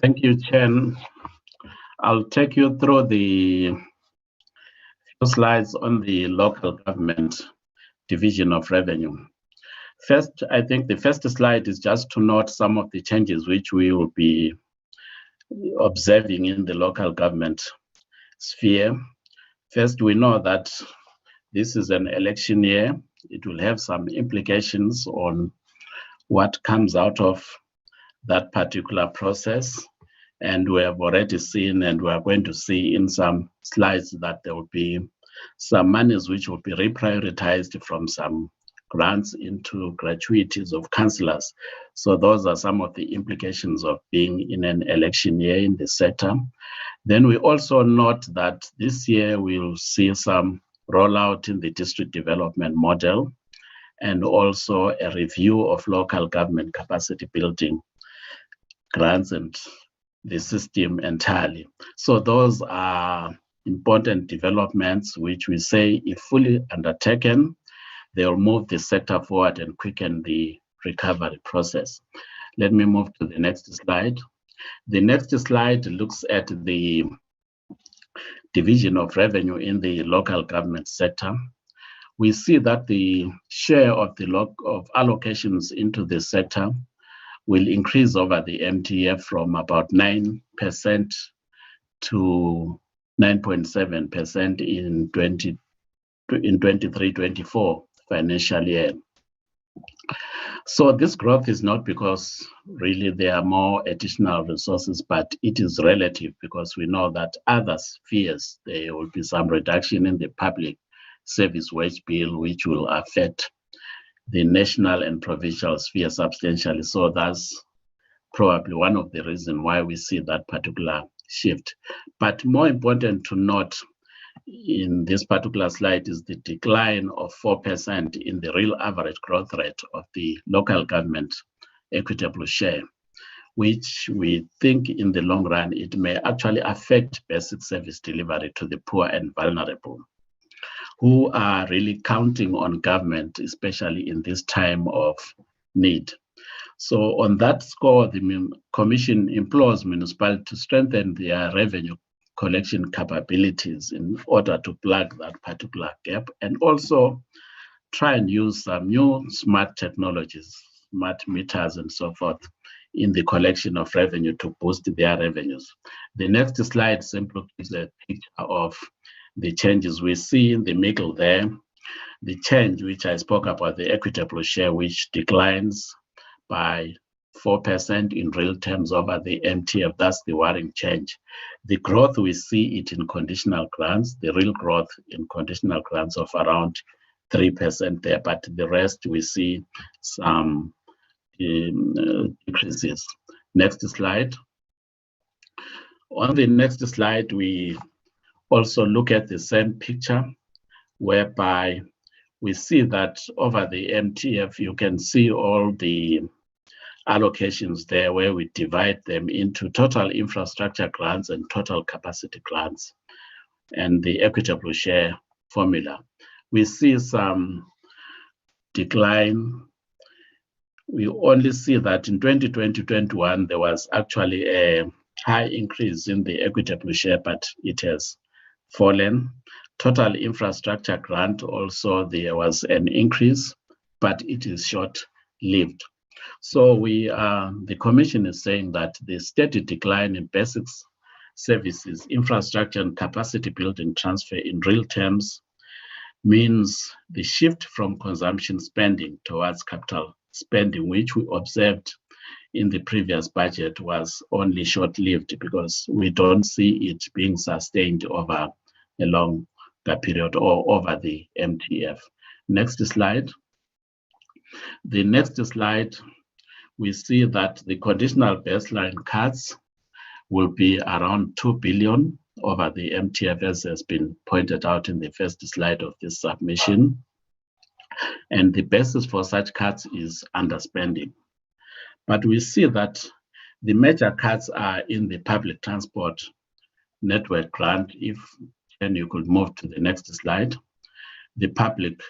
Thank you, Chen. I'll take you through the few slides on the local government division of revenue. First, I think the first slide is just to note some of the changes which we will be observing in the local government sphere. First, we know that this is an election year. It will have some implications on what comes out of that particular process. And we have already seen, and we are going to see in some slides, that there will be some monies which will be reprioritized from some grants into gratuities of councillors. So those are some of the implications of being in an election year in the sector. Then we also note that this year we'll see some rollout in the district development model, and also a review of local government capacity building grants and the system entirely. So those are important developments which we say, if fully undertaken, they'll move the sector forward and quicken the recovery process. Let me move to the next slide. The next slide looks at the division of revenue in the local government sector. We see that the share of the allocations into the sector will increase over the MTF from about 9% to 9.7% in 23-24 financial year. So this growth is not because really there are more additional resources, but it is relative, because we know that other spheres, there will be some reduction in the public service wage bill, which will affect the national and provincial sphere substantially. So that's probably one of the reasons why we see that particular shift. But more important to note in this particular slide is the decline of 4% in the real average growth rate of the local government equitable share, which we think in the long run, it may actually affect basic service delivery to the poor and vulnerable, who are really counting on government, especially in this time of need. So on that score, the Commission implores municipalities to strengthen their revenue collection capabilities in order to plug that particular gap, and also try and use some new smart technologies, smart meters and so forth, in the collection of revenue to boost their revenues. The next slide simply gives a picture of the changes we see in the middle there. The change which I spoke about, the equitable share, which declines by 4% in real terms over the MTF, that's the worrying change. The growth, we see it in conditional grants, the real growth in conditional grants of around 3% there, but the rest we see some decreases. Next slide. On the next slide, we also look at the same picture, whereby we see that over the MTF, you can see all the allocations there, where we divide them into total infrastructure grants and total capacity grants, and the equitable share formula. We see some decline. We only see that in 2020-21, there was actually a high increase in the equitable share, but it has fallen. Total infrastructure grant also, there was an increase, but it is short-lived. So the Commission is saying that the steady decline in basic services, infrastructure and capacity building transfer in real terms means the shift from consumption spending towards capital spending, which we observed in the previous budget, was only short-lived, because we don't see it being sustained over a longer period or over the MTF. Next slide. The next slide, we see that the conditional baseline cuts will be around 2 billion over the MTF, as has been pointed out in the first slide of this submission. And the basis for such cuts is underspending. But we see that the major cuts are in the public transport network grant. And you could move to the next slide. The public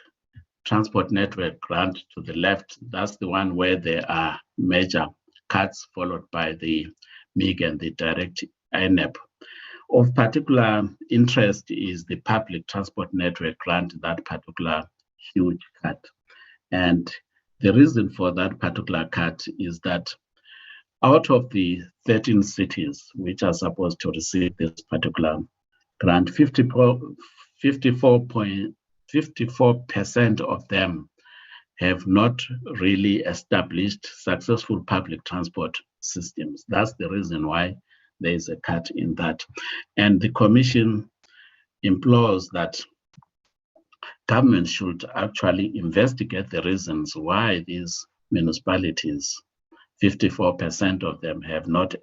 transport network grant to the left, that's the one where there are major cuts, followed by the MIG and the direct INEP. Of particular interest is the public transport network grant, that particular huge cut. And the reason for that particular cut is that out of the 13 cities which are supposed to receive this particular grant, 54% of them have not really established successful public transport systems. That's the reason why there is a cut in that. And the Commission implores that government should actually investigate the reasons why these municipalities, 54% of them, have not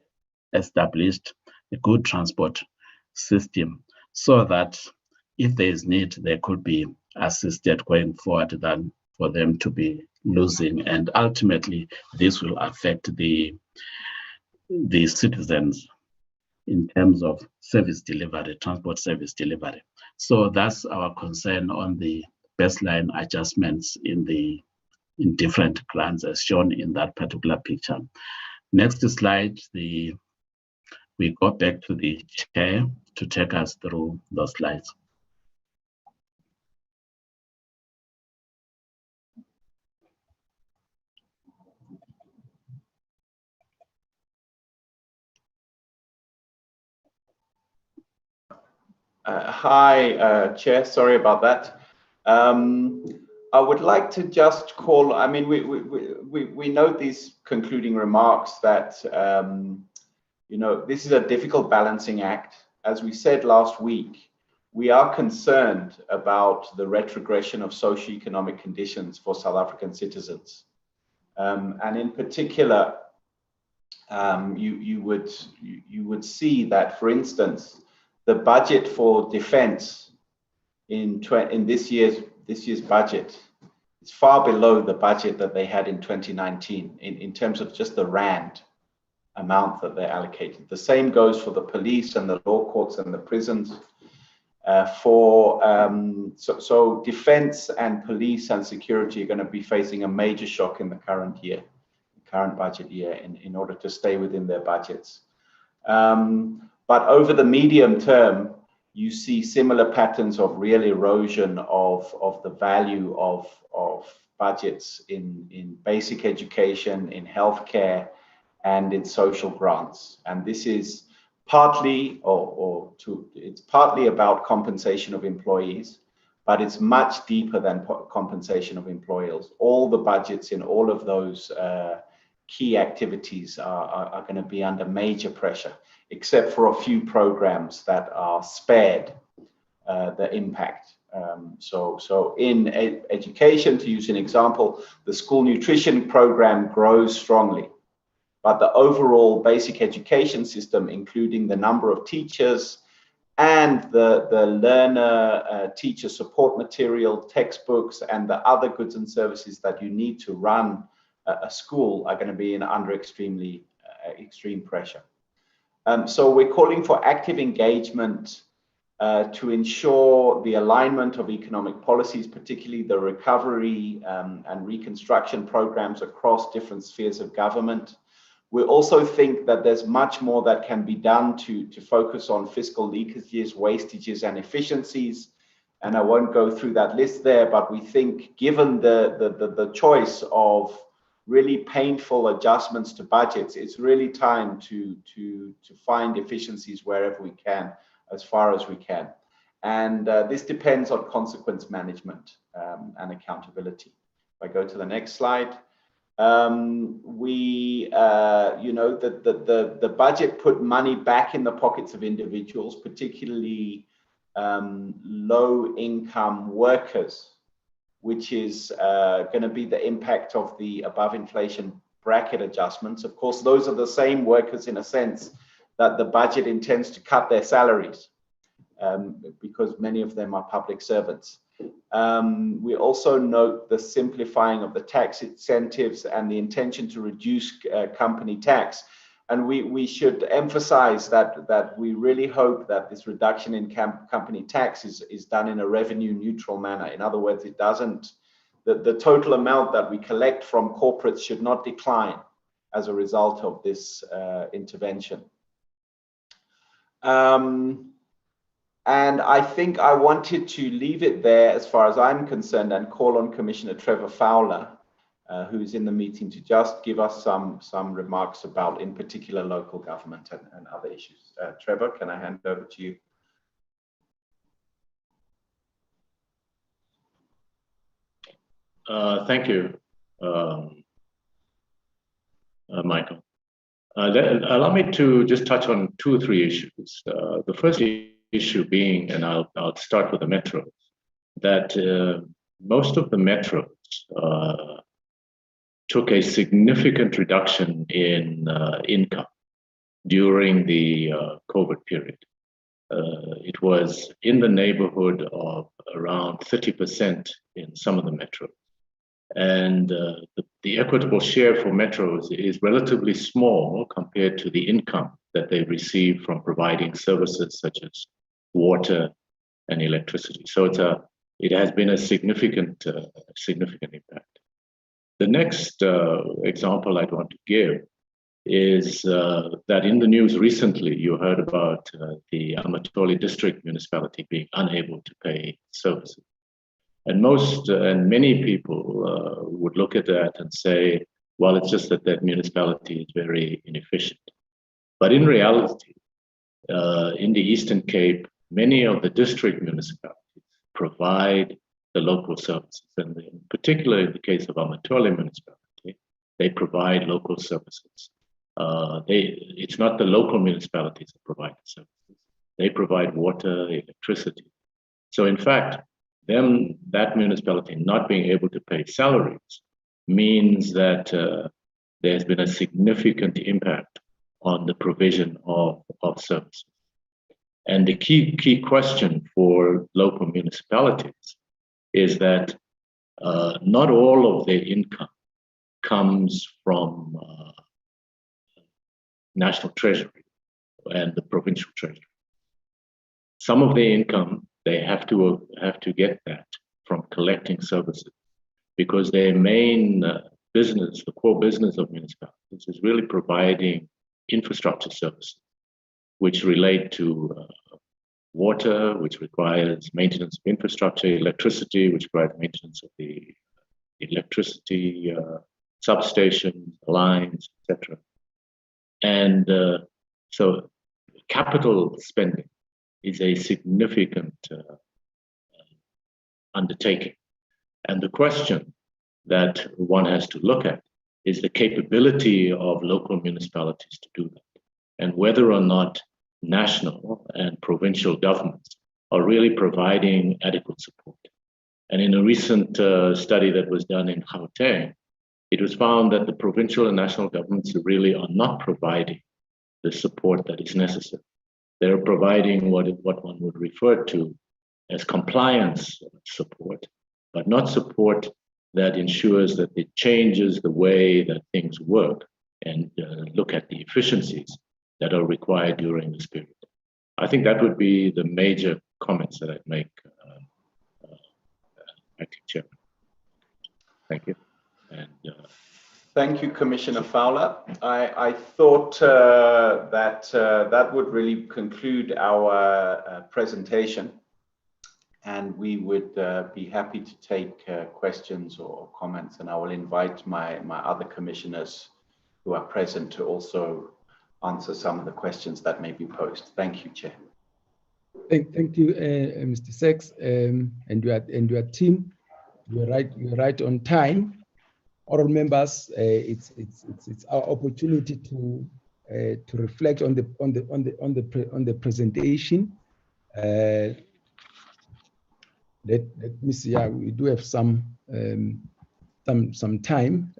established a good transport system, so that if there is need, they could be assisted going forward than for them to be losing. And ultimately, this will affect the citizens in terms of service delivery, transport service delivery. So that's our concern on the baseline adjustments in different grants as shown in that particular picture. Next slide, we go back to the chair to take us through those slides. Hi, Chair. Sorry about that. I would like to just call. I mean, we note these concluding remarks that you know, this is a difficult balancing act. As we said last week, we are concerned about the retrogression of socioeconomic conditions for South African citizens, and in particular, you would see that, for instance, the budget for defense in this year's budget is far below the budget that they had in 2019 in terms of just the rand amount that they allocated. The same goes for the police and the law courts and the prisons. So defense and police and security are going to be facing a major shock in the current budget year in order to stay within their budgets. But over the medium term, you see similar patterns of real erosion of the value of budgets in basic education, in healthcare, and in social grants. And this is partly, it's partly about compensation of employees, but it's much deeper than compensation of employers. All the budgets in all of those key activities are going to be under major pressure, except for a few programs that are spared the impact. So in education, to use an example, the school nutrition program grows strongly, but the overall basic education system, including the number of teachers and the learner teacher support material, textbooks, and the other goods and services that you need to run a school, are going to be under extreme pressure. So we're calling for active engagement to ensure the alignment of economic policies, particularly the recovery and reconstruction programs across different spheres of government. We also think that there's much more that can be done to focus on fiscal leakages, wastages, and efficiencies. And I won't go through that list there, but we think, given the choice of really painful adjustments to budgets, it's really time to find efficiencies wherever we can, as far as we can. And this depends on consequence management and accountability. If I go to the next slide, you know, the budget put money back in the pockets of individuals, particularly low-income workers, which is going to be the impact of the above inflation bracket adjustments. Of course, those are the same workers, in a sense, that the budget intends to cut their salaries, because many of them are public servants. We also note the simplifying of the tax incentives and the intention to reduce company tax. And we should emphasize that we really hope that this reduction in company tax is done in a revenue neutral manner. In other words, it doesn't, the total amount that we collect from corporates should not decline as a result of this intervention. And I think I wanted to leave it there as far as I'm concerned and call on Commissioner Trevor Fowler, who's in the meeting, to just give us some remarks about, in particular, local government and other issues. Trevor, can I hand over to you? Thank you, Michael. Allow me to just touch on 2 or 3 issues. The first issue being, and I'll start with the metros, that most of the metros took a significant reduction in income during the COVID period. It was in the neighborhood of around 30% in some of the metros. And the equitable share for metros is relatively small compared to the income that they receive from providing services such as water and electricity. So it has been a significant impact. The next example I'd want to give is that in the news recently, you heard about the Amatoli district municipality being unable to pay services. And many people would look at that and say, well, it's just that municipality is very inefficient. But in reality, in the Eastern Cape, many of the district municipalities provide the local services. And in particular, in the case of Amatoli municipality, they provide local services. It's not the local municipalities that provide the services. They provide water, electricity. So in fact, that municipality not being able to pay salaries means that there's been a significant impact on the provision of services. And the key question for local municipalities is that not all of their income comes from National Treasury and the Provincial Treasury. Some of their income, they have to get that from collecting services, because their main business, the core business of municipalities, is really providing infrastructure services, which relate to water, which requires maintenance of infrastructure, electricity, which requires maintenance of the electricity substations, lines, etc. And so capital spending is a significant undertaking. And the question that one has to look at is the capability of local municipalities to do that, and whether or not national and provincial governments are really providing adequate support. And in a recent study that was done in Gauteng, it was found that the provincial and national governments really are not providing the support that is necessary. They're providing what one would refer to as compliance support, but not support that ensures that it changes the way that things work and look at the efficiencies that are required during this period. I think that would be the major comments that I'd make, Acting Chairman. Thank you. And thank you, Commissioner Fowler. I thought that would really conclude our presentation, and we would be happy to take questions or comments, and I will invite my other commissioners who are present to also answer some of the questions that may be posed. Thank you, Chair. Thank you, Mr. Sachs, and your team. You're right on time. All members, it's our opportunity to reflect on the presentation. Let me see. Yeah, we do have some time.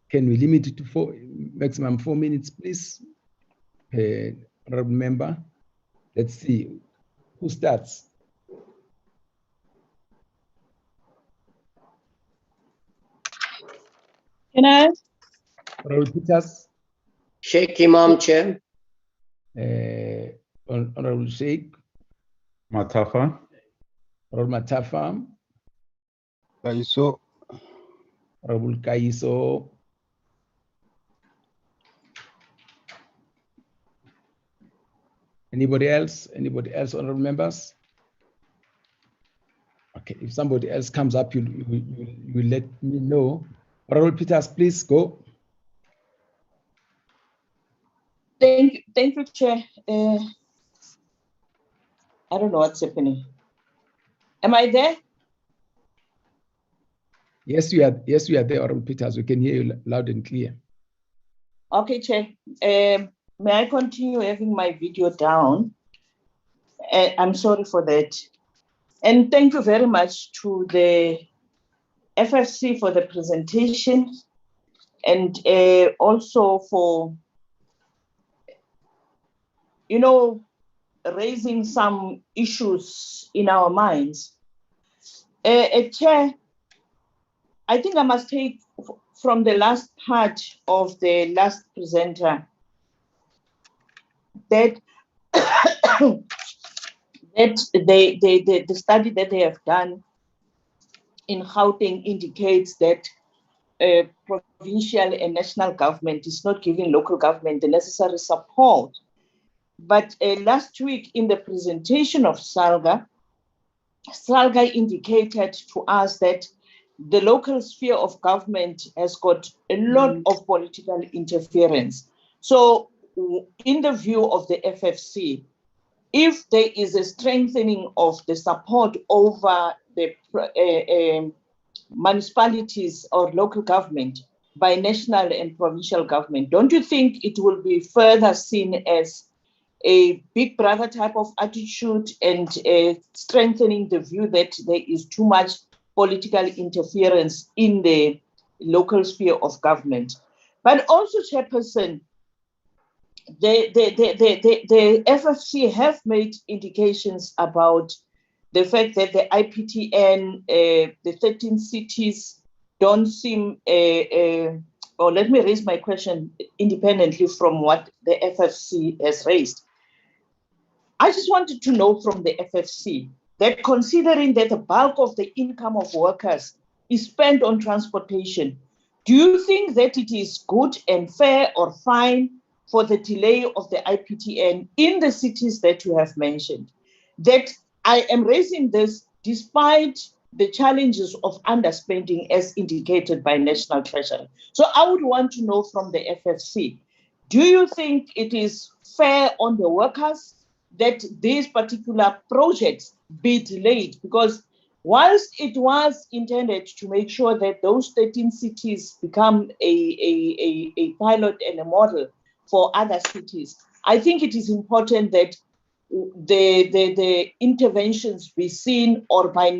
Can we limit it to maximum 4 minutes, please? Member, let's see who starts. Can I? Honorable Peters. Sheikh Imam, Chair. Honorable Sheikh. Matafa. Honorable Matafa. Kaiso. Honorable Kaiso. Anybody else? Anybody else, honorable members? Okay, if somebody else comes up, you let me know. Honorable Peters, please go. Thank you, Chair. I don't know what's happening. Am I there? Yes, you are. Yes, you are there, Honorable Peters. We can hear you loud and clear. Okay, Chair. May I continue having my video down? I'm sorry for that. And thank you very much to the FFC for the presentation and also for, raising some issues in our minds. Chair, I think I must take from the last part of the last presenter that the study that they have done in Gauteng indicates that provincial and national government is not giving local government the necessary support. But last week in the presentation of Salga indicated to us that the local sphere of government has got a lot of political interference. So in the view of the FFC, if there is a strengthening of the support over the municipalities or local government by national and provincial government, don't you think it will be further seen as a big brother type of attitude and strengthening the view that there is too much political interference in the local sphere of government? But also, Chairperson, the FFC have made indications about the fact that the IPTN, the 13 cities don't seem, or let me raise my question independently from what the FFC has raised. I just wanted to know from the FFC that considering that the bulk of the income of workers is spent on transportation, do you think that it is good and fair or fine for the delay of the IPTN in the cities that you have mentioned? That I am raising this despite the challenges of underspending as indicated by National Treasury. So I would want to know from the FFC, do you think it is fair on the workers that these particular projects be delayed? Because whilst it was intended to make sure that those 13 cities become a pilot and a model for other cities, I think it is important that the interventions be seen or by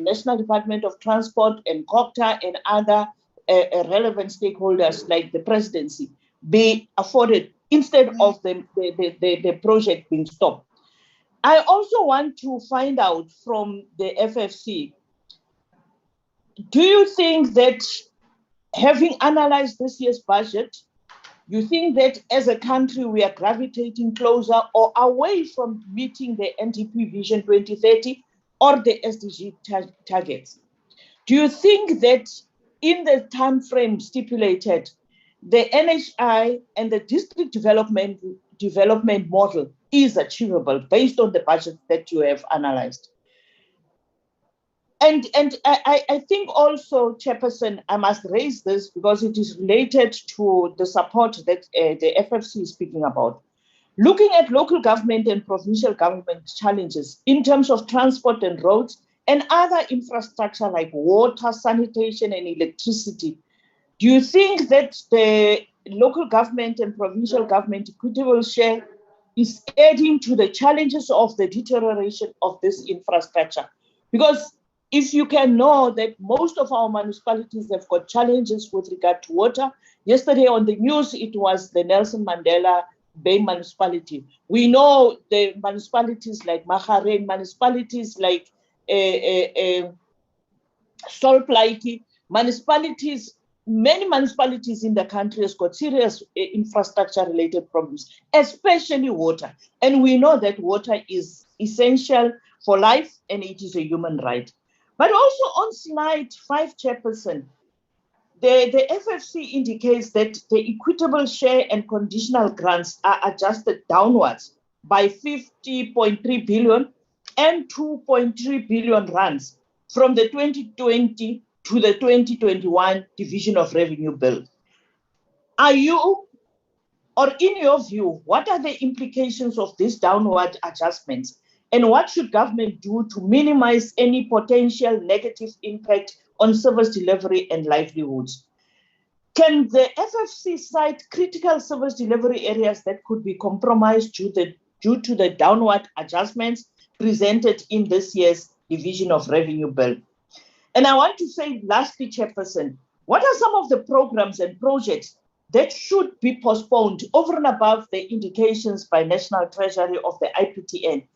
National Department of Transport and COCTA and other relevant stakeholders like the presidency be afforded instead of the project being stopped. I also want to find out from the FFC, do you think that having analyzed this year's budget, you think that as a country we are gravitating closer or away from meeting the NDP Vision 2030 or the SDG targets? Do you think that in the time frame stipulated, the NHI and the district development model is achievable based on the budget that you have analyzed? And I think also, Chairperson, I must raise this because it is related to the support that the FFC is speaking about. Looking at local government and provincial government challenges in terms of transport and roads and other infrastructure like water, sanitation, and electricity, do you think that the local government and provincial government equitable share is adding to the challenges of the deterioration of this infrastructure? Because if you can know that most of our municipalities have got challenges with regard to water. Yesterday on the news, it was the Nelson Mandela Bay municipality. We know the municipalities like Maharen, municipalities like Solplaiki, municipalities, many municipalities in the country has got serious infrastructure related problems, especially water. And we know that water is essential for life and it is a human right. But also on slide 5, Chairperson, the FFC indicates that the equitable share and conditional grants are adjusted downwards by 50.3 billion and 2.3 billion rands from the 2020 to the 2021 Division of Revenue Bill. Are you, or in your view, what are the implications of these downward adjustments, and what should government do to minimize any potential negative impact on service delivery and livelihoods? Can the FFC cite critical service delivery areas that could be compromised due to the downward adjustments presented in this year's Division of Revenue Bill? And I want to say, lastly, Chairperson, what are some of the programs and projects that should be postponed over and above the indications by National Treasury of the IPTN,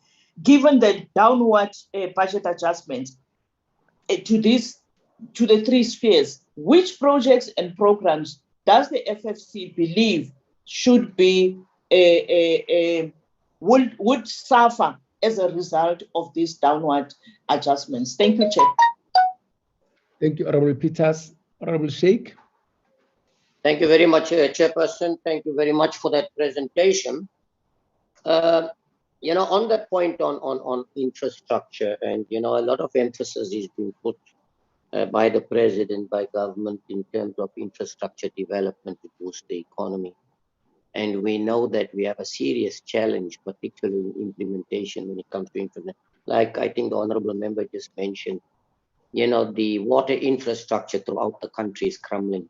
given the downward budget adjustments to the three spheres? Which projects and programs does the FFC believe should be would suffer as a result of these downward adjustments? Thank you, Chair. Thank you, Honorable Peters. Honorable Sheikh. Thank you very much, Chairperson. Thank you very much for that presentation. You know, on that point on infrastructure, and you know, a lot of emphasis is being put by the President, by government, in terms of infrastructure development to boost the economy. And we know that we have a serious challenge, particularly in implementation when it comes to internet. Like I think the Honorable Member just mentioned, you know, the water infrastructure throughout the country is crumbling.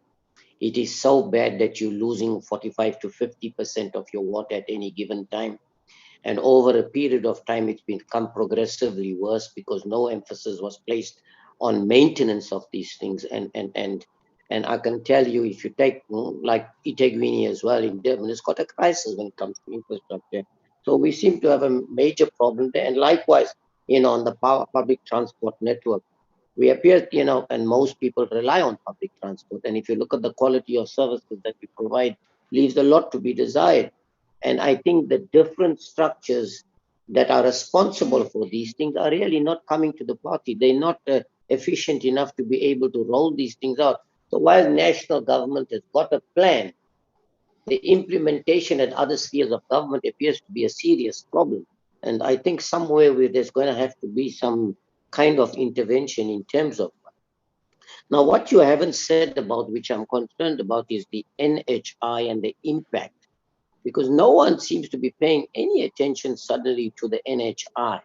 It is so bad that you're losing 45 to 50% of your water at any given time. And over a period of time, it's become progressively worse because no emphasis was placed on maintenance of these things. And I can tell you, if you take like eThekwini as well in Durban, it's got a crisis when it comes to infrastructure. So we seem to have a major problem there. And likewise, you know, on the public transport network, we appear, you know, and most people rely on public transport. And if you look at the quality of services that we provide, leaves a lot to be desired. And I think the different structures that are responsible for these things are really not coming to the party. They're not efficient enough to be able to roll these things out. So while national government has got a plan, the implementation at other spheres of government appears to be a serious problem. And I think somewhere where there's going to have to be some kind of intervention in terms of. Now, what you haven't said about, which I'm concerned about, is the NHI and the impact, because no one seems to be paying any attention suddenly to the NHI.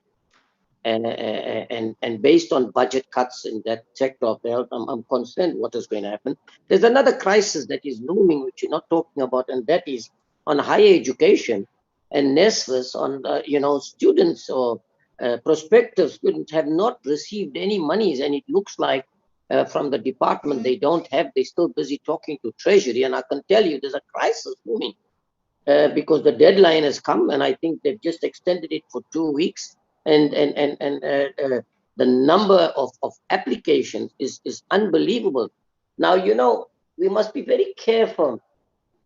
And based on budget cuts in that sector of health, I'm concerned what is going to happen. There's another crisis that is looming, which you're not talking about, and that is on higher education and NSFAS on, you know, students or prospective students have not received any monies, and it looks like from the department they don't have. They're still busy talking to Treasury, and I can tell you there's a crisis looming because the deadline has come, and I think they've just extended it for 2 weeks. And the number of applications is unbelievable. Now, you know, we must be very careful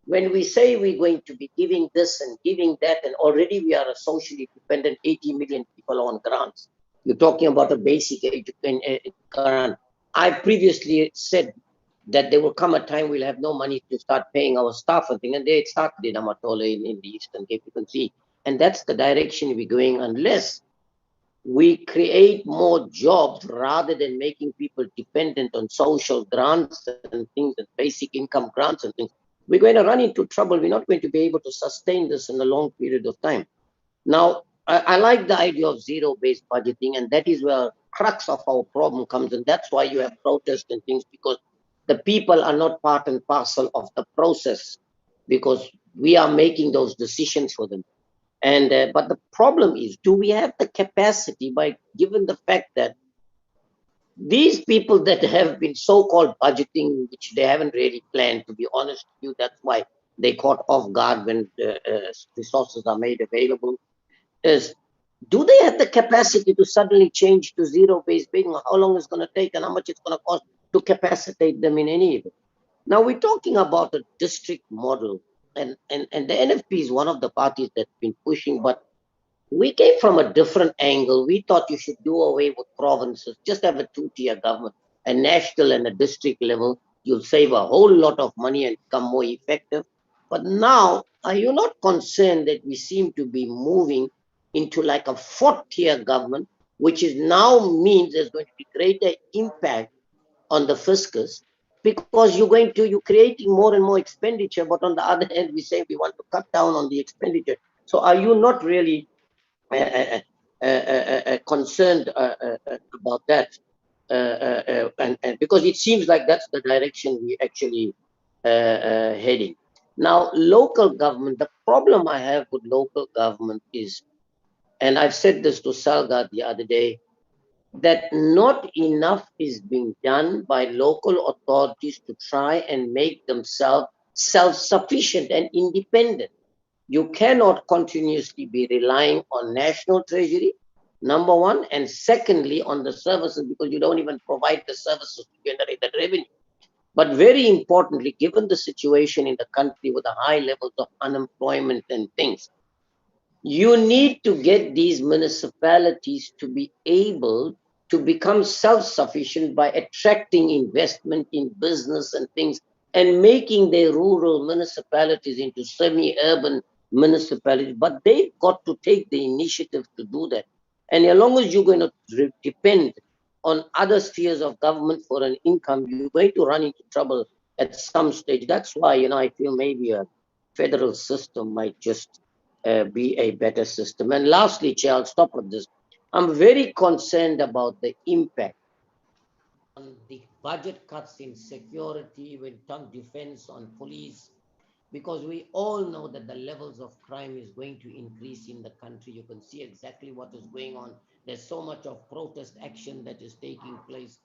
when we say we're going to be giving this and giving that, and already we are a socially dependent 80 million people on grants. You're talking about a basic grant. I previously said that there will come a time we'll have no money to start paying our staff and things, and they started in Amatola in the Eastern Cape, you can see. And that's the direction we're going, unless we create more jobs rather than making people dependent on social grants and things, and basic income grants and things. We're going to run into trouble. We're not going to be able to sustain this in a long period of time. Now, I like the idea of zero-based budgeting, and that is where the crux of our problem comes, and that's why you have protests and things, because the people are not part and parcel of the process, because we are making those decisions for them. And but the problem is, do we have the capacity, by given the fact that these people that have been so-called budgeting, which they haven't really planned, to be honest with you, that's why they caught off guard when resources are made available, is do they have the capacity to suddenly change to zero-based budgeting? How long it's going to take and how much it's going to cost to capacitate them in any event? Now, we're talking about a district model. And the NFP is one of the parties that's been pushing, but we came from a different angle. We thought you should do away with provinces, just have a two-tier government, a national and a district level. You'll save a whole lot of money and become more effective. But now, are you not concerned that we seem to be moving into like a fourth-tier government, which is now means there's going to be greater impact on the fiscus, because you're creating more and more expenditure, but on the other hand, we say we want to cut down on the expenditure. So are you not really concerned about that? And because it seems like that's the direction we actually heading. Now, local government, the problem I have with local government is, and I've said this to Salga the other day, that not enough is being done by local authorities to try and make themselves self-sufficient and independent. You cannot continuously be relying on national treasury, number one, and secondly, on the services, because you don't even provide the services to generate that revenue. But very importantly, given the situation in the country with the high levels of unemployment and things, you need to get these municipalities to be able to become self-sufficient by attracting investment in business and things, and making their rural municipalities into semi-urban municipalities. But they've got to take the initiative to do that. And as long as you're going to depend on other spheres of government for an income, you're going to run into trouble at some stage. That's why, I feel maybe a federal system might just be a better system. And lastly, Chair, I'll stop with this. I'm very concerned about the impact on the budget cuts in security, when on defense, on police, because we all know that the levels of crime is going to increase in the country. You can see exactly what is going on. There's so much of protest action that is taking place.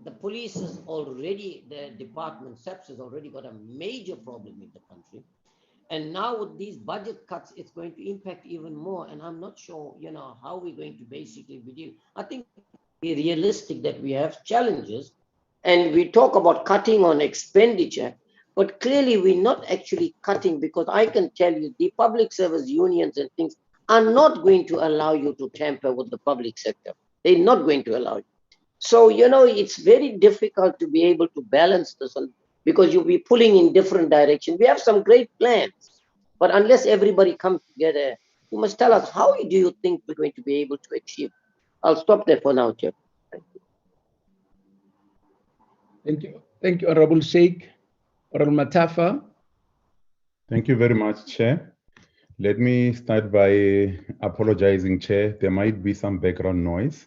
The police is already, the department, SEPS, has already got a major problem in the country. And now with these budget cuts, it's going to impact even more. And I'm not sure, how we're going to basically be dealing. I think be realistic that we have challenges, and we talk about cutting on expenditure, but clearly we're not actually cutting, because I can tell you the public service unions and things are not going to allow you to tamper with the public sector. They're not going to allow you. So, it's very difficult to be able to balance this, because you'll be pulling in different directions. We have some great plans, but unless everybody comes together, you must tell us, how do you think we're going to be able to achieve? I'll stop there for now, Chair. Thank you. Thank you, Honorable Sheikh. Honorable Matafa. Thank you very much, Chair. Let me start by apologizing, Chair. There might be some background noise.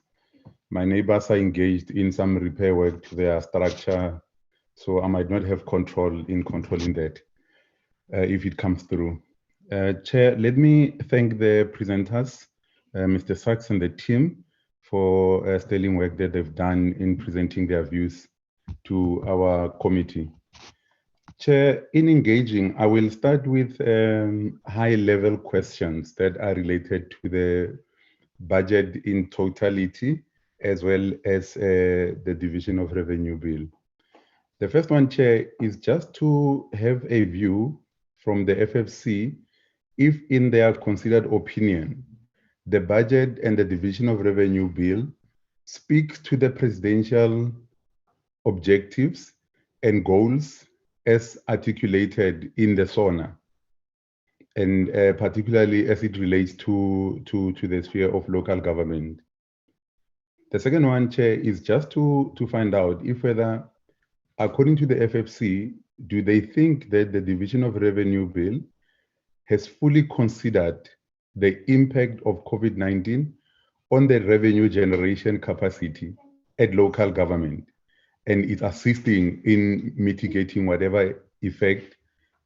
My neighbors are engaged in some repair work to their structure, so I might not have control in controlling that if it comes through. Chair, let me thank the presenters, Mr. Sachs and the team, for sterling work that they've done in presenting their views to our committee. Chair, in engaging, I will start with high-level questions that are related to the budget in totality, as well as the Division of Revenue Bill. The first one, Chair, is just to have a view from the FFC, if in their considered opinion, the budget and the Division of Revenue Bill speaks to the presidential objectives and goals as articulated in the SONA, and particularly as it relates to the sphere of local government. The second one, Chair, is just to find out if whether, according to the FFC, do they think that the Division of Revenue Bill has fully considered the impact of COVID-19 on the revenue generation capacity at local government, and is assisting in mitigating whatever effect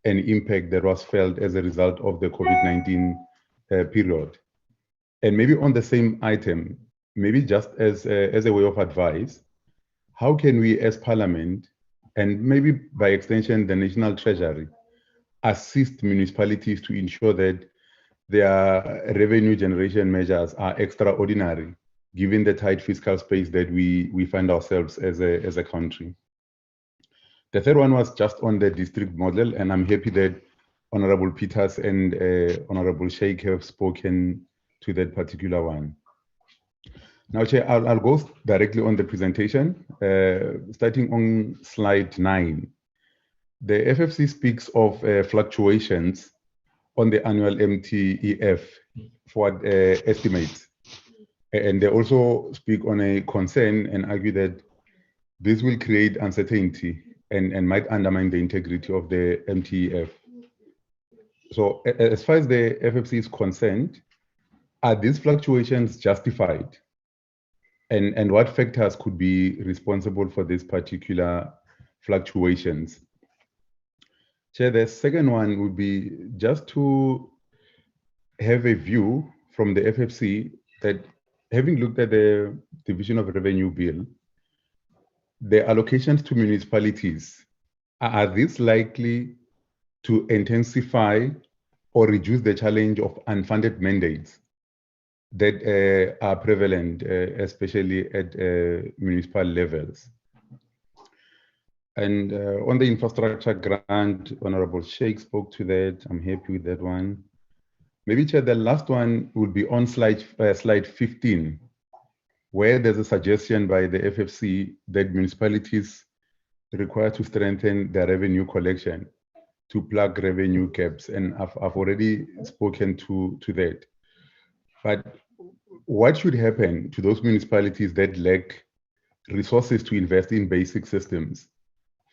and impact that was felt as a result of the COVID-19 period? And maybe on the same item, maybe just as a way of advice, how can we as Parliament, and maybe by extension the National Treasury, assist municipalities to ensure that their revenue generation measures are extraordinary, given the tight fiscal space that we find ourselves as a country? The third one was just on the district model, and I'm happy that Honorable Peters and Honorable Sheikh have spoken to that particular one. Now, Chair, I'll go directly on the presentation, starting on slide 9. the FFC speaks of fluctuations on the annual MTEF for estimates. And they also speak on a concern and argue that this will create uncertainty and might undermine the integrity of the MTEF. So as far as the FFC is concerned, are these fluctuations justified? And what factors could be responsible for these particular fluctuations? Chair, the second one would be just to have a view from the FFC that, having looked at the Division of Revenue Bill, the allocations to municipalities, are these likely to intensify or reduce the challenge of unfunded mandates that are prevalent, especially at municipal levels? And on the infrastructure grant, Honorable Sheikh spoke to that. I'm happy with that one. Maybe, Chair, the last one would be on slide 15, where there's a suggestion by the FFC that municipalities require to strengthen their revenue collection to plug revenue gaps. And I've already spoken to that. But what should happen to those municipalities that lack resources to invest in basic systems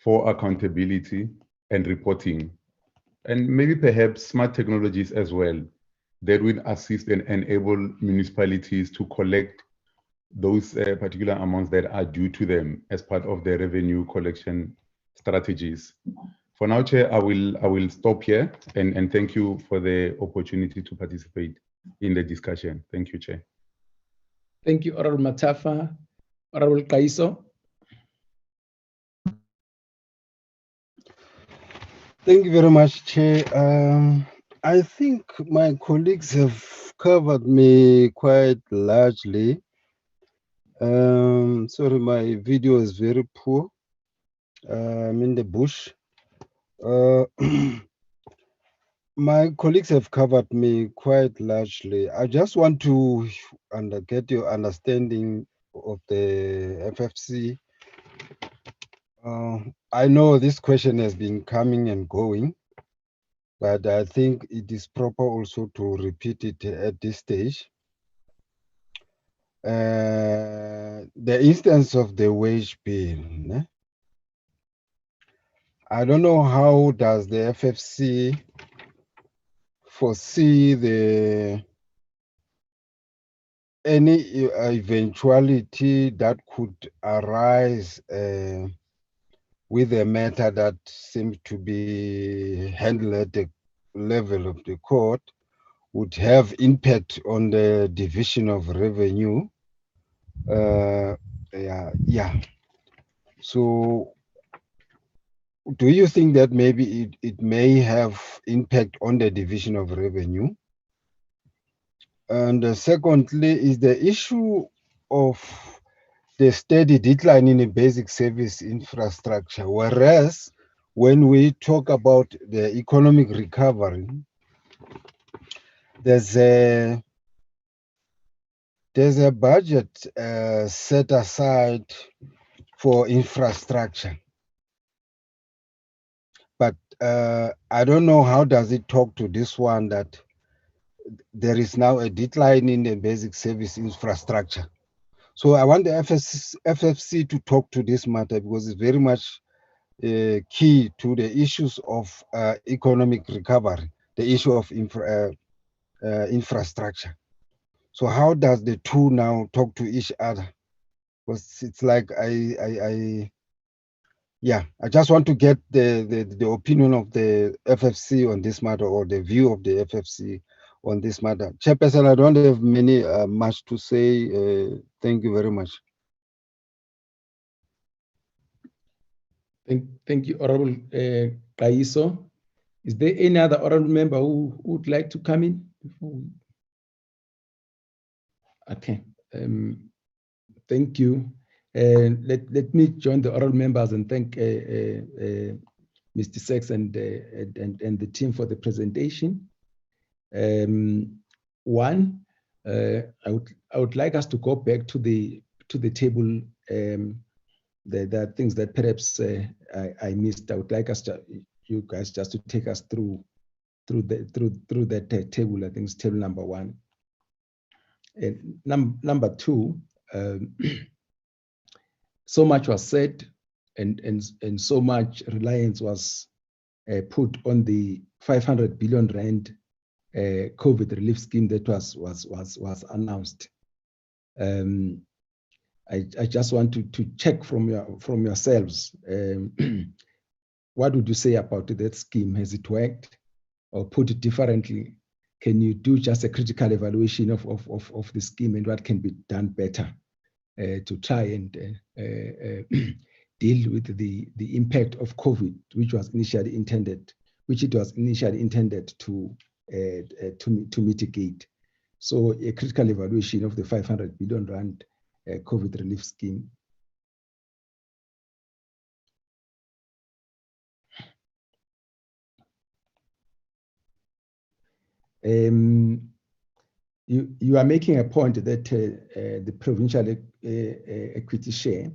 for accountability and reporting, and maybe perhaps smart technologies as well, that will assist and enable municipalities to collect those particular amounts that are due to them as part of their revenue collection strategies? For now, Chair, I will stop here and thank you for the opportunity to participate in the discussion. Thank you, Chair. Thank you, Honorable Matafa. Honorable Kaiso. Thank you very much, Chair. I think my colleagues have covered me quite largely. Sorry, my video is very poor. I'm in the bush. My colleagues have covered me quite largely. I just want to get your understanding of the FFC. I know this question has been coming and going, but I think it is proper also to repeat it at this stage. The instance of the wage bill. I don't know how does the FFC foresee any eventuality that could arise with a matter that seems to be handled at the level of the court would have impact on the division of revenue. So do you think that maybe it may have impact on the division of revenue? And secondly, is the issue of the steady decline in the basic service infrastructure, whereas when we talk about the economic recovery, there's a budget set aside for infrastructure. But I don't know how does it talk to this one that there is now a decline in the basic service infrastructure. So I want the FFC to talk to this matter because it's very much key to the issues of economic recovery, the issue of infrastructure. So how does the two now talk to each other? Because it's like I just want to get the opinion of the FFC on this matter, or the view of the FFC on this matter. Chairperson, I don't have much to say. Thank you very much. Thank you, Honorable Kaiso. Is there any other honorable member who would like to come in? Okay. Thank you. Let me join the honorable members and thank Mr. Sachs and the team for the presentation. One, I would like us to go back to the table there are things that perhaps I missed. I would like you guys just to take us through that table. I think it's table number 1. And number 2, so much was said, and so much reliance was put on the 500 billion rand COVID relief scheme that was announced. I just want to check from yourselves. What would you say about that scheme? Has it worked? Or put it differently, can you do just a critical evaluation of the scheme and what can be done better to try and deal with the impact of COVID, which it was initially intended to mitigate? So a critical evaluation of the 500 billion rand COVID relief scheme. You are making a point that the provincial equity share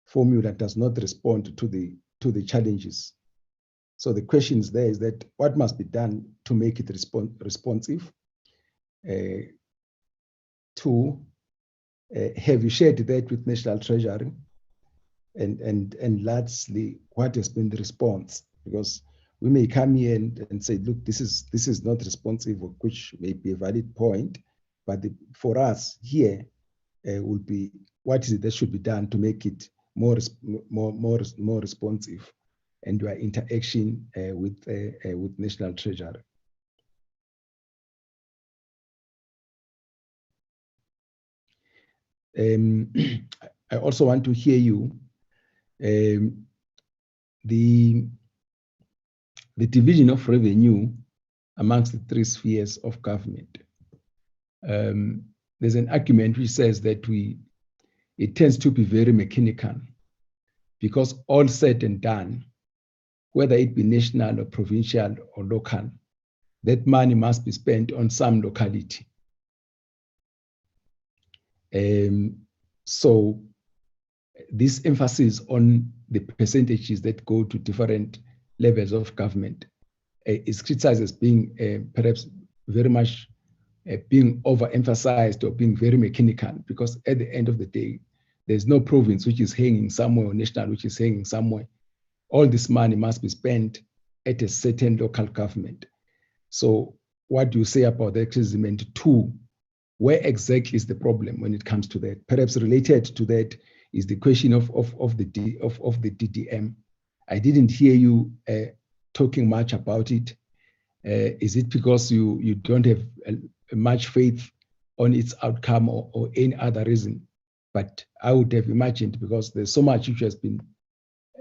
formula does not respond to the challenges. So the question is there is that what must be done to make it responsive? 2, have you shared that with National Treasury? And lastly, what has been the response? Because we may come here and say, look, this is not responsive, which may be a valid point, but for us here will be what is it that should be done to make it more responsive, and your interaction with National Treasury. I also want to hear you. The division of revenue amongst the 3 spheres of government. There's an argument which says that it tends to be very mechanical, because all said and done, whether it be national or provincial or local, that money must be spent on some locality. So this emphasis on the percentages that go to different levels of government is criticized as being perhaps very much being overemphasized or being very mechanical, because at the end of the day, there's no province which is hanging somewhere or national which is hanging somewhere. All this money must be spent at a certain local government. So what do you say about the criticism? And 2, where exactly is the problem when it comes to that? Perhaps related to that is the question of the DDM. I didn't hear you talking much about it. Is it because you don't have much faith on its outcome or any other reason? But I would have imagined, because there's so much which has been,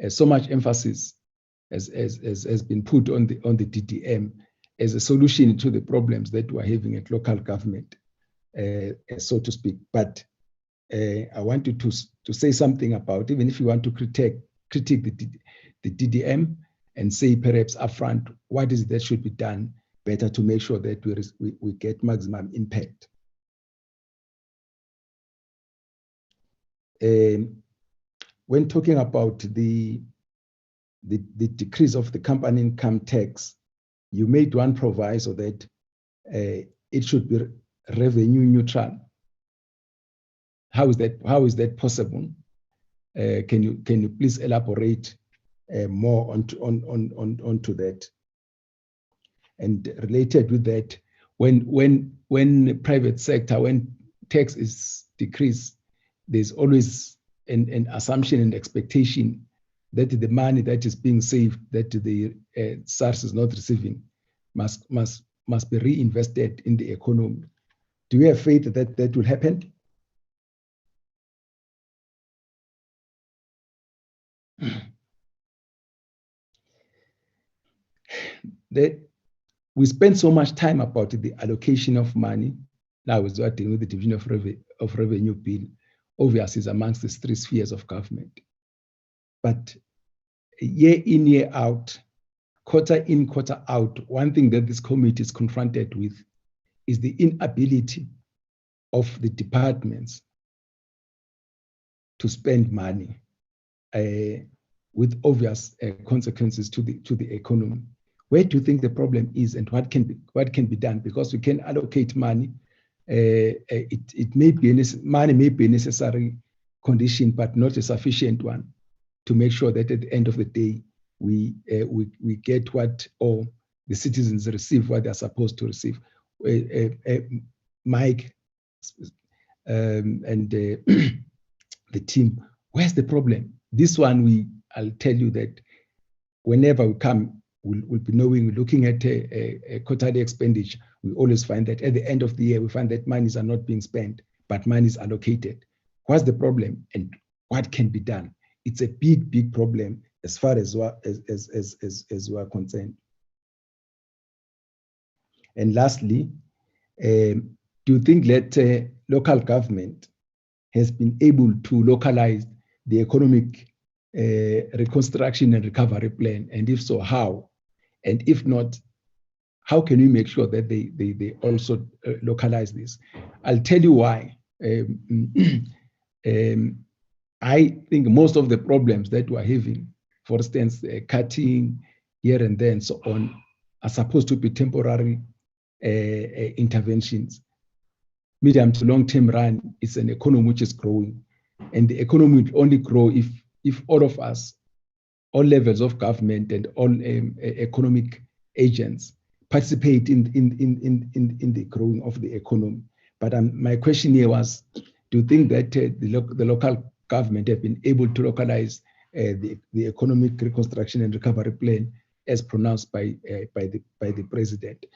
so much emphasis has been put on the DDM as a solution to the problems that we're having at local government, so to speak. But I want you to say something about, even if you want to critique the DDM, and say perhaps upfront what is it that should be done better to make sure that we get maximum impact. When talking about the decrease of the company income tax, you made one proviso that it should be revenue neutral. How is that possible? Can you please elaborate more onto that? And related with that, when private sector, when tax is decreased, there's always an assumption and expectation that the money that is being saved, that the SARS is not receiving, must be reinvested in the economy. Do you have faith that that will happen? We spend so much time about the allocation of money. Now we're dealing with the division of revenue bill, obviously is amongst the 3 spheres of government. But year in, year out, quarter in, quarter out, one thing that this committee is confronted with is the inability of the departments to spend money. with obvious consequences to the economy. Where do you think the problem is, and what can be done? Because we can allocate money. Money may be a necessary condition, but not a sufficient one to make sure that at the end of the day we get what, or the citizens receive what they're supposed to receive. Mike and the team, where's the problem? This one, I'll tell you that whenever we come, we'll be knowing, looking at a quarterly expenditure, we always find that at the end of the year, we find that monies are not being spent, but money is allocated. What's the problem, and what can be done? It's a big, big problem as far as we are concerned. And lastly, do you think that local government has been able to localize the economic reconstruction and recovery plan? And if so, how? And if not, how can we make sure that they also localize this? I'll tell you why. I think most of the problems that we're having, for instance, cutting here and there and so on, are supposed to be temporary interventions. Medium to long-term run, it's an economy which is growing. And the economy will only grow if all of us, all levels of government and all economic agents participate in the growing of the economy. But my question here was, do you think that the local government have been able to localize the economic reconstruction and recovery plan as pronounced by the president?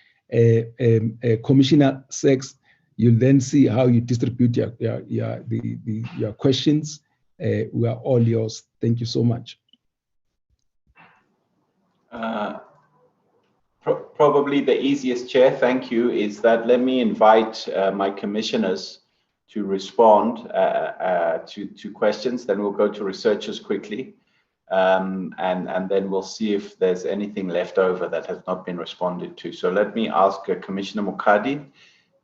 Commissioner Sachs, you'll then see how you distribute your questions. We are all yours. Thank you so much. Probably the easiest, Chair, thank you, is that let me invite my commissioners to respond to questions. Then we'll go to researchers quickly, and then we'll see if there's anything left over that has not been responded to. So let me ask Commissioner Mukadi,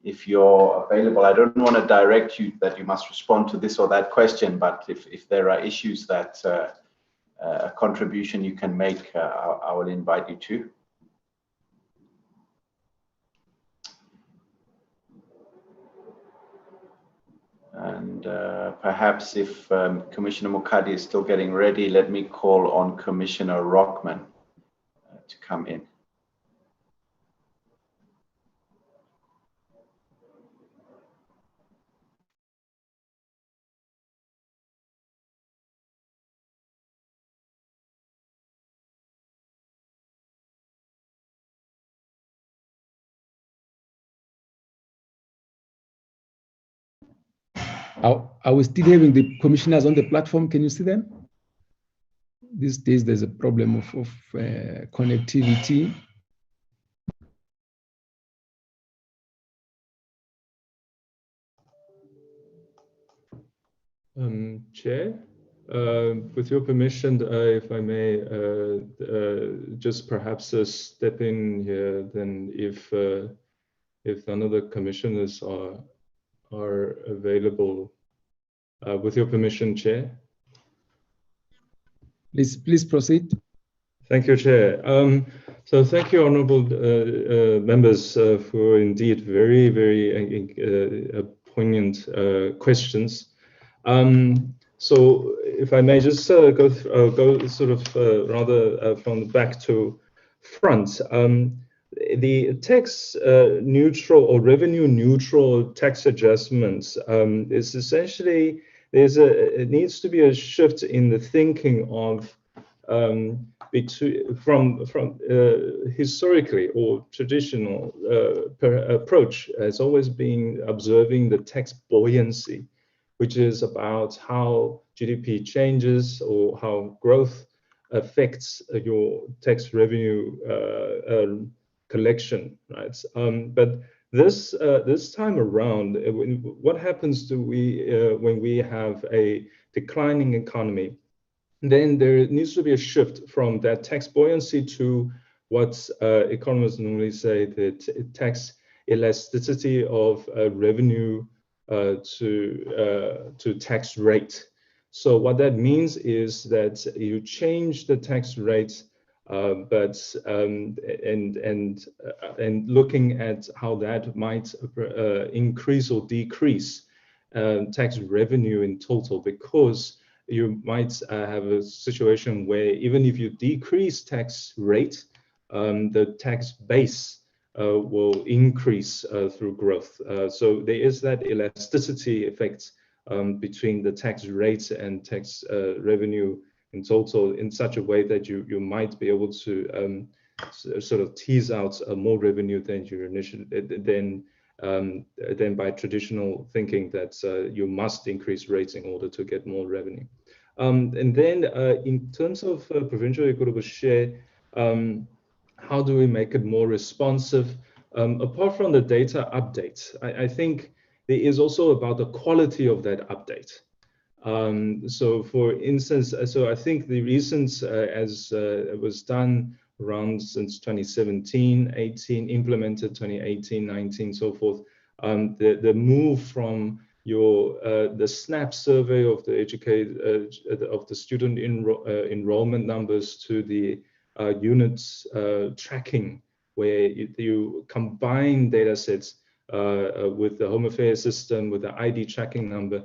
if you're available. I don't want to direct you that you must respond to this or that question, but if there are issues that a contribution you can make, I will invite you to. And perhaps if Commissioner Mukadi is still getting ready, let me call on Commissioner Rockman to come in. Are we still having the commissioners on the platform? Can you see them? These days, there's a problem of connectivity. Chair, with your permission, if I may, just perhaps step in here. Then, if none of the commissioners are available, with your permission, Chair. Please proceed. Thank you, Chair. So thank you, honourable members, for indeed very, very poignant questions. So if I may just go sort of rather from the back to front. The tax neutral or revenue neutral tax adjustments is essentially, it needs to be a shift in the thinking of from historically or traditional approach has always been observing the tax buoyancy, which is about how GDP changes or how growth affects your tax revenue collection, right? But this time around, what happens to when we have a declining economy? Then there needs to be a shift from that tax buoyancy to what economists normally say, the tax elasticity of revenue to tax rate. So what that means is that you change the tax rate, and looking at how that might increase or decrease tax revenue in total, because you might have a situation where even if you decrease tax rate, the tax base will increase through growth. So there is that elasticity effect between the tax rates and tax revenue in total, in such a way that you might be able to sort of tease out more revenue than you initially than by traditional thinking that you must increase rates in order to get more revenue. And then in terms of provincial equitable share, how do we make it more responsive? Apart from the data update, I think there is also about the quality of that update. So for instance, so I think the reasons as it was done around since 2017, 18, implemented 2018, 19, so forth, the move from your the SNAP survey of the of the student enrollment numbers to the units tracking, where you combine data sets with the Home Affairs system, with the ID tracking number,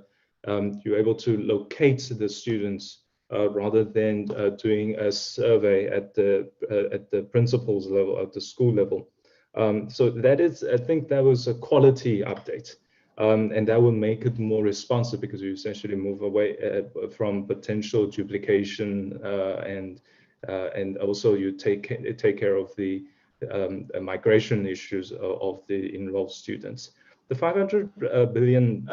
you're able to locate the students rather than doing a survey at the principal's level, at the school level. So that is, I think that was a quality update. And that will make it more responsive, because you essentially move away from potential duplication, and also you take care of the migration issues of the enrolled students. The 500 billion.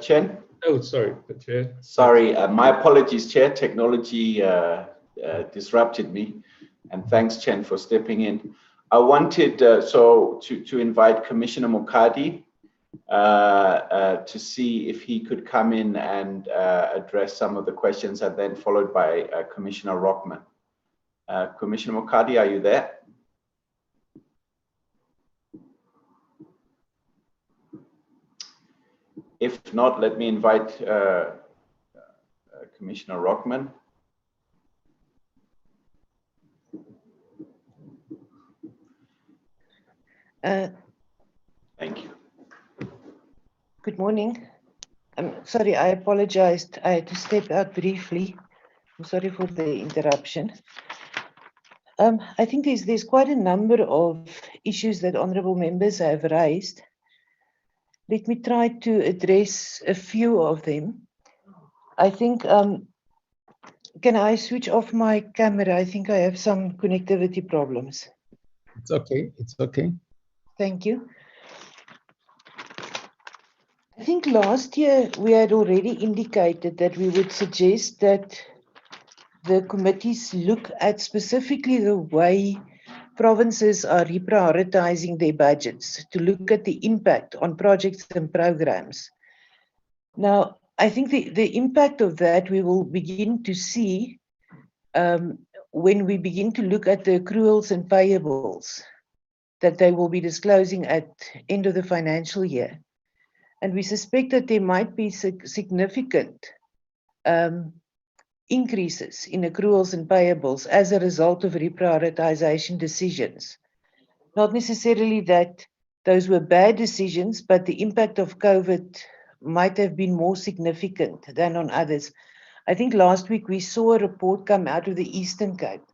Chen? Oh, sorry, Chair. Sorry, my apologies, Chair. Technology disrupted me, and thanks, Chen, for stepping in. I wanted to invite Commissioner Mukadi to see if he could come in and address some of the questions, and then followed by Commissioner Rockman. Commissioner Mukadi, are you there? If not, let me invite Commissioner Rockman. Thank you. Good morning. I'm sorry, I apologized. I had to step out briefly. I'm sorry for the interruption. I think there's quite a number of issues that honourable members have raised. Let me try to address a few of them. I think, can I switch off my camera? I think I have some connectivity problems. It's okay, it's okay. Thank you. I think last year we had already indicated that we would suggest that the committees look at specifically the way provinces are reprioritizing their budgets, to look at the impact on projects and programs. Now, I think the impact of that we will begin to see when we begin to look at the accruals and payables that they will be disclosing at end of the financial year. And we suspect that there might be significant increases in accruals and payables as a result of reprioritization decisions. Not necessarily that those were bad decisions, but the impact of COVID might have been more significant than on others. I think last week we saw a report come out of the Eastern Cape,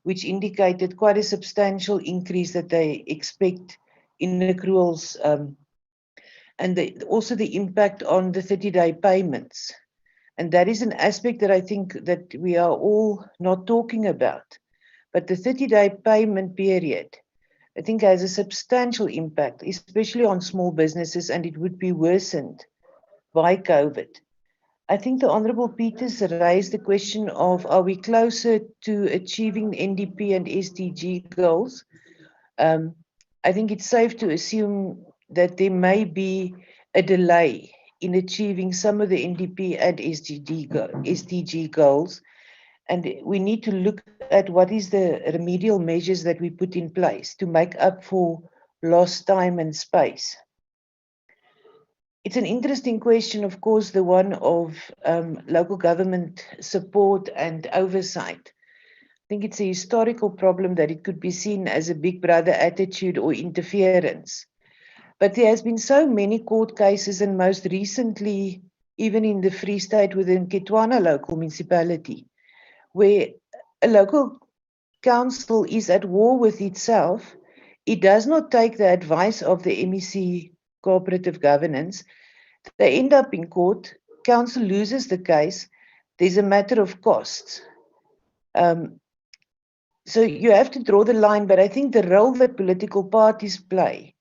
which indicated quite a substantial increase that they expect in accruals, and also the impact on the 30-day payments. And that is an aspect that I think that we are all not talking about. But the 30-day payment period, I think, has a substantial impact, especially on small businesses, and it would be worsened by COVID. I think the Honourable Peters raised the question of, are we closer to achieving NDP and SDG goals? I think it's safe to assume that there may be a delay in achieving some of the NDP and SDG goals. And we need to look at what is the remedial measures that we put in place to make up for lost time and space. it's an interesting question, of course, the one of local government support and oversight. I think it's a historical problem that it could be seen as a big brother attitude or interference. But there has been so many court cases, and most recently, even in the Free State within Ketwana local municipality, where a local council is at war with itself. It does not take the advice of the MEC cooperative governance. They end up in court, council loses the case, there's a matter of costs. So you have to draw the line, but I think the role that political parties play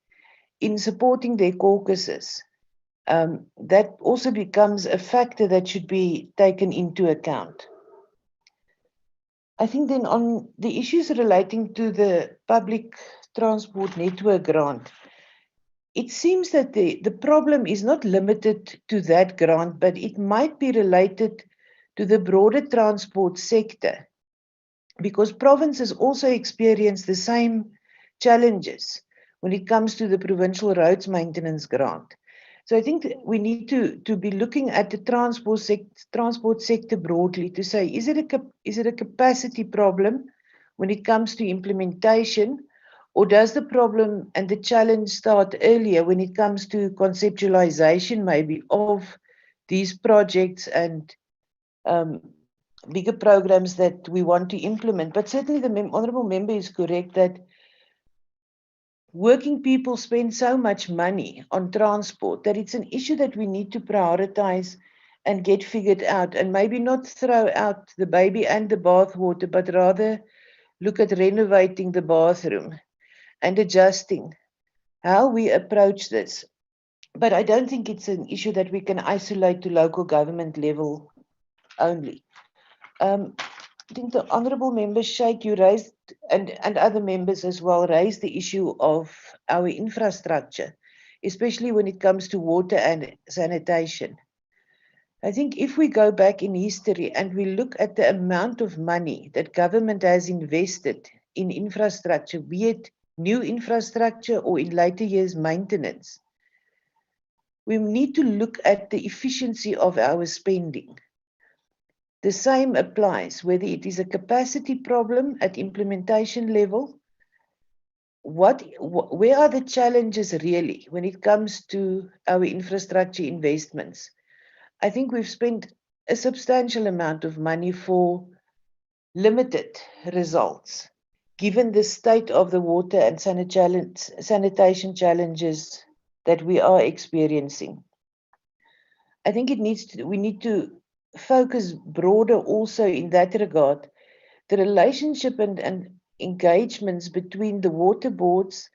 in supporting their caucuses, that also becomes a factor that should be taken into account. I think then on the issues relating to the public transport network grant, it seems that the problem is not limited to that grant, but it might be related to the broader transport sector, because provinces also experience the same challenges when it comes to the provincial roads maintenance grant. So I think we need to be looking at the transport sector broadly to say, is it a capacity problem when it comes to implementation, or does the problem and the challenge start earlier when it comes to conceptualization maybe of these projects and bigger programs that we want to implement? But certainly the honourable member is correct that working people spend so much money on transport that it's an issue that we need to prioritize and get figured out, and maybe not throw out the baby and the bathwater, but rather look at renovating the bathroom and adjusting how we approach this. But I don't think it's an issue that we can isolate to local government level only. I think the honourable member Sheikh, you raised, and other members as well, raised the issue of our infrastructure, especially when it comes to water and sanitation. I think if we go back in history and we look at the amount of money that government has invested in infrastructure, be it new infrastructure or in later years maintenance, we need to look at the efficiency of our spending. The same applies whether it is a capacity problem at implementation level. Where are the challenges really when it comes to our infrastructure investments? I think we've spent a substantial amount of money for limited results, given the state of the water and sanitation challenges that we are experiencing. I think we need to focus broader also in that regard. The relationship and engagements between the water boards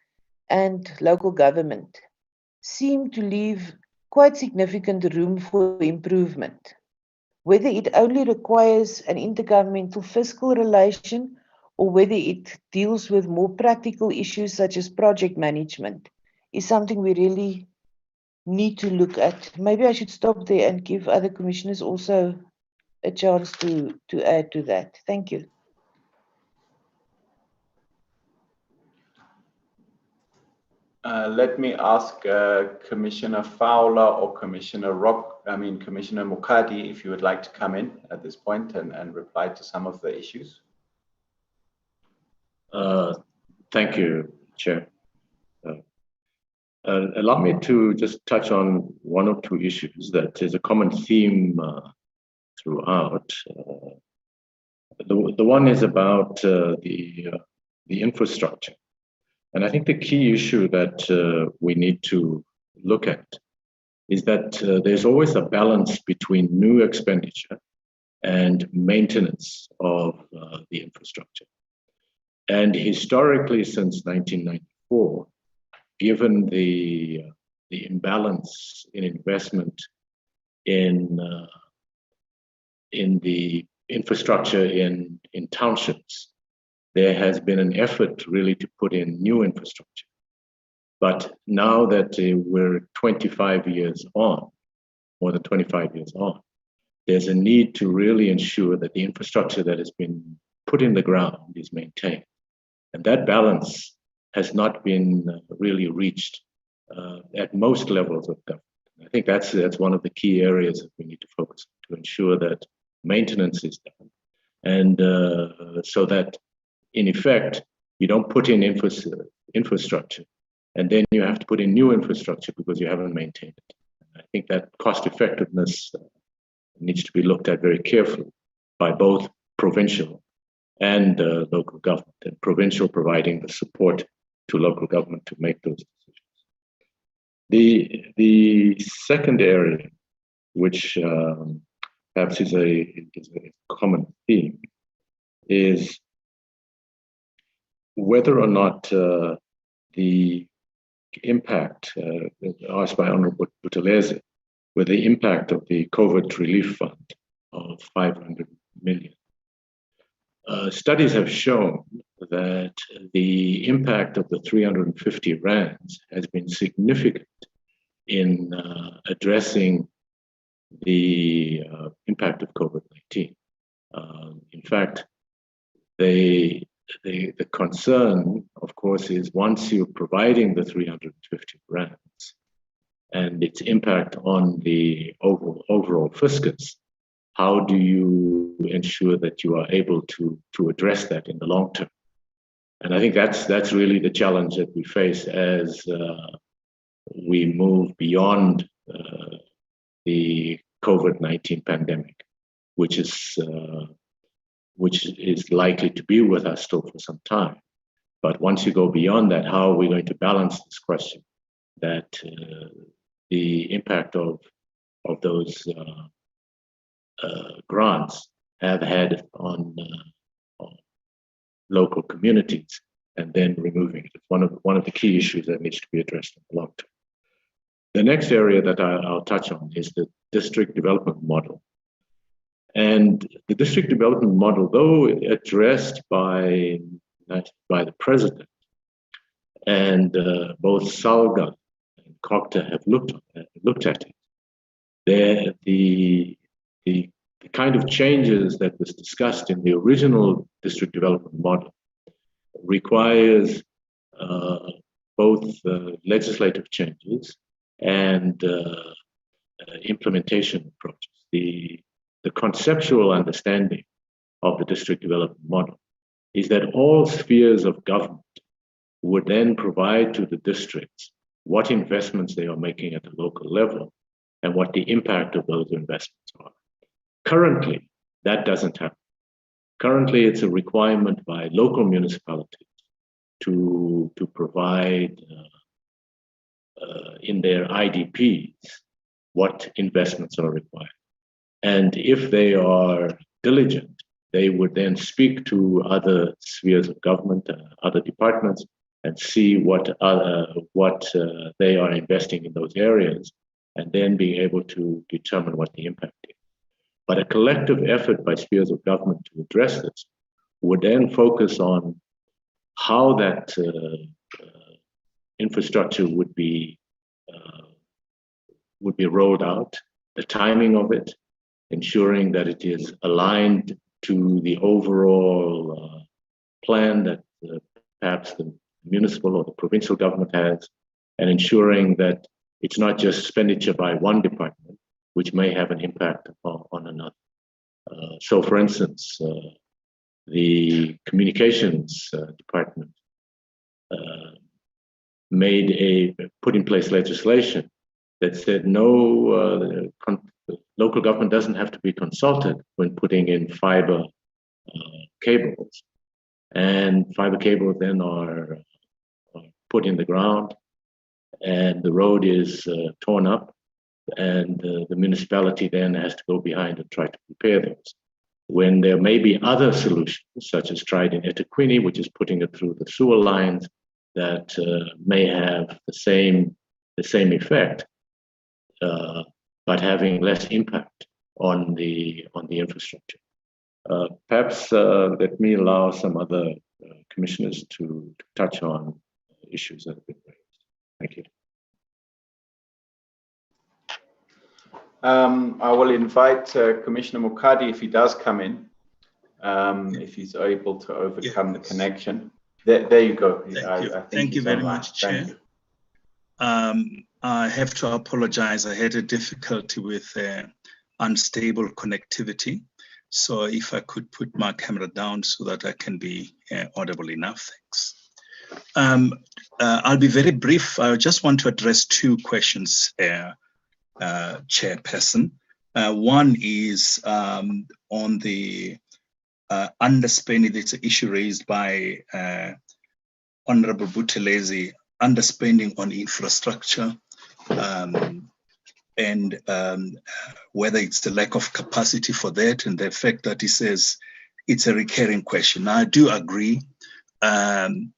and local government seem to leave quite significant room for improvement. Whether it only requires an intergovernmental fiscal relation or whether it deals with more practical issues such as project management is something we really need to look at. Maybe I should stop there and give other commissioners also a chance to add to that. Thank you. Let me ask Commissioner Fowler or Commissioner Mukadi if you would like to come in at this point and reply to some of the issues. Thank you, Chair. Allow me to just touch on one or two issues that is a common theme throughout. The one is about the infrastructure. And I think the key issue that we need to look at is that there's always a balance between new expenditure and maintenance of the infrastructure. And historically, since 1994, given the imbalance in investment in the infrastructure in townships, there has been an effort really to put in new infrastructure. But now that we're 25 years on, more than 25 years on, there's a need to really ensure that the infrastructure that has been put in the ground is maintained. And that balance has not been really reached at most levels of government. I think that's one of the key areas that we need to focus on, to ensure that maintenance is done, and so that in effect you don't put in infrastructure and then you have to put in new infrastructure because you haven't maintained it. I think that cost effectiveness needs to be looked at very carefully by both provincial and local government, and provincial providing the support to local government to make those decisions. The second area, which perhaps is a common theme, is whether or not the impact, asked by Honorable Buthelezi, with the impact of the COVID relief fund of 500 million. Studies have shown that the impact of the 350 rands has been significant in addressing the impact of COVID-19. In fact, the concern, of course, is once you're providing the 350 rands and its impact on the overall fiscus, how do you ensure that you are able to address that in the long term? And I think that's really the challenge that we face as we move beyond the COVID-19 pandemic, which is likely to be with us still for some time. But once you go beyond that, how are we going to balance this question that the impact of those grants have had on local communities, and then removing it? It's one of the key issues that needs to be addressed in the long term. The next area that I'll touch on is the district development model. And the district development model, though addressed by the president, and both Salga and Cocta have looked at it, the kind of changes that was discussed in the original district development model requires both legislative changes and implementation approaches. The conceptual understanding of the district development model is that all spheres of government would then provide to the districts what investments they are making at the local level and what the impact of those investments are. Currently, that doesn't happen. Currently, it's a requirement by local municipalities to provide in their IDPs what investments are required. And if they are diligent, they would then speak to other spheres of government, other departments, and see what they are investing in those areas, and then being able to determine what the impact is. But a collective effort by spheres of government to address this would then focus on how that infrastructure would be rolled out, the timing of it, ensuring that it is aligned to the overall plan that perhaps the municipal or the provincial government has, and ensuring that it's not just expenditure by one department, which may have an impact on another. So, for instance, the communications department put in place legislation that said no, local government doesn't have to be consulted when putting in fiber cables, and fiber cables then are put in the ground, and the road is torn up, and the municipality then has to go behind and try to repair those. When there may be other solutions, such as tried in eThekwini, which is putting it through the sewer lines, that may have the same effect, but having less impact on the infrastructure. Perhaps let me allow some other commissioners to touch on issues that have been raised. Thank you. I will invite Commissioner Mukadi, if he does come in, if he's able to overcome the connection. There you go. Thank you very much, Chair. I have to apologize. I had a difficulty with unstable connectivity. So if I could put my camera down so that I can be audible enough, thanks. I'll be very brief. I just want to address two questions, Chairperson. One is on the underspending. It's an issue raised by Honorable Buthelezi, underspending on infrastructure, and whether it's the lack of capacity for that, and the fact that he says it's a recurring question. Now, I do agree. And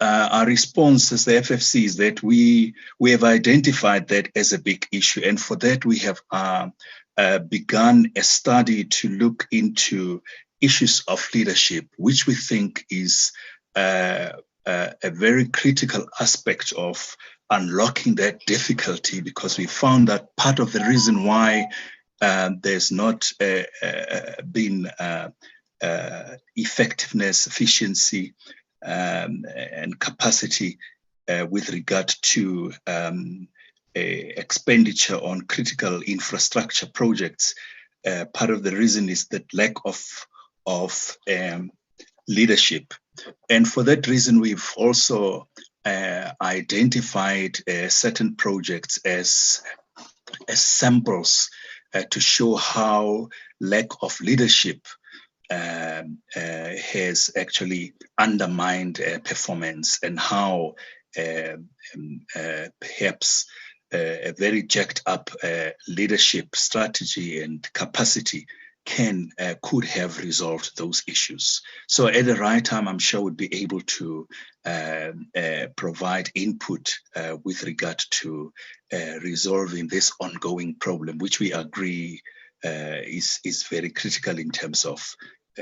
our response as the FFC is that we have identified that as a big issue. And for that, we have begun a study to look into issues of leadership, which we think is a very critical aspect of unlocking that difficulty, because we found that part of the reason why there's not been effectiveness, efficiency, and capacity with regard to expenditure on critical infrastructure projects. Part of the reason is that lack of leadership. And for that reason, we've also identified certain projects as samples to show how lack of leadership has actually undermined performance, and how perhaps a very jacked up leadership strategy and capacity could have resolved those issues. So at the right time, I'm sure we'd be able to provide input with regard to resolving this ongoing problem, which we agree is very critical in terms of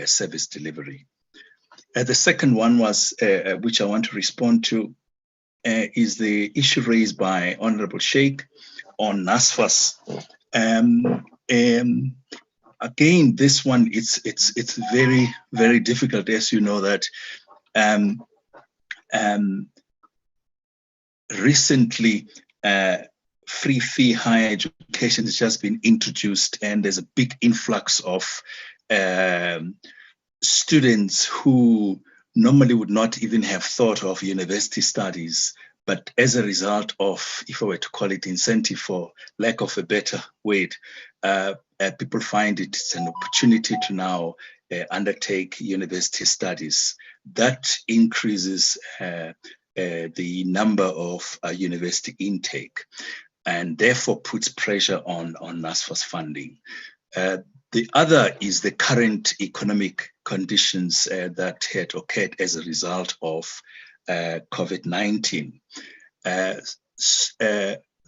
service delivery. The second one was, which I want to respond to, is the issue raised by Honorable Sheikh on NSFAS. Again, this one, it's very, very difficult, as you know, that recently free fee higher education has just been introduced, and there's a big influx of students who normally would not even have thought of university studies, but as a result of, if I were to call it incentive for lack of a better word, people find it's an opportunity to now undertake university studies. That increases the number of university intake, and therefore puts pressure on NSFAS funding. The other is the current economic conditions that had occurred as a result of COVID-19.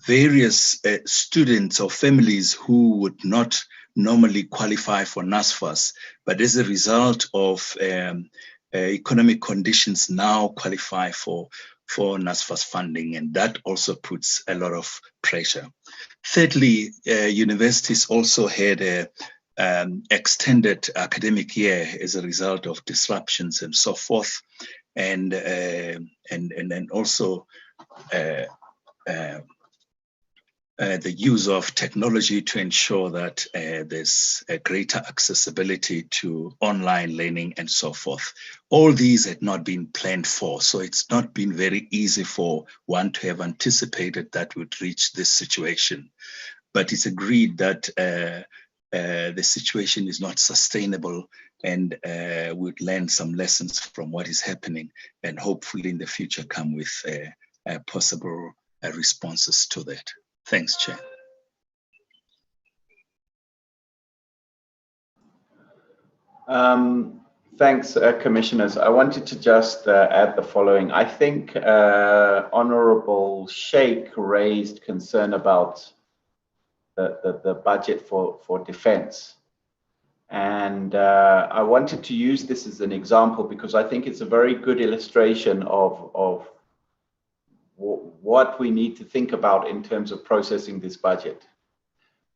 Various students or families who would not normally qualify for NSFAS, but as a result of economic conditions now qualify for NSFAS funding, and that also puts a lot of pressure. Thirdly, universities also had a extended academic year as a result of disruptions and so forth, and then also the use of technology to ensure that there's a greater accessibility to online learning and so forth. All these had not been planned for, so it's not been very easy for one to have anticipated that would reach this situation. But it's agreed that the situation is not sustainable, and we'd learn some lessons from what is happening, and hopefully in the future come with possible responses to that. Thanks, Chair. Thanks, Commissioners. I wanted to just add the following. I think Honourable Sheikh raised concern about the budget for defence. And I wanted to use this as an example because I think it's a very good illustration of what we need to think about in terms of processing this budget.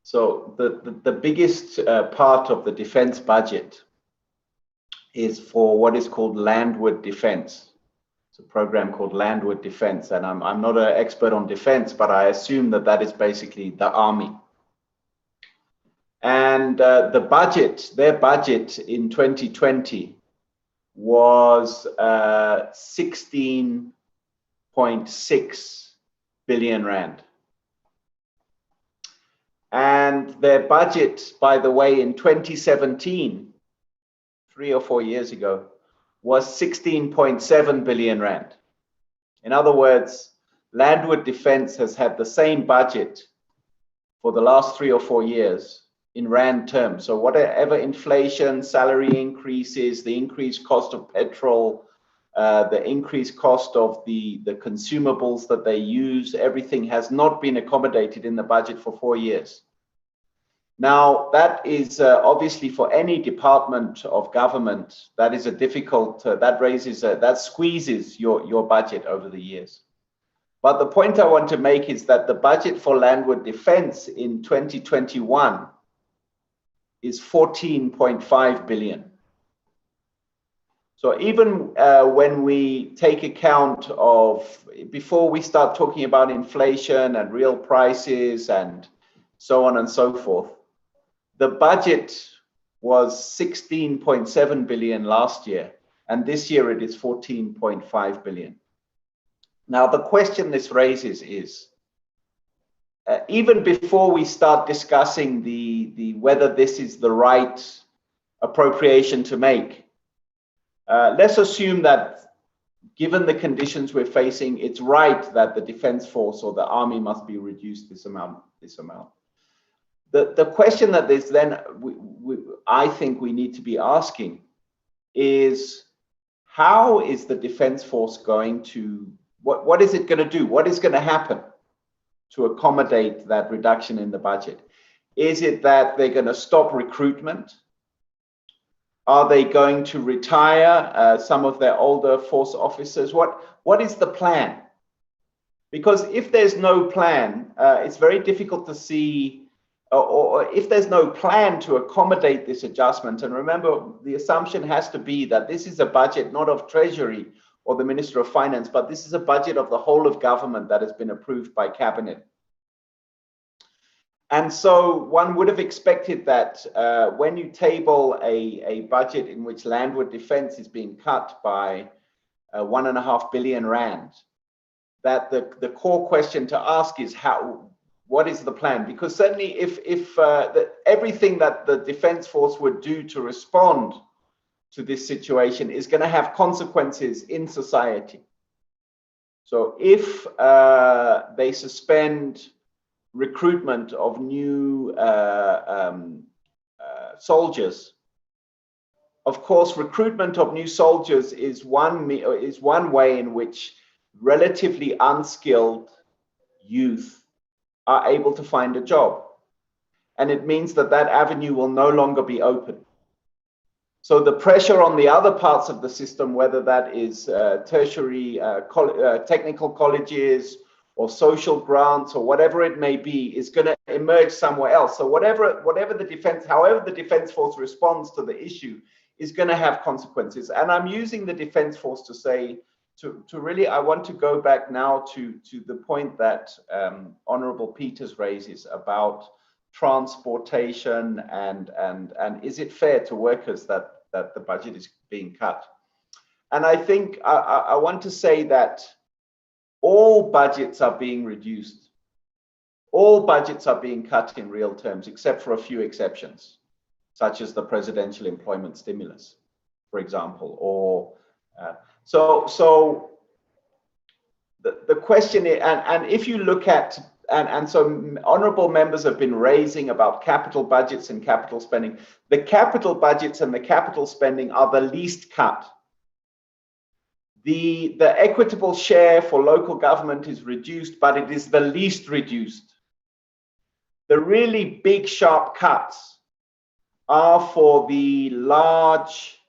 So the biggest part of the defence budget is for what is called landward defence. It's a program called Landward Defense, and I'm not an expert on defense, but I assume that that is basically the army. And their budget in 2020 was 16.6 billion rand. And their budget, by the way, in 2017, 3 or 4 years ago, was 16.7 billion rand. In other words, Landward Defense has had the same budget for the last 3 or 4 years in rand terms. So whatever inflation, salary increases, the increased cost of petrol, the increased cost of the consumables that they use, everything has not been accommodated in the budget for 4 years. Now, that is obviously for any department of government, that is a difficult, that squeezes your budget over the years. But the point I want to make is that the budget for Landward Defense in 2021 is 14.5 billion. So even when we take account of, before we start talking about inflation and real prices and so on and so forth, the budget was 16.7 billion last year, and this year it is 14.5 billion. Now, the question this raises is, even before we start discussing whether this is the right appropriation to make, let's assume that given the conditions we're facing, it's right that the defense force or the army must be reduced this amount. The question that is then, I think we need to be asking is, how is the defense force going to, what is it going to do? What is going to happen to accommodate that reduction in the budget? Is it that they're going to stop recruitment? Are they going to retire some of their older force officers? What is the plan? Because if there's no plan, it's very difficult to see, or if there's no plan to accommodate this adjustment. And remember, the assumption has to be that this is a budget not of Treasury or the Minister of Finance, but this is a budget of the whole of government that has been approved by Cabinet. And so one would have expected that when you table a budget in which Landward Defense is being cut by 1.5 billion rand, that the core question to ask is what is the plan? Because certainly if everything that the defense force would do to respond to this situation is going to have consequences in society. So if they suspend recruitment of new soldiers, of course, recruitment of new soldiers is one way in which relatively unskilled youth are able to find a job. And it means that that avenue will no longer be open. So the pressure on the other parts of the system, whether that is tertiary technical colleges or social grants or whatever it may be, is going to emerge somewhere else. So however the defense force responds to the issue is going to have consequences. And I'm using the defense force to say, to really, I want to go back now to the point that Honorable Peters raises about transportation and is it fair to workers that the budget is being cut? And I think I want to say that all budgets are being reduced. All budgets are being cut in real terms, except for a few exceptions, such as the presidential employment stimulus, for example, or so the question is, and if you look at, and so honorable members have been raising about capital budgets and capital spending. The capital budgets and the capital spending are the least cut. The equitable share for local government is reduced, but it is the least reduced. The really big sharp cuts are for the large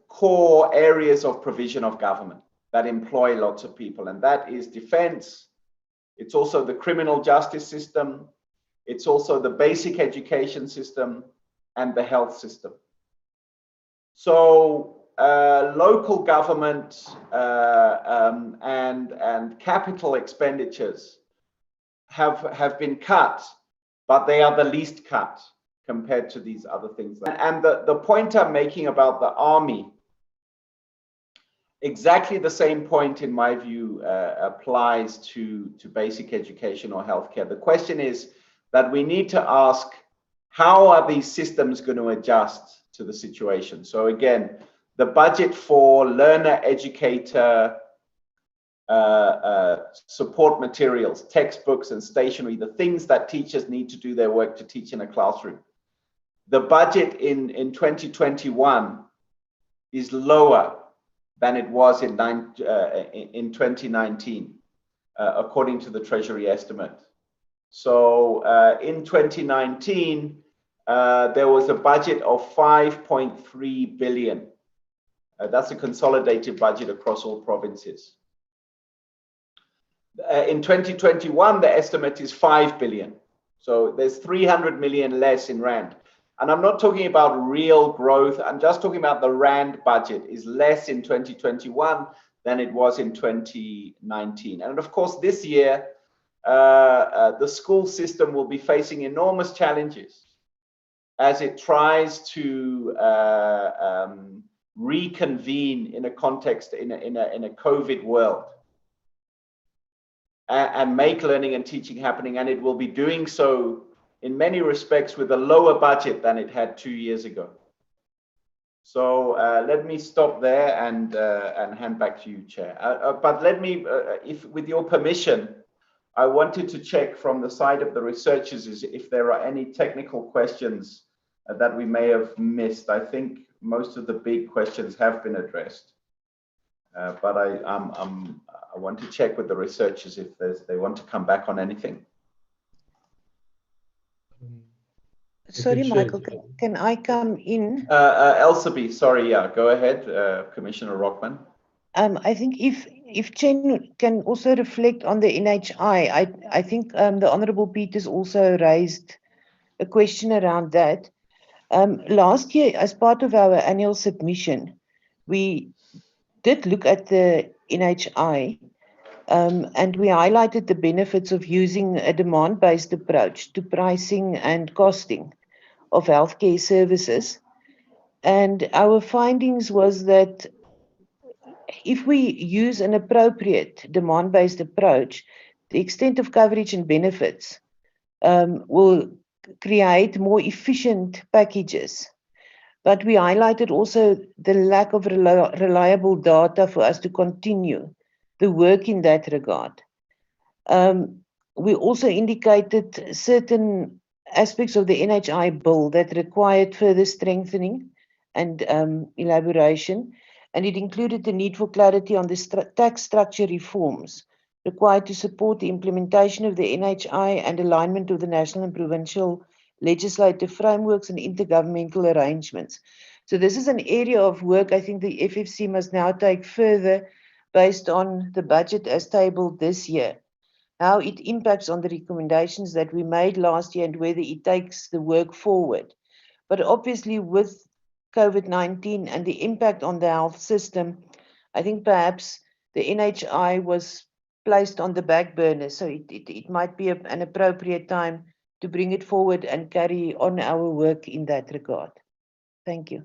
core areas of provision of government that employ lots of people, and that is defense. It's also the criminal justice system. It's also the basic education system and the health system. So local government and capital expenditures have been cut, but they are the least cut compared to these other things. And the point I'm making about the army, exactly the same point, in my view, applies to basic education or healthcare. The question is that we need to ask, how are these systems going to adjust to the situation? So again, the budget for learner, educator, support materials, textbooks and stationery, the things that teachers need to do their work to teach in a classroom. The budget in 2021 is lower than it was in 2019, according to the Treasury estimate. So in 2019, there was a budget of 5.3 billion. That's a consolidated budget across all provinces. In 2021, the estimate is 5 billion. So there's 300 million less in Rand. And I'm not talking about real growth. I'm just talking about the Rand budget is less in 2021 than it was in 2019. And of course, this year, the school system will be facing enormous challenges as it tries to reconvene in a context, in a COVID world, and make learning and teaching happening. And it will be doing so in many respects with a lower budget than it had 2 years ago. So let me stop there and hand back to you, Chair. But let me, if with your permission, I wanted to check from the side of the researchers if there are any technical questions that we may have missed. I think most of the big questions have been addressed. But I want to check with the researchers if they want to come back on anything. Sorry, Michael, can I come in? Elsaby, sorry, yeah, go ahead, Commissioner Rockman. I think if Chen can also reflect on the NHI, I think the Honourable Peters also raised a question around that. Last year, as part of our annual submission, we did look at the NHI, and we highlighted the benefits of using a demand-based approach to pricing and costing of healthcare services. And our findings was that if we use an appropriate demand-based approach, the extent of coverage and benefits will create more efficient packages. But we highlighted also the lack of reliable data for us to continue the work in that regard. We also indicated certain aspects of the NHI bill that required further strengthening and elaboration, and it included the need for clarity on the tax structure reforms required to support the implementation of the NHI and alignment of the national and provincial legislative frameworks and intergovernmental arrangements. So this is an area of work I think the FFC must now take further based on the budget as tabled this year, how it impacts on the recommendations that we made last year and whether it takes the work forward. But obviously with COVID-19 and the impact on the health system, I think perhaps the NHI was placed on the back burner. So it might be an appropriate time to bring it forward and carry on our work in that regard. Thank you.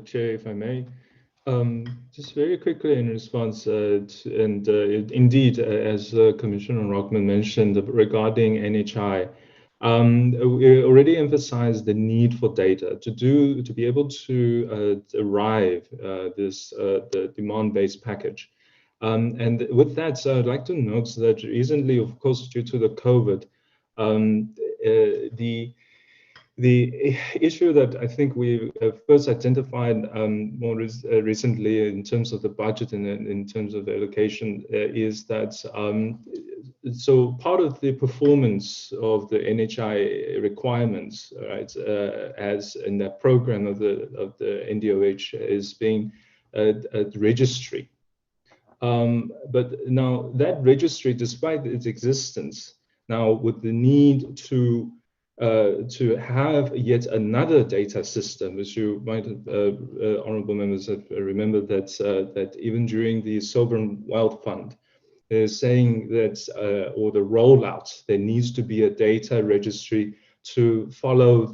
Chair, if I may, just very quickly in response, indeed, as Commissioner Rockman mentioned regarding NHI, we already emphasized the need for data to be able to arrive the demand-based package. And with that, I'd like to note that recently, of course, due to the COVID, the issue that I think we first identified more recently in terms of the budget and in terms of the allocation is that so part of the performance of the NHI requirements, right, as in the program of the NDOH is being a registry. But now that registry, despite its existence, Now, with the need to have yet another data system, as you might, honourable members, have remembered that that even during the Sovereign Wealth Fund, they're saying that, or the rollout, there needs to be a data registry to follow,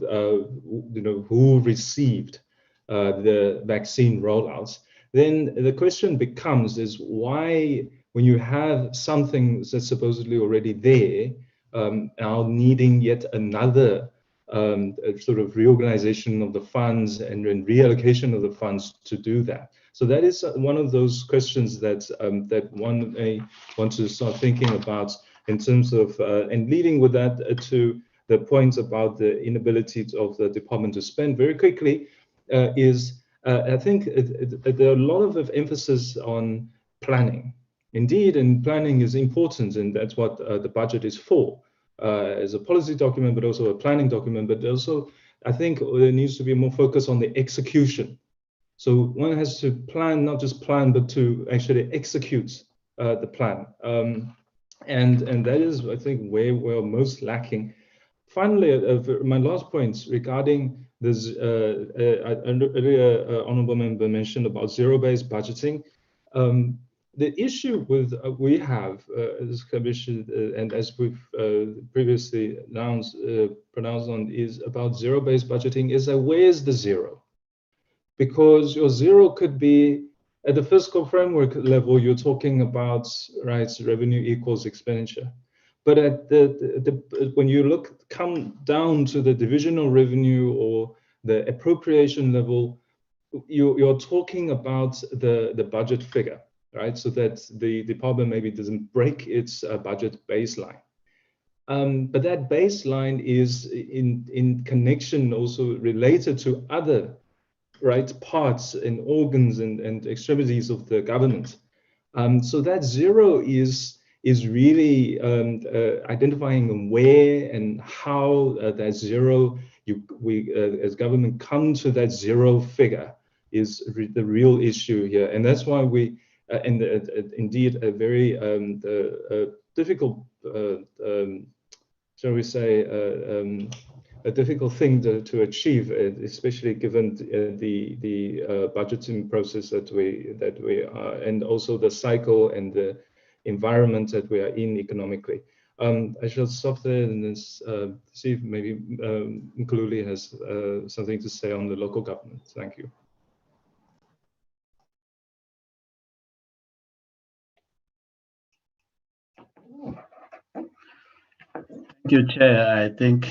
who received the vaccine rollouts. Then the question becomes is why, when you have something that's supposedly already there, now needing yet another sort of reorganization of the funds and reallocation of the funds to do that. So that is one of those questions that that one may want to start thinking about in terms of, and leading with that to the point about the inability of the department to spend very quickly, I think there are a lot of emphasis on planning. Indeed, and planning is important, and that's what the budget is for, as a policy document, but also a planning document. But also, I think there needs to be more focus on the execution. So one has to plan, not just plan, but to actually execute the plan. And that is, I think, where we're most lacking. Finally, my last point regarding this, earlier honourable member mentioned about zero-based budgeting. The issue with we have as commission, and as we've previously pronounced on, is about zero-based budgeting is where's the zero? Because your zero could be at the fiscal framework level, you're talking about, right, revenue equals expenditure. But at when you come down to the divisional revenue or the appropriation level, you're talking about the budget figure, right? So that the department maybe doesn't break its budget baseline. But that baseline is in connection, also related to other, right, parts and organs and extremities of the government. So that zero is really identifying where and how that zero, we as government come to that zero figure is the real issue here. And that's why we, indeed, a very difficult, shall we say, a difficult thing to achieve, especially given the budgeting process that we are, and also the cycle and the environment that we are in economically. I shall stop there and then see if maybe Nkululi has something to say on the local government. Thank you. Thank you, Chair. I think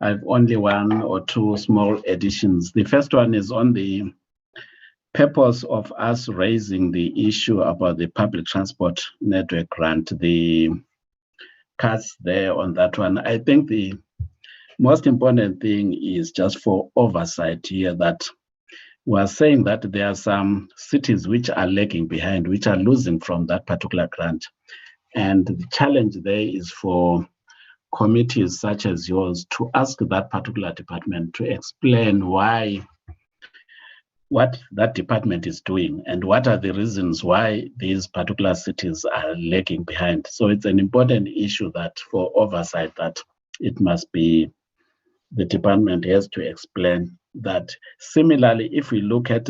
I've only one or two small additions. The first one is on the purpose of us raising the issue about the public transport network grant, the cuts there on that one. I think the most important thing is just for oversight here, that we're saying that there are some cities which are lagging behind, which are losing from that particular grant. And the challenge there is for committees such as yours to ask that particular department to explain what that department is doing and what are the reasons why these particular cities are lagging behind. So it's an important issue that for oversight that it must be, the department has to explain that. Similarly, if we look at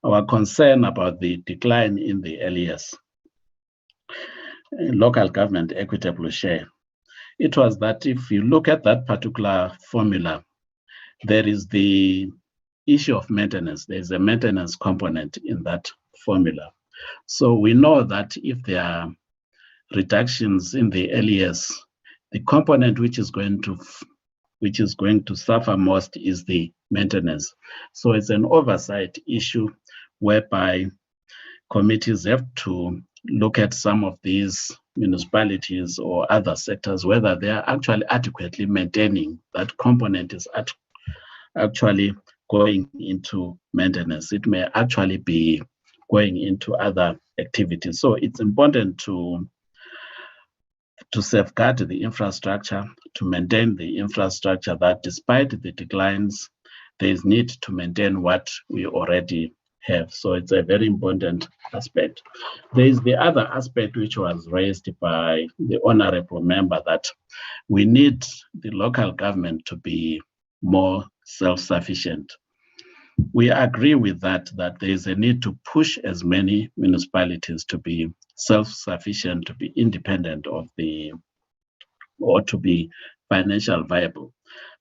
our concern about the decline in the LES, local government equitable share, it was that if you look at that particular formula, there is the issue of maintenance. There's a maintenance component in that formula. So we know that if there are reductions in the LES, the component which is going to suffer most is the maintenance. So it's an oversight issue whereby committees have to look at some of these municipalities or other sectors, whether they are actually adequately maintaining that component is actually going into maintenance. It may actually be going into other activities. So it's important to safeguard the infrastructure, to maintain the infrastructure, that despite the declines, there is need to maintain what we already have. So it's a very important aspect. There is the other aspect which was raised by the honorable member, that we need the local government to be more self-sufficient. We agree with that there is a need to push as many municipalities to be self-sufficient, to be independent of or to be financial viable.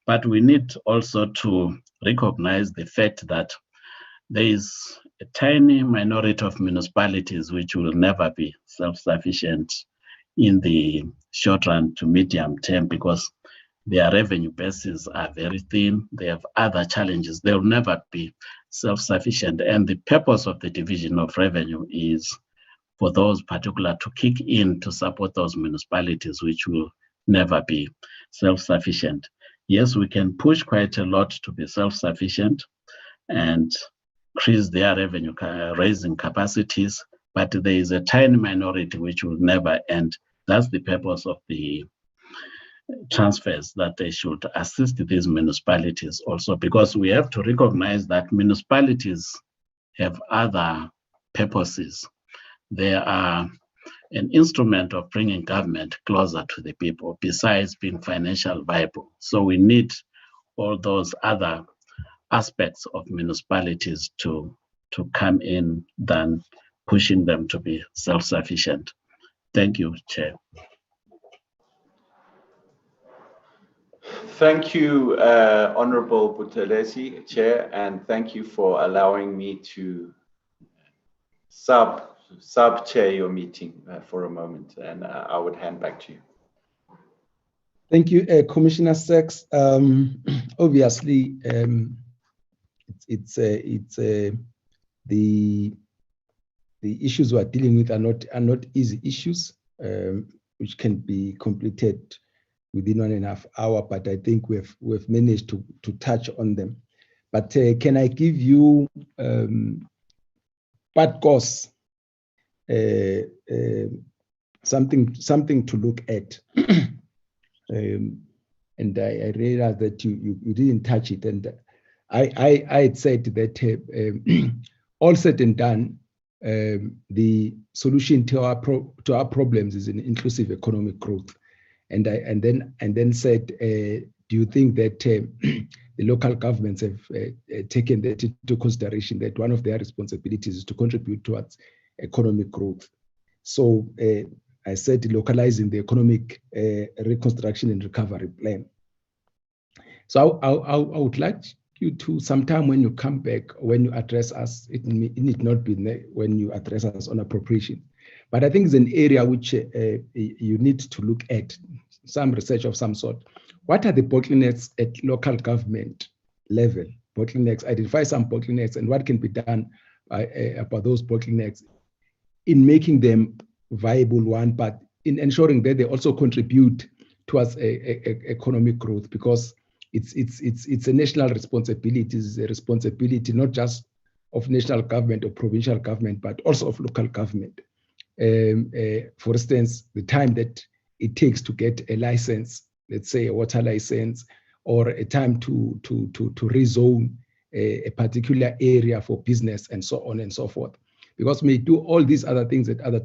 But we need also to recognize the fact that there is a tiny minority of municipalities which will never be self-sufficient in the short run to medium term, because their revenue bases are very thin. They have other challenges. They will never be self-sufficient. And the purpose of the division of revenue is for those particular to kick in to support those municipalities which will never be self-sufficient. Yes, we can push quite a lot to be self-sufficient and increase their revenue raising capacities, but there is a tiny minority which will never end. That's the purpose of the transfers, that they should assist these municipalities also, because we have to recognize that municipalities have other purposes. They are an instrument of bringing government closer to the people, besides being financial viable. So we need all those other aspects of municipalities to come in than pushing them to be self-sufficient. Thank you, Chair. Thank you, Honorable Buthelezi, Chair, and thank you for allowing me to sub-chair your meeting for a moment, and I would hand back to you. Thank you, Commissioner Sachs. Obviously, the issues we are dealing with are not easy issues, which can be completed within 1.5 hours. But I think we've managed to touch on them. But can I give you part course, something to look at? And I realized that you didn't touch it, and I had said that all said and done, the solution to our problems is an inclusive economic growth. And then said, do you think that the local governments have taken that into consideration, that one of their responsibilities is to contribute towards economic growth? So I said localizing the economic reconstruction and recovery plan. So I would like you to, sometime when you come back, when you address us, it need not be when you address us on appropriation, but I think it's an area which you need to look at, some research of some sort. What are the bottlenecks at local government level? Bottlenecks, identify some bottlenecks, and what can be done about those bottlenecks in making them viable one, but in ensuring that they also contribute towards economic growth, because it's a national responsibility. It's a responsibility not just of national government or provincial government, but also of local government. For instance, the time that it takes to get a license, let's say a water license, or a time to rezone a particular area for business, and so on and so forth. Because we do all these other things at other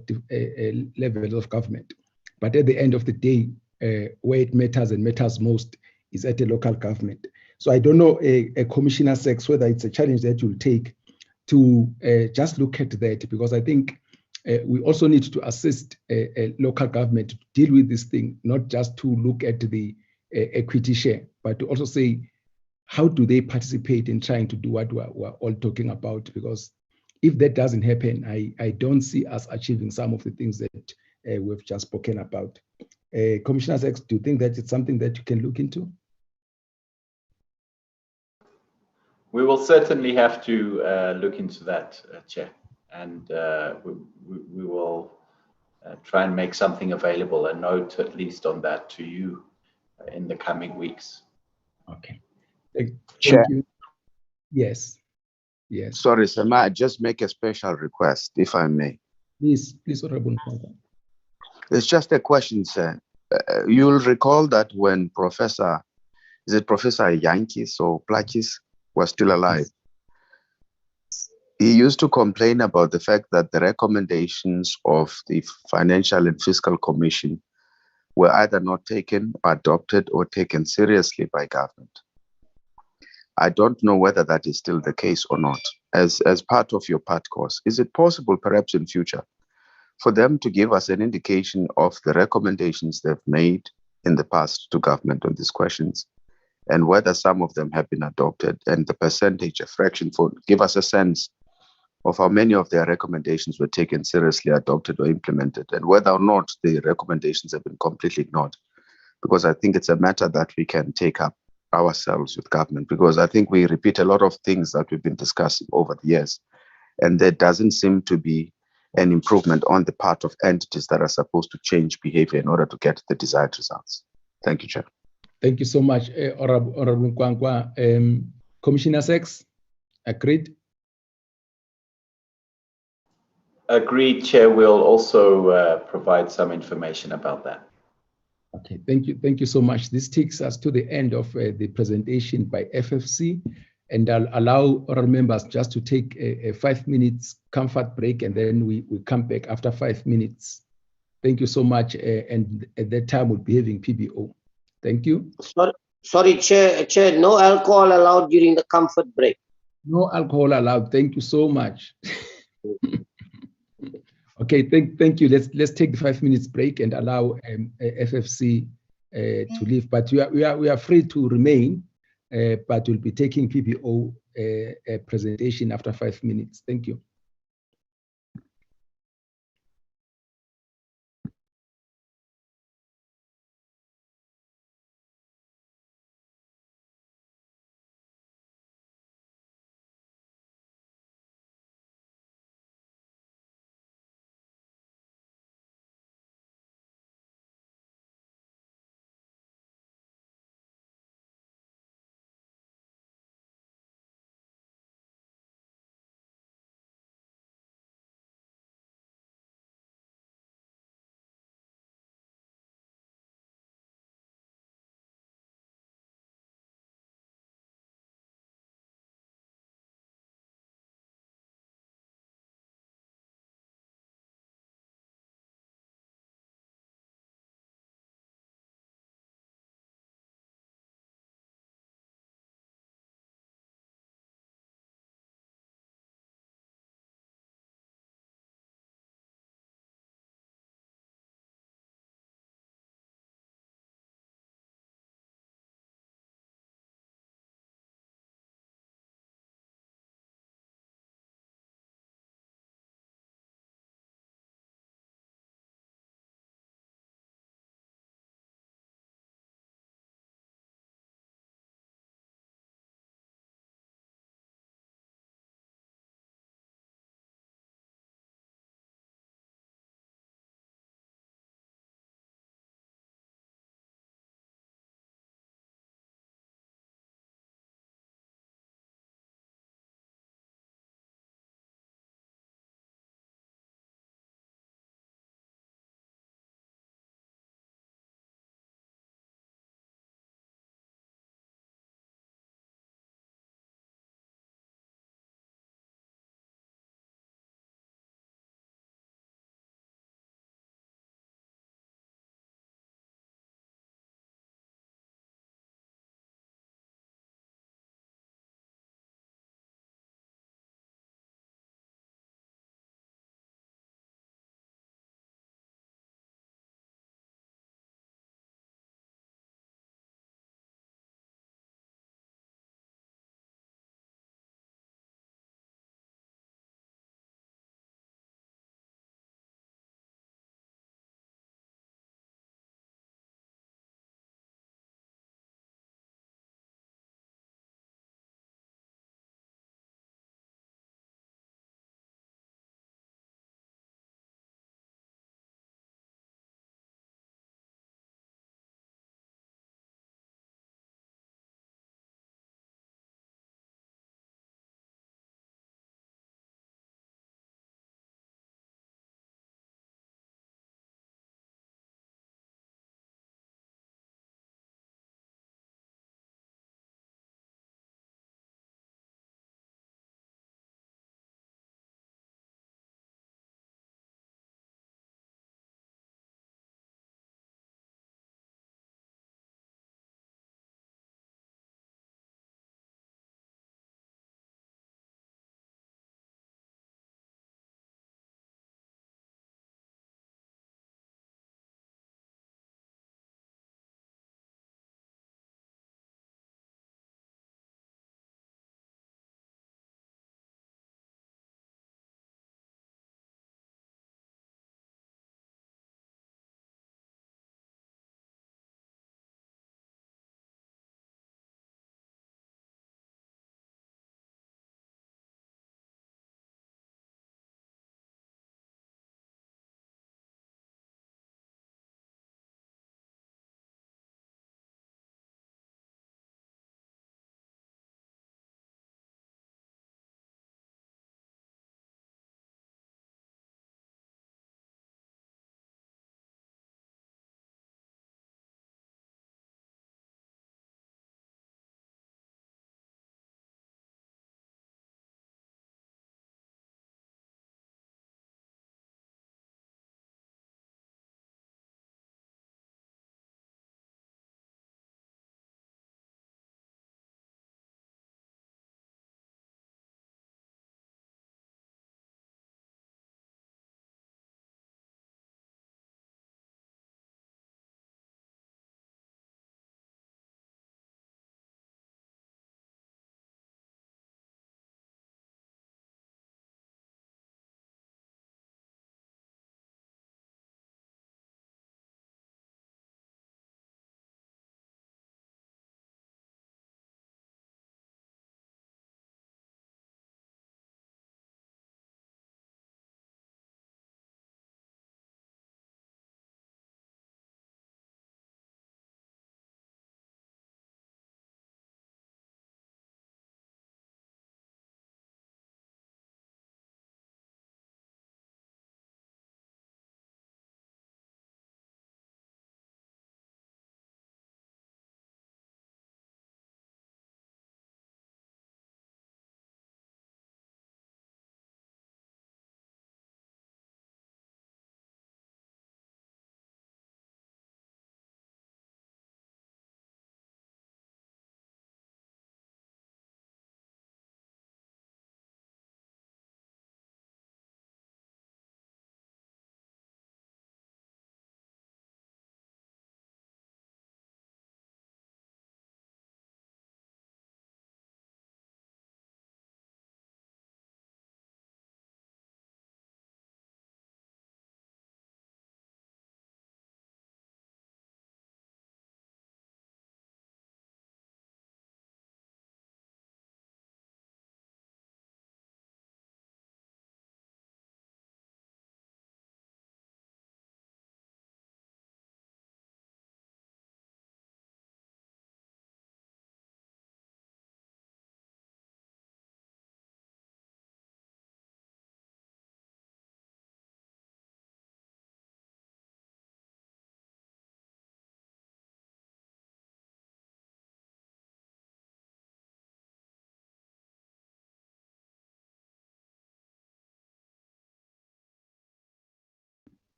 levels of government, but at the end of the day, where it matters and matters most is at a local government. So I don't know, Commissioner Sachs, whether it's a challenge that you'll take to just look at that, because I think we also need to assist a local government to deal with this thing, not just to look at the equity share, but to also say, how do they participate in trying to do what we're all talking about? Because if that doesn't happen, I don't see us achieving some of the things that we've just spoken about. Commissioner Sachs, do you think that it's something that you can look into? We will certainly have to look into that, Chair, and we will try and make something available, a note at least on that to you in the coming weeks. Okay. Chair. Thank you. Yes. Yes. Sorry, sir, may I just make a special request, if I may? Please, Honorable Father. It's just a question, sir. You'll recall that when Professor Yankees or Plachis was still alive, He used to complain about the fact that the recommendations of the Financial and Fiscal Commission were either not taken, adopted, or taken seriously by government. I don't know whether that is still the case or not. As part of your PAT course, is it possible perhaps in future for them to give us an indication of the recommendations they've made in the past to government on these questions and whether some of them have been adopted and the percentage, a fraction, for give us a sense of how many of their recommendations were taken seriously, adopted, or implemented, and whether or not the recommendations have been completely ignored. Because I think it's a matter that we can take up ourselves with government, because I think we repeat a lot of things that we've been discussing over the years, and there doesn't seem to be an improvement on the part of entities that are supposed to change behavior in order to get the desired results. Thank you, Chair. Thank you so much, Honorable Nkwankwa. Commissioner Sex, agreed? Agreed, Chair. We'll also provide some information about that. Okay, thank you so much. This takes us to the end of the presentation by FFC, and I'll allow our members just to take a 5 minutes comfort break, and then we come back after 5 minutes. Thank you so much, and at that time we'll be having PBO. Thank you. Sorry, Chair, no alcohol allowed during the comfort break. No alcohol allowed. Thank you so much. Okay, thank you. Let's take the 5 minutes break and allow FFC to leave. But we are free to remain, but we'll be taking PBO presentation after 5 minutes. Thank you.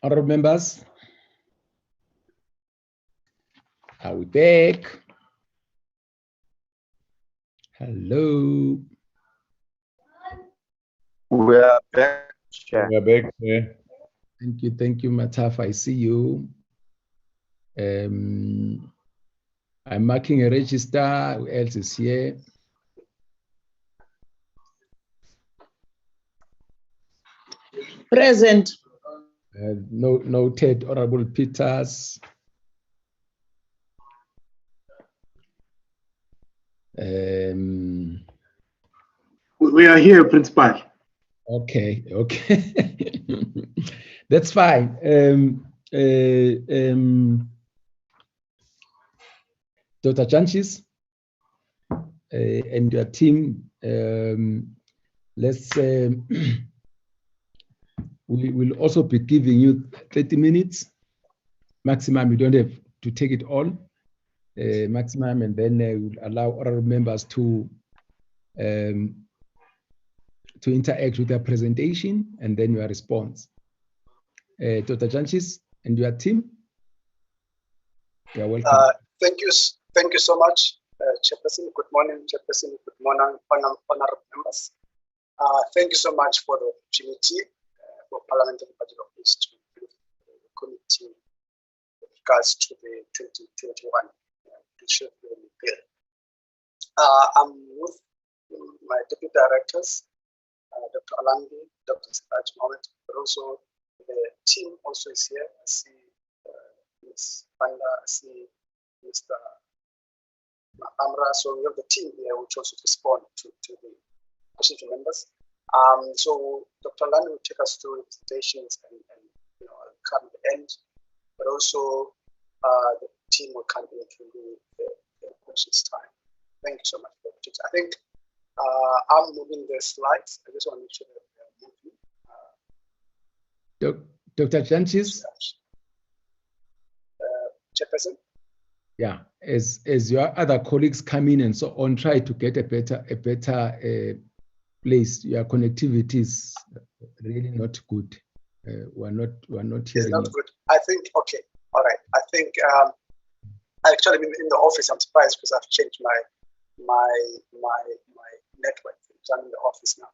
Honorable members, are we back? Hello. We are back, Chair. We are back, Chair. Thank you, Mataf. I see you. I'm marking a register. Who else is here? Present. Noted, Honorable Peters. We are here, Principal. Okay. That's fine. Dr. Chanchis and your team, let's we will also be giving you 30 minutes maximum. You don't have to take it all maximum, and then we'll allow other members to interact with their presentation and then your response. Dr. Janchis and your team, you're welcome. Thank you so much, Chairperson. Good morning, Chairperson. Good morning, honorable members. Thank you so much for the opportunity for Parliamentary Budget Office to brief the committee with regards to the 2021 judicial bill. I'm with my deputy directors, Dr. Alandi, Dr. Siraj Mohammed, but also the team also is here. I see Ms. Panda, I see Mr. Amra. So we have the team here which also respond to the questions from members. So Dr. Alandi will take us through the presentations and come at the end, but also the team will come in to do the questions time. Thank you so much for the opportunity. I think I'm moving the slides. I just want to make sure that they're moving. Dr. Janchis? Chairperson? Yeah, as your other colleagues come in and so on, try to get a better place. Your connectivity is really not good. We're not hearing. It's not good. I think, okay, all right. I think actually in the office, I'm surprised because I've changed my network. I'm in the office now.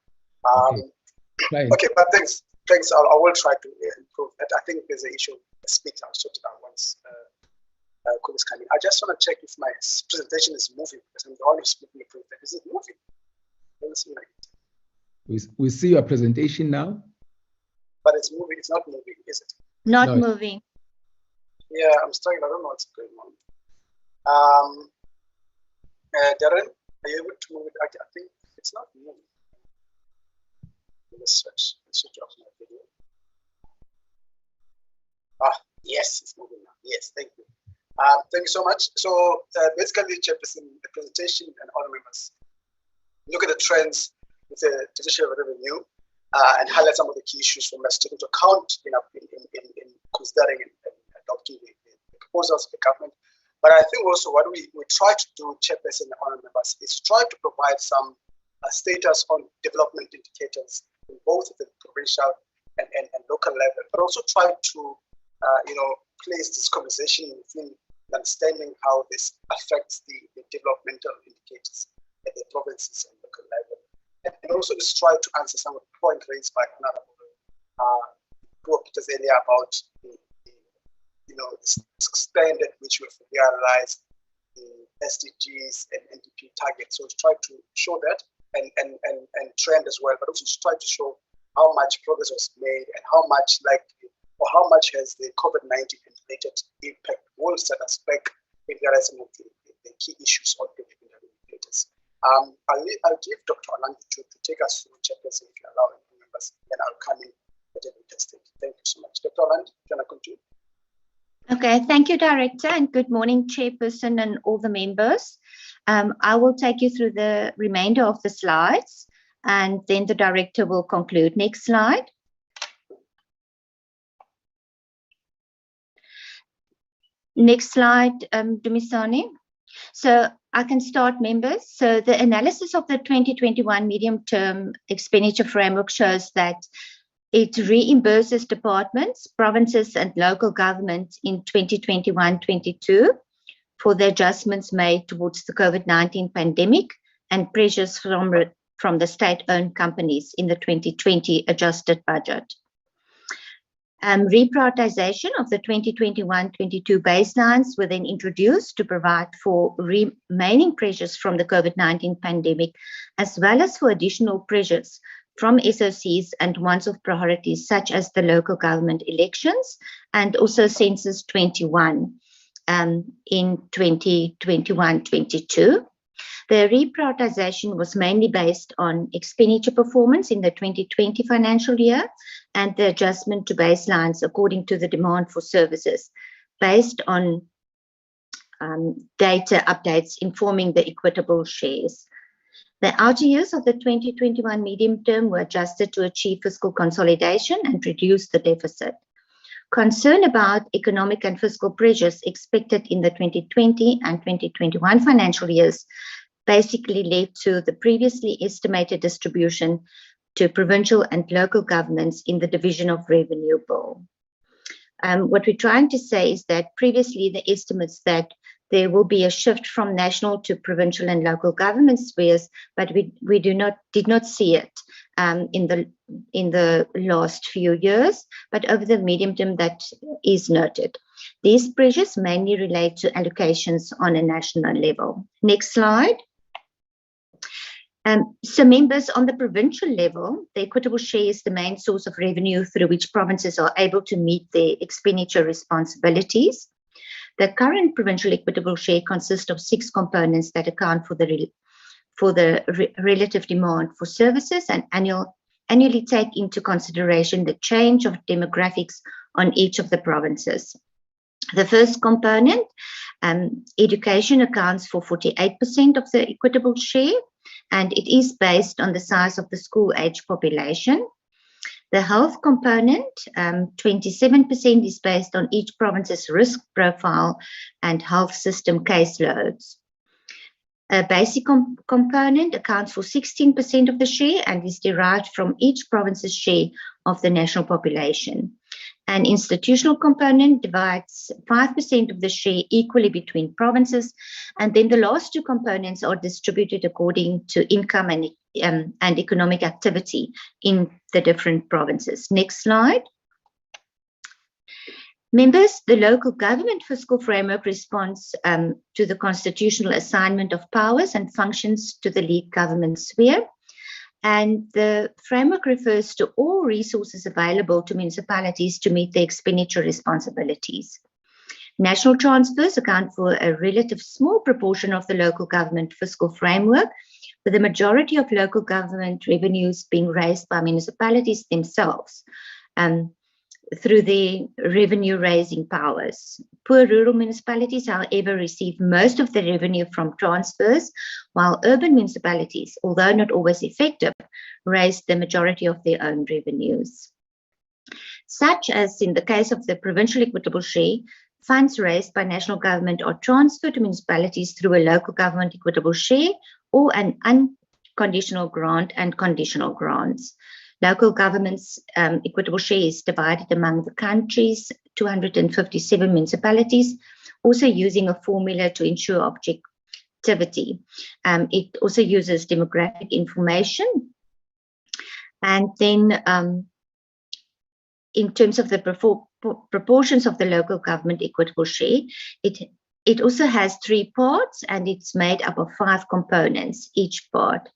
Okay, but thanks. I will try to improve that. I think there's an issue with the speaker. I'll sort it out once colleagues come in. I just want to check if my presentation is moving because I'm the one who's speaking the presentation. Is it moving? Doesn't seem like it. We see your presentation now. But it's moving. It's not moving, is it? Not moving. Yeah, I'm struggling. I don't know what's going on. Darren, are you able to move it? I think it's not moving. Let's switch off my video. Yes, it's moving now. Yes, thank you. Thank you so much. So basically, Chairperson, the presentation and all members look at the trends with the judicial revenue and highlight some of the key issues from us taking into account in considering and adopting the proposals of the government. But I think also what we try to do, Chairperson and honourable members, is try to provide some status on development indicators in both the provincial and local level, but also try to place this conversation within understanding how this affects the developmental indicators at the provinces and local level. And also just try to answer some of the points raised by Honorable Peters earlier about the extent at which we have realized the SDGs and NDP targets. So to try to show that and trend as well, but also to try to show how much progress was made and how much how much has the COVID-19 related impact will set us back in realizing of the key issues on developmental indicators. I'll give Dr. Alandi to take us through chapters if you allow members, then I'll come in at a later stage. Thank you so much. Dr. Alandi, can I continue? Okay, thank you, Director, and good morning, Chairperson and all the members. I will take you through the remainder of the slides, and then the Director will conclude. Next slide. Next slide, Dumisani. So I can start, members. So the analysis of the 2021 medium-term expenditure framework shows that It reimburses departments, provinces and local governments in 2021-22 for the adjustments made towards the COVID-19 pandemic and pressures from the state-owned companies in the 2020 adjusted budget. Reprioritization of the 2021-22 baselines were then introduced to provide for remaining pressures from the COVID-19 pandemic, as well as for additional pressures from SOCs and ones of priorities such as the local government elections and also Census 21 in 2021-22. The reprioritization was mainly based on expenditure performance in the 2020 financial year and the adjustment to baselines according to the demand for services based on data updates informing the equitable shares. The outer years of the 2021 medium term were adjusted to achieve fiscal consolidation and reduce the deficit. Concern about economic and fiscal pressures expected in the 2020 and 2021 financial years basically led to the previously estimated distribution to provincial and local governments in the division of revenue bill. What we're trying to say is that previously the estimates that there will be a shift from national to provincial and local government spheres, but we did not see it in the last few years, but over the medium term that is noted. These pressures mainly relate to allocations on a national level. Next slide. So members, on the provincial level, the equitable share is the main source of revenue through which provinces are able to meet their expenditure responsibilities. The current provincial equitable share consists of 6 components that account for the relative demand for services and annually take into consideration the change of demographics on each of the provinces. The first component, education, accounts for 48% of the equitable share, and it is based on the size of the school-age population. The health component, 27%, is based on each province's risk profile and health system caseloads. A basic component accounts for 16% of the share and is derived from each province's share of the national population. An institutional component divides 5% of the share equally between provinces, and then the last 2 components are distributed according to income and economic activity in the different provinces. Next slide. Members, the local government fiscal framework responds to the constitutional assignment of powers and functions to the lead government sphere. And the framework refers to all resources available to municipalities to meet their expenditure responsibilities. National transfers account for a relative small proportion of the local government fiscal framework, with the majority of local government revenues being raised by municipalities themselves through their revenue raising powers. Poor rural municipalities, however, receive most of the revenue from transfers, while urban municipalities, although not always effective, raise the majority of their own revenues. Such as in the case of the provincial equitable share, funds raised by national government are transferred to municipalities through a local government equitable share or an unconditional grant and conditional grants. Local government's equitable share is divided among the country's 257 municipalities, also using a formula to ensure objectivity. It also uses demographic information. And then in terms of the proportions of the local government equitable share, it also has 3 parts, and it's made up of 5 components, each part.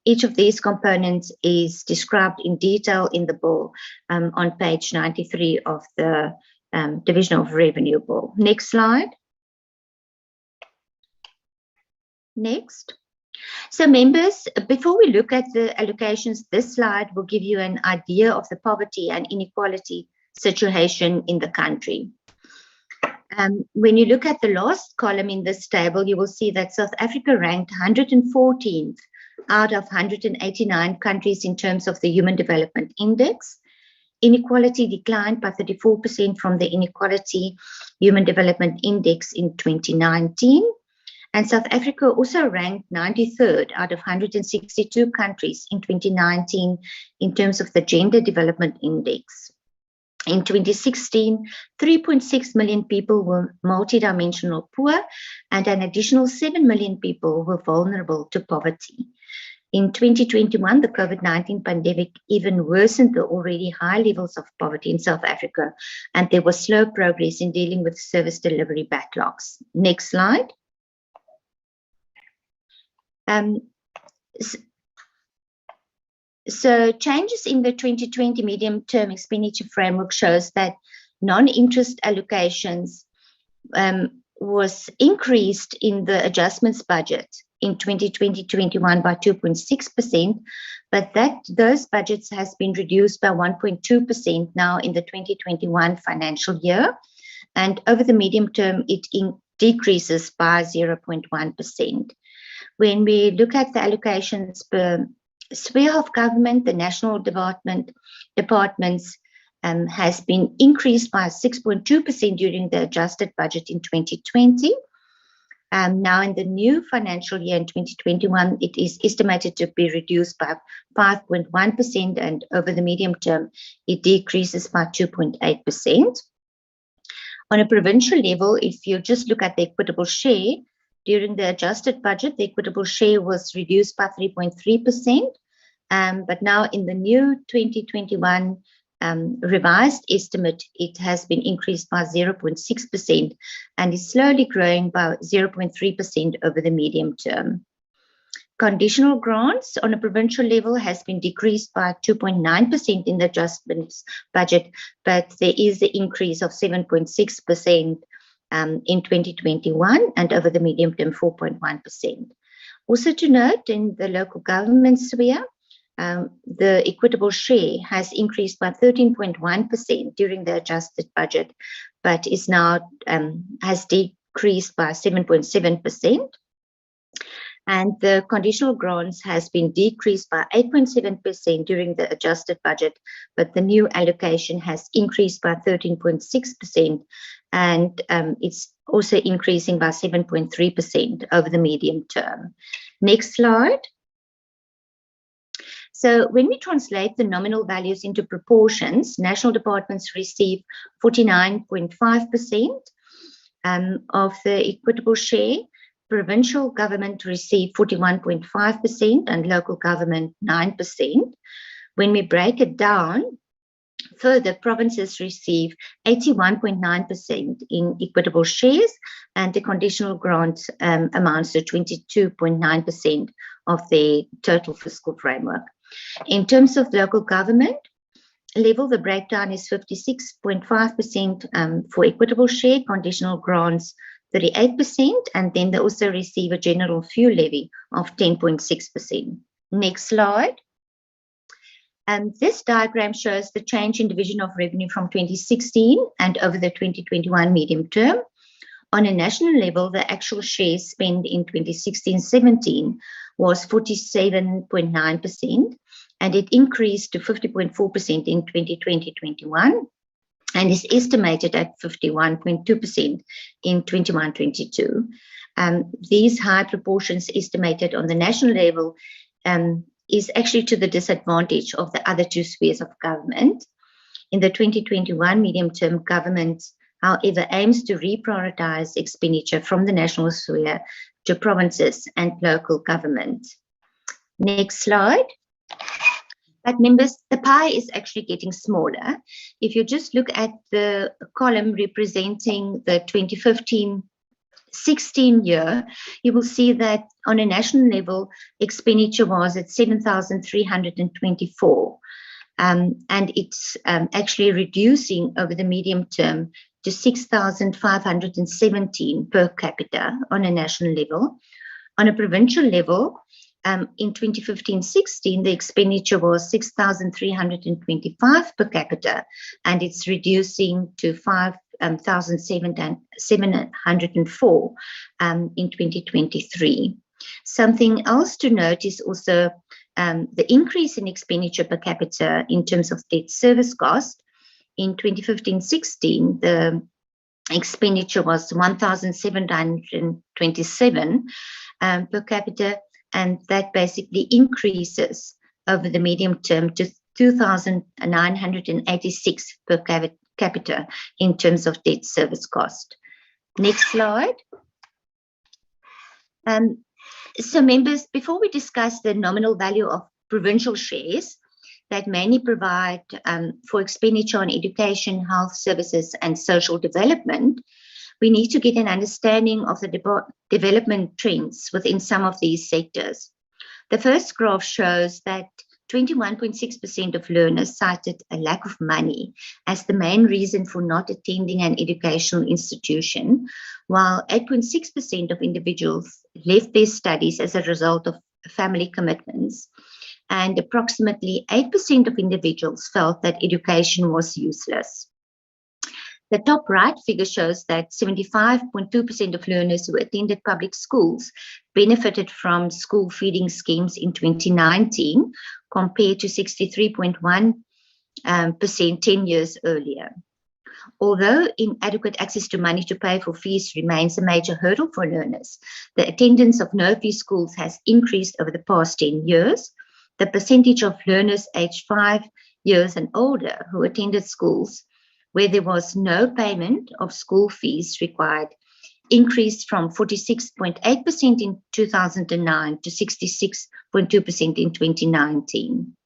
Each of these components is described in detail in the bill on page 93 of the Division of Revenue Bill. Next slide. Next. So members, before we look at the allocations, this slide will give you an idea of the poverty and inequality situation in the country. When you look at the last column in this table, you will see that South Africa ranked 114th out of 189 countries in terms of the Human Development Index. Inequality declined by 34% from the Inequality Human Development Index in 2019. And South Africa also ranked 93rd out of 162 countries in 2019 in terms of the Gender Development Index. In 2016, 3.6 million people were multidimensional poor, and an additional 7 million people were vulnerable to poverty. In 2021, the COVID-19 pandemic even worsened the already high levels of poverty in South Africa, and there was slow progress in dealing with service delivery backlogs. Next slide. So changes in the 2020 medium-term expenditure framework shows that non-interest allocations was increased in the adjustments budget in 2020-21 by 2.6%, but those budgets has been reduced by 1.2% now in the 2021 financial year, and over the medium term it decreases by 0.1%. When we look at the allocations per sphere of government, the national departments has been increased by 6.2% during the adjusted budget in 2020. Now in the new financial year in 2021, it is estimated to be reduced by 5.1%, and over the medium term, it decreases by 2.8%. On a provincial level, if you just look at the equitable share, during the adjusted budget, the equitable share was reduced by 3.3%, but now in the new 2021 revised estimate, it has been increased by 0.6% and is slowly growing by 0.3% over the medium term. Conditional grants on a provincial level has been decreased by 2.9% in the adjustments budget, but there is an increase of 7.6% in 2021, and over the medium term 4.1%. Also to note, in the local government sphere, the equitable share has increased by 13.1% during the adjusted budget, but is now has decreased by 7.7%. And the conditional grants has been decreased by 8.7% during the adjusted budget, but the new allocation has increased by 13.6%, and it's also increasing by 7.3% over the medium term. Next slide. So when we translate the nominal values into proportions, national departments receive 49.5% of the equitable share, provincial government receive 41.5%, and local government 9%. When we break it down further, provinces receive 81.9% in equitable shares, and the conditional grant amounts to 22.9% of the total fiscal framework. In terms of local government level, the breakdown is 56.5% for equitable share, conditional grants 38%, and then they also receive a general fuel levy of 10.6%. Next slide. This diagram shows the change in division of revenue from 2016 and over the 2021 medium term. On a national level, the actual share spent in 2016-17 was 47.9%, and it increased to 50.4% in 2020-21. And is estimated at 51.2% in 21-22. These high proportions estimated on the national level is actually to the disadvantage of the other two spheres of government. In the 2021 medium-term, government, however, aims to reprioritize expenditure from the national sphere to provinces and local government. Next slide. But members, the pie is actually getting smaller. If you just look at the column representing the 2015-16 year, you will see that on a national level, expenditure was at 7,324. And it's actually reducing over the medium term to 6,517 per capita on a national level. On a provincial level, in 2015-16, the expenditure was 6,325 per capita, and it's reducing to 5,704 in 2023. Something else to note is also the increase in expenditure per capita in terms of debt service cost. In 2015-16, the expenditure was 1,727 per capita, and that basically increases over the medium term to 2,986 per capita in terms of debt service cost. Next slide. So members, before we discuss the nominal value of provincial shares that mainly provide for expenditure on education, health services, and social development, we need to get an understanding of the development trends within some of these sectors. The first graph shows that 21.6% of learners cited a lack of money as the main reason for not attending an educational institution, while 8.6% of individuals left their studies as a result of family commitments, and approximately 8% of individuals felt that education was useless. The top right figure shows that 75.2% of learners who attended public schools benefited from school feeding schemes in 2019, compared to 63.1% 10 years earlier. Although inadequate access to money to pay for fees remains a major hurdle for learners, the attendance of no-fee schools has increased over the past 10 years. The percentage of learners aged 5 years and older who attended schools where there was no payment of school fees required increased from 46.8% in 2009 to 66.2% in 2019.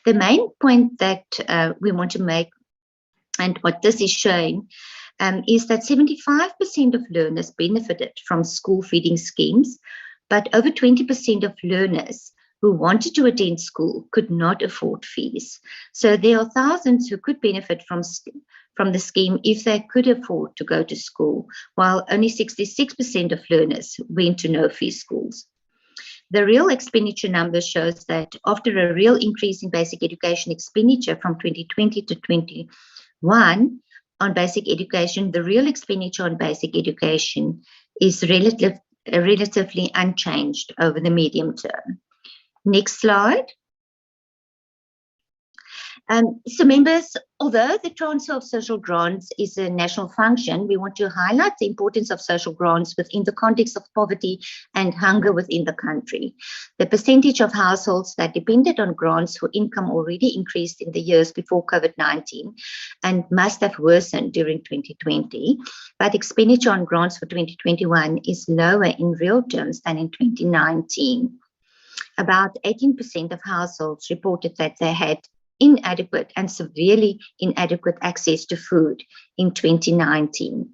The main point that we want to make, and what this is showing, is that 75% of learners benefited from school feeding schemes, but over 20% of learners who wanted to attend school could not afford fees. So there are thousands who could benefit from the scheme if they could afford to go to school, while only 66% of learners went to no-fee schools. The real expenditure number shows that after a real increase in basic education expenditure from 2020 to 21 on basic education, the real expenditure on basic education is relatively unchanged over the medium term. Next slide. So members, although the transfer of social grants is a national function, we want to highlight the importance of social grants within the context of poverty and hunger within the country. The percentage of households that depended on grants for income already increased in the years before COVID-19 and must have worsened during 2020, but expenditure on grants for 2021 is lower in real terms than in 2019. About 18% of households reported that they had inadequate and severely inadequate access to food in 2019.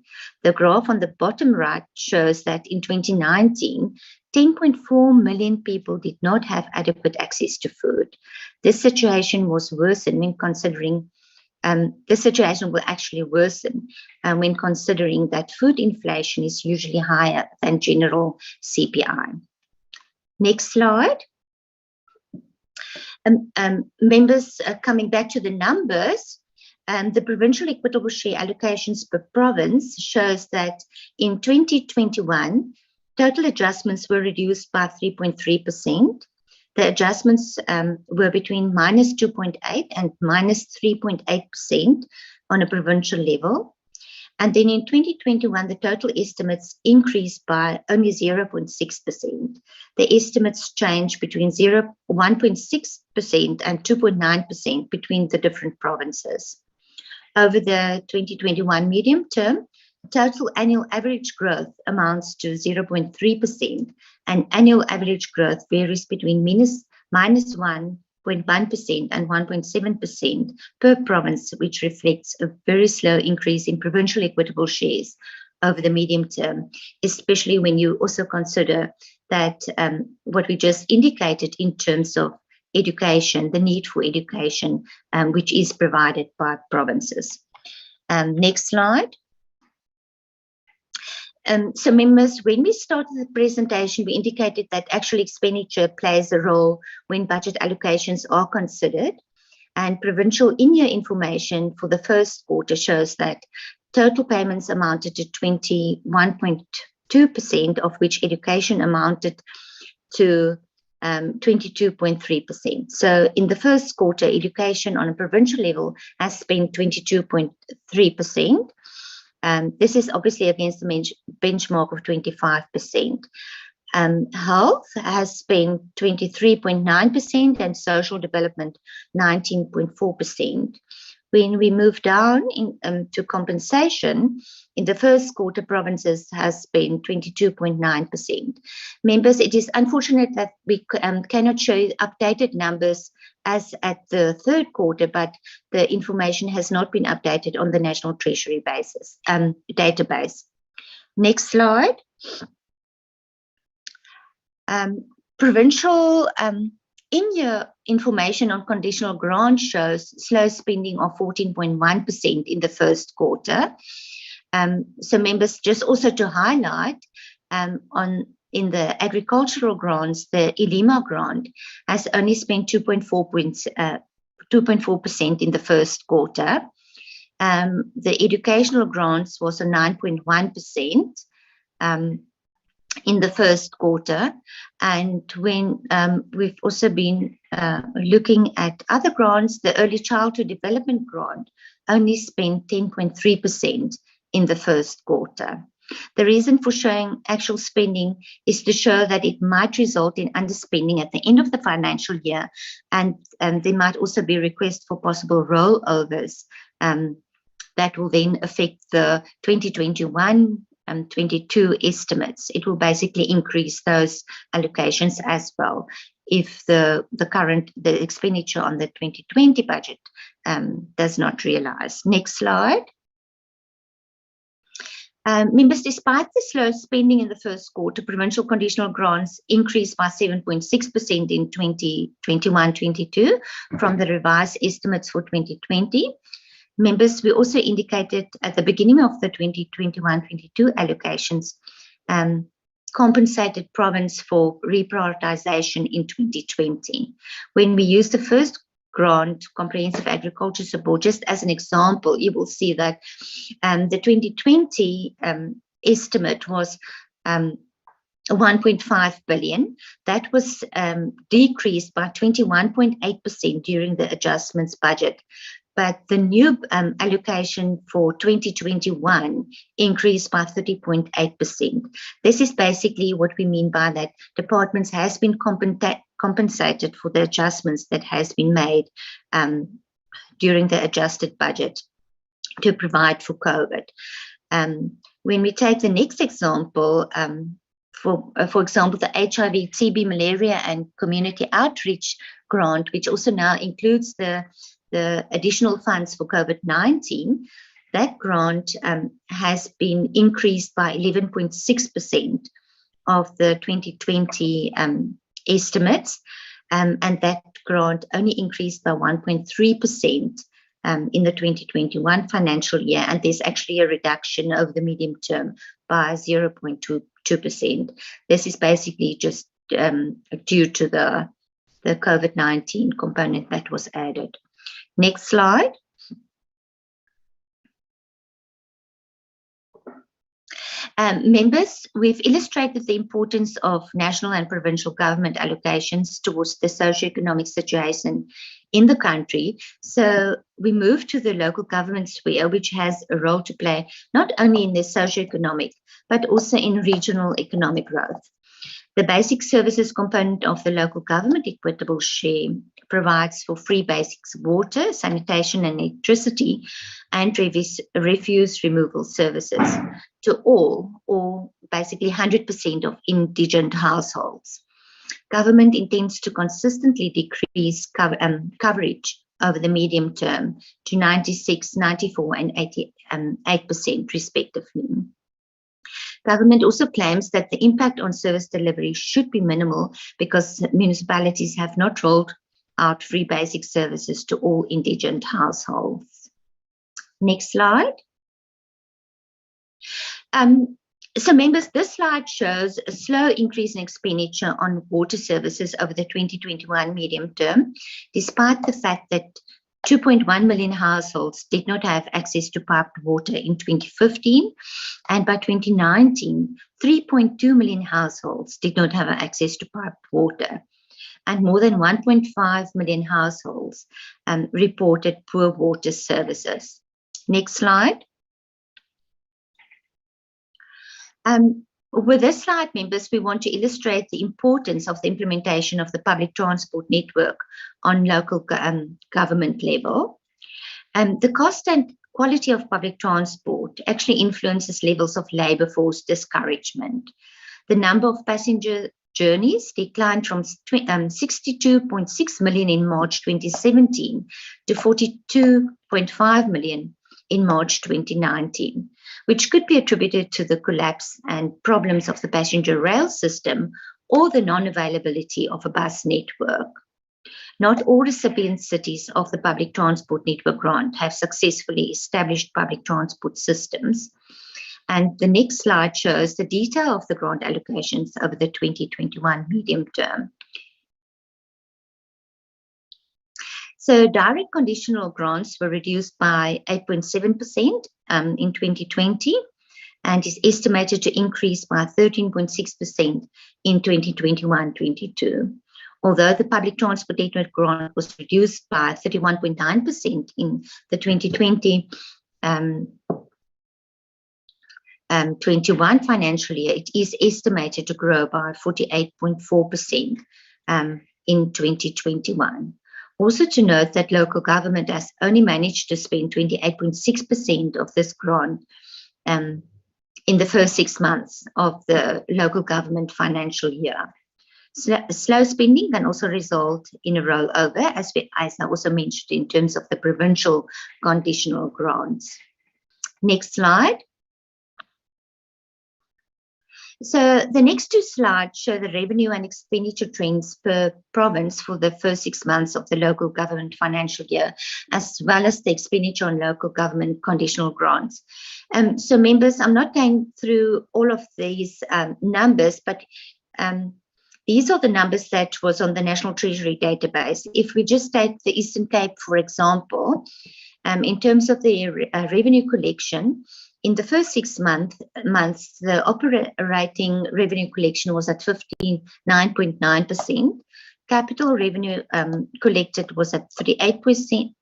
The graph on the bottom right shows that in 2019, 10.4 million people did not have adequate access to food. This situation was worsened when considering the situation will actually worsen when considering that food inflation is usually higher than general CPI. Next slide. Members, coming back to the numbers, the provincial equitable share allocations per province shows that in 2021, total adjustments were reduced by 3.3%. The adjustments were between minus 2.8 and minus 3.8% on a provincial level. And then in 2021, the total estimates increased by only 0.6%. The estimates changed between 1.6% and 2.9% between the different provinces. Over the 2021 medium term, total annual average growth amounts to 0.3%, and annual average growth varies between minus 1.1% and 1.7% per province, which reflects a very slow increase in provincial equitable shares over the medium term, especially when you also consider that what we just indicated in terms of education, the need for education, which is provided by provinces. Next slide. So members, when we started the presentation, we indicated that actual expenditure plays a role when budget allocations are considered. And provincial in-year information for the first quarter shows that total payments amounted to 21.2%, of which education amounted to 22.3%. So in the first quarter, education on a provincial level has spent 22.3%. This is obviously against the benchmark of 25%. Health has spent 23.9% and social development 19.4%. When we move down to compensation, in the first quarter, provinces has spent 22.9%. Members, it is unfortunate that we cannot show updated numbers as at the third quarter, but the information has not been updated on the National Treasury database. Next slide. Provincial in-year information on conditional grant shows slow spending of 14.1% in the first quarter. So members, just also to highlight, in the agricultural grants, the ILIMA grant has only spent 2.4% in the first quarter. The educational grants was a 9.1%. In the first quarter, and when we've also been looking at other grants, the early childhood development grant only spent 10.3% in the first quarter. The reason for showing actual spending is to show that it might result in underspending at the end of the financial year, and there might also be requests for possible rollovers that will then affect the 2021-22 estimates. It will basically increase those allocations as well if the expenditure on the 2020 budget does not realize. Next slide. Members, despite the slow spending in the first quarter, provincial conditional grants increased by 7.6% in 2021-22 from the revised estimates for 2020. Members, we also indicated at the beginning of the 2021-22 allocations compensated province for reprioritization in 2020. When we used the first grant, comprehensive agriculture support, just as an example, you will see that the 2020 estimate was 1.5 billion. That was decreased by 21.8% during the adjustments budget. But the new allocation for 2021 increased by 30.8%. This is basically what we mean by that departments has been compensated for the adjustments that has been made during the adjusted budget to provide for COVID. When we take the next example, for example, the HIV, TB, malaria and community outreach grant, which also now includes the additional funds for COVID-19, that grant has been increased by 11.6% of the 2020 estimates, and that grant only increased by 1.3% in the 2021 financial year, and there's actually a reduction over the medium term by 0.2%. This is basically just due to the COVID-19 component that was added. Next slide. Members, we've illustrated the importance of national and provincial government allocations towards the socioeconomic situation in the country. So we move to the local government sphere, which has a role to play not only in the socioeconomic, but also in regional economic growth. The basic services component of the local government equitable share provides for free basics water, sanitation and electricity, and refuse removal services to all, or basically 100% of indigent households. Government intends to consistently decrease coverage over the medium term to 96, 94 and 88% respectively. Government also claims that the impact on service delivery should be minimal because municipalities have not rolled out free basic services to all indigent households. Next slide. So members, this slide shows a slow increase in expenditure on water services over the 2021 medium term, despite the fact that 2.1 million households did not have access to piped water in 2015, and by 2019, 3.2 million households did not have access to piped water, and more than 1.5 million households reported poor water services. Next slide. With this slide, members, we want to illustrate the importance of the implementation of the public transport network on local government level. The cost and quality of public transport actually influences levels of labour force discouragement. The number of passenger journeys declined from 62.6 million in March 2017 to 42.5 million in March 2019, which could be attributed to the collapse and problems of the passenger rail system or the non-availability of a bus network. Not all recipient cities of the public transport network grant have successfully established public transport systems. And the next slide shows the detail of the grant allocations over the 2021 medium term. So direct conditional grants were reduced by 8.7% in 2020 and is estimated to increase by 13.6% in 2021-22. Although the public transport network grant was reduced by 31.9% in the 2020-21 financial year, it is estimated to grow by 48.4% in 2021. Also to note that local government has only managed to spend 28.6% of this grant in the first 6 months of the local government financial year. Slow spending can also result in a rollover, as I also mentioned in terms of the provincial conditional grants. Next slide. So the next two slides show the revenue and expenditure trends per province for the first 6 months of the local government financial year, as well as the expenditure on local government conditional grants. So members, I'm not going through all of these numbers, but these are the numbers that was on the National Treasury database. If we just take the Eastern Cape, for example, in terms of the revenue collection, in the first 6 months, the operating revenue collection was at 59.9%. Capital revenue collected was at 38%,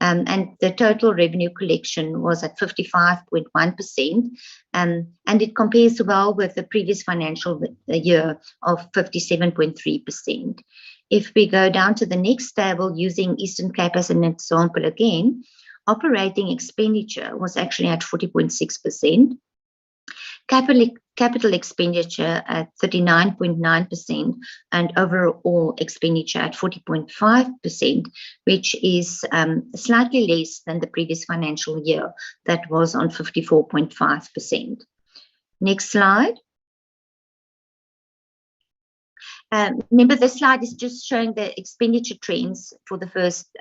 and the total revenue collection was at 55.1%, and it compares well with the previous financial year of 57.3%. If we go down to the next table using Eastern Cape as an example again, operating expenditure was actually at 40.6%, capital expenditure at 39.9%, and overall expenditure at 40.5%, which is slightly less than the previous financial year that was on 54.5%. Next slide. Remember, this slide is just showing the expenditure trends for the first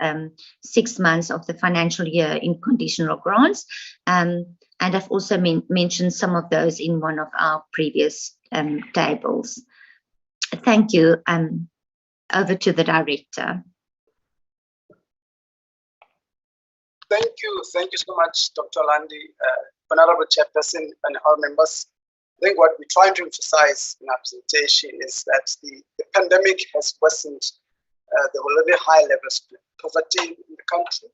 6 months of the financial year in conditional grants. And I've also mentioned some of those in one of our previous tables. Thank you. Over to the director. Thank you so much, Dr. Landi, Honorable Chairperson, and our members. I think what we're trying to emphasize in our presentation is that the pandemic has worsened the already high levels of poverty in the country.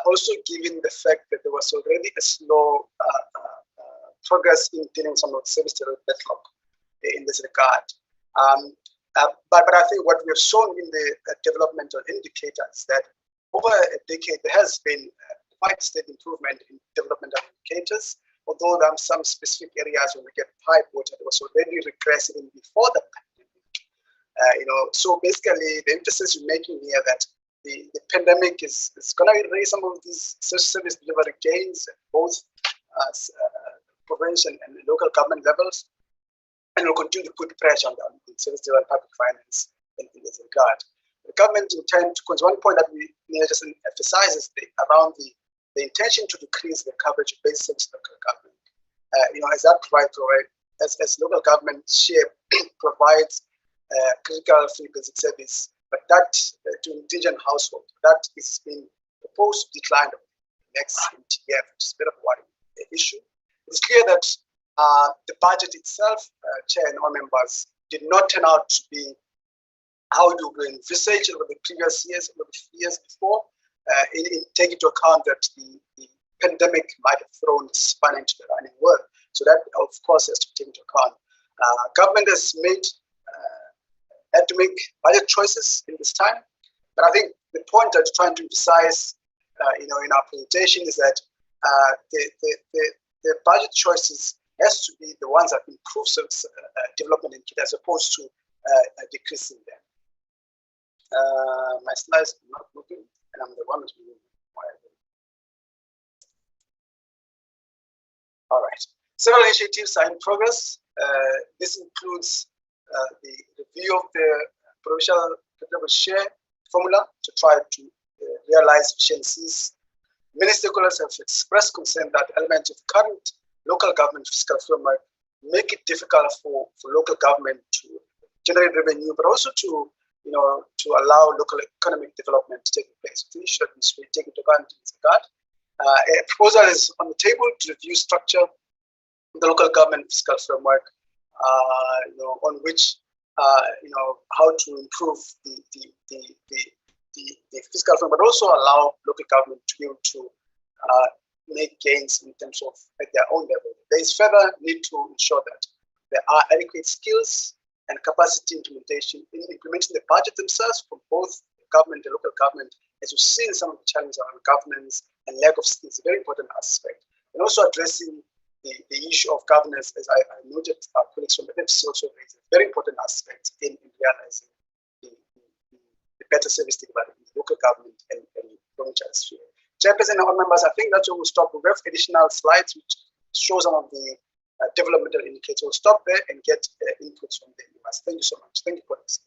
Also given the fact that there was already a slow progress in dealing with some of the service delivery backlog in this regard. But I think what we have shown in the developmental indicators that over a decade there has been quite steady improvement in developmental indicators. Although there are some specific areas where we get pipe water that was already regressing before the pandemic. So basically the emphasis we're making here that the pandemic is going to raise some of these service delivery gains at both provincial and local government levels, and will continue to put pressure on the service delivery public finance in this regard. The government intend to, because one point that we just emphasize is around the intention to decrease the coverage of basic local government. As that as local government share provides critical free basic service, but that to indigent household, that is being proposed to decline over the next year, which is a bit of a worrying issue. It's clear that the budget itself, Chair and all members, did not turn out to be how we envisaged over the previous years, over the years before. In taking into account that the pandemic might have thrown the span into the running world. So that, of course, has to be taken into account. Government has had to make budget choices in this time. But I think the point that we're trying to emphasize, in our presentation is that the budget choices has to be the ones that improve development in Kenya as opposed to decreasing them. My slides are not moving, and I'm the one who's moving. All right. Several initiatives are in progress. This includes the review of the provincial equitable share formula to try to realize efficiencies. Many stakeholders have expressed concern that elements of current local government fiscal framework make it difficult for local government to generate revenue, but also to allow local economic development to take place. We should be taken into account in this regard. A proposal is on the table to review structure of the local government fiscal framework, on which how to improve the fiscal framework, but also allow local government to be able to make gains in terms of at their own level. There is further need to ensure that there are adequate skills and capacity implementation in implementing the budget themselves from both the government and local government, as we've seen some of the challenges around governance and lack of skills, a very important aspect. And also addressing the issue of governance, as I noted our colleagues from the FCC also raised, a very important aspect in realizing the better service delivery in the local government and provincial sphere. Chairperson and all members, I think that's where we'll stop. We have additional slides which show some of the developmental indicators. We'll stop there and get inputs from the members. Thank you so much. Thank you, colleagues.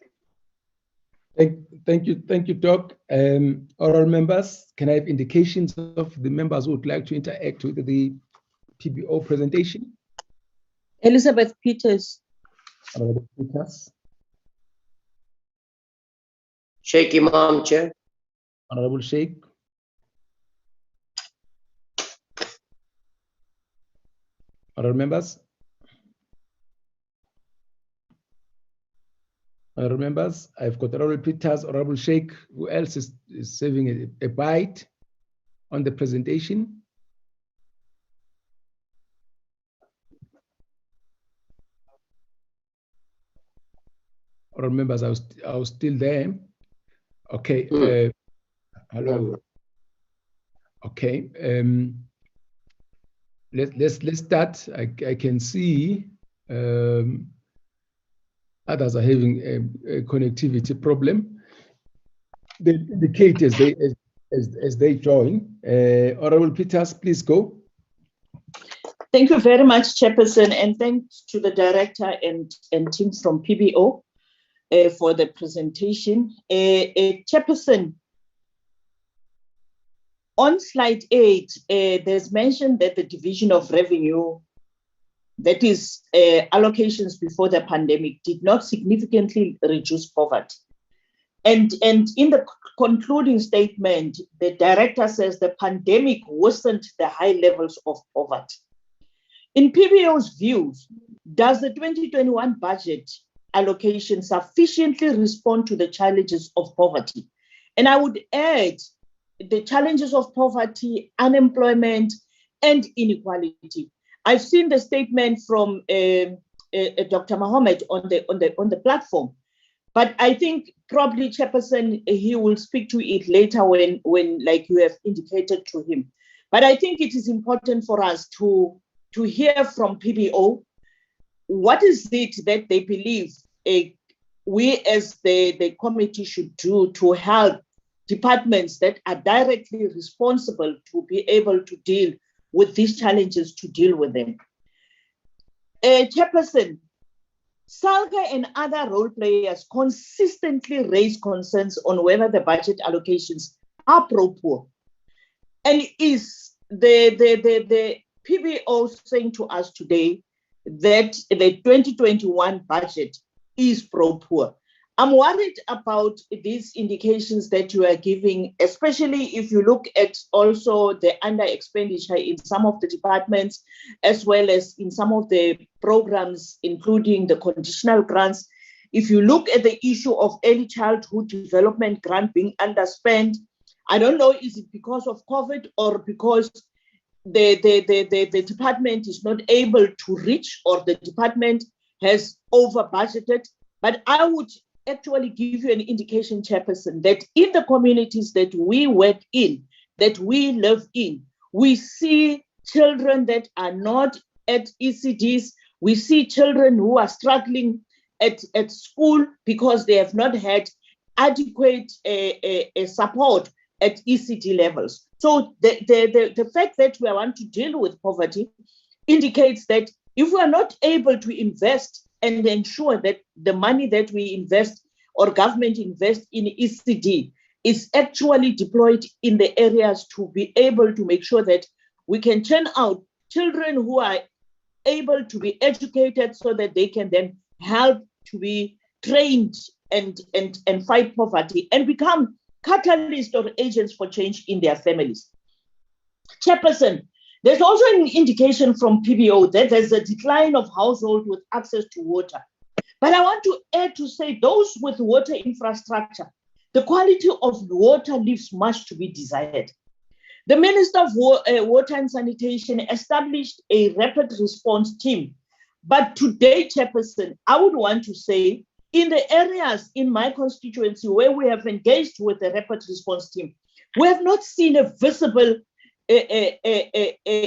Thank you, Doc. Oral members, can I have indications of the members who would like to interact with the PBO presentation? Elizabeth Peters. Elizabeth Peters. Sheikh Imam, Chair. Honorable Sheikh. Honorable members. Honorable members, I've got Honorable Peters, Honorable Sheikh. Who else is saving a bite on the presentation? Honorable members, I was still there. Okay. Hello. Okay. Let's start. I can see others are having a connectivity problem. The indicators as they join. Honorable Peters, please go. Thank you very much, Chairperson, and thanks to the director and teams from PBO for the presentation. Chairperson, on slide 8, there's mentioned that the division of revenue, that is allocations before the pandemic, did not significantly reduce poverty. And in the concluding statement, the director says the pandemic worsened the high levels of poverty. In PBO's views, does the 2021 budget allocation sufficiently respond to the challenges of poverty? And I would add the challenges of poverty, unemployment, and inequality. I've seen the statement from Dr. Mohammed on the platform, but I think probably Chairperson, he will speak to it later when like you have indicated to him. But I think it is important for us to hear from PBO, what is it that they believe we as the committee should do to help departments that are directly responsible to be able to deal with these challenges, to deal with them. Chairperson, SALGA and other role players consistently raise concerns on whether the budget allocations are pro-poor. And is the PBO saying to us today that the 2021 budget is pro-poor? I'm worried about these indications that you are giving, especially if you look at also the under expenditure in some of the departments, as well as in some of the programs, including the conditional grants. If you look at the issue of early childhood development grant being underspent, I don't know, is it because of COVID or because the department is not able to reach, or the department has over budgeted. But I would actually give you an indication, Chairperson, that in the communities that we work in, that we live in, we see children that are not at ECDs. We see children who are struggling at school because they have not had adequate support at ECD levels. So the fact that we want to deal with poverty indicates that if we are not able to invest and ensure that the money that we invest or government invest in ECD is actually deployed in the areas to be able to make sure that we can churn out children who are able to be educated so that they can then help to be trained and fight poverty and become catalysts or agents for change in their families. Chairperson, there's also an indication from PBO that there's a decline of households with access to water. But I want to add to say those with water infrastructure, the quality of water leaves much to be desired. The Minister of Water and Sanitation established a rapid response team. But today, Chairperson, I would want to say in the areas in my constituency where we have engaged with the rapid response team, we have not seen a visible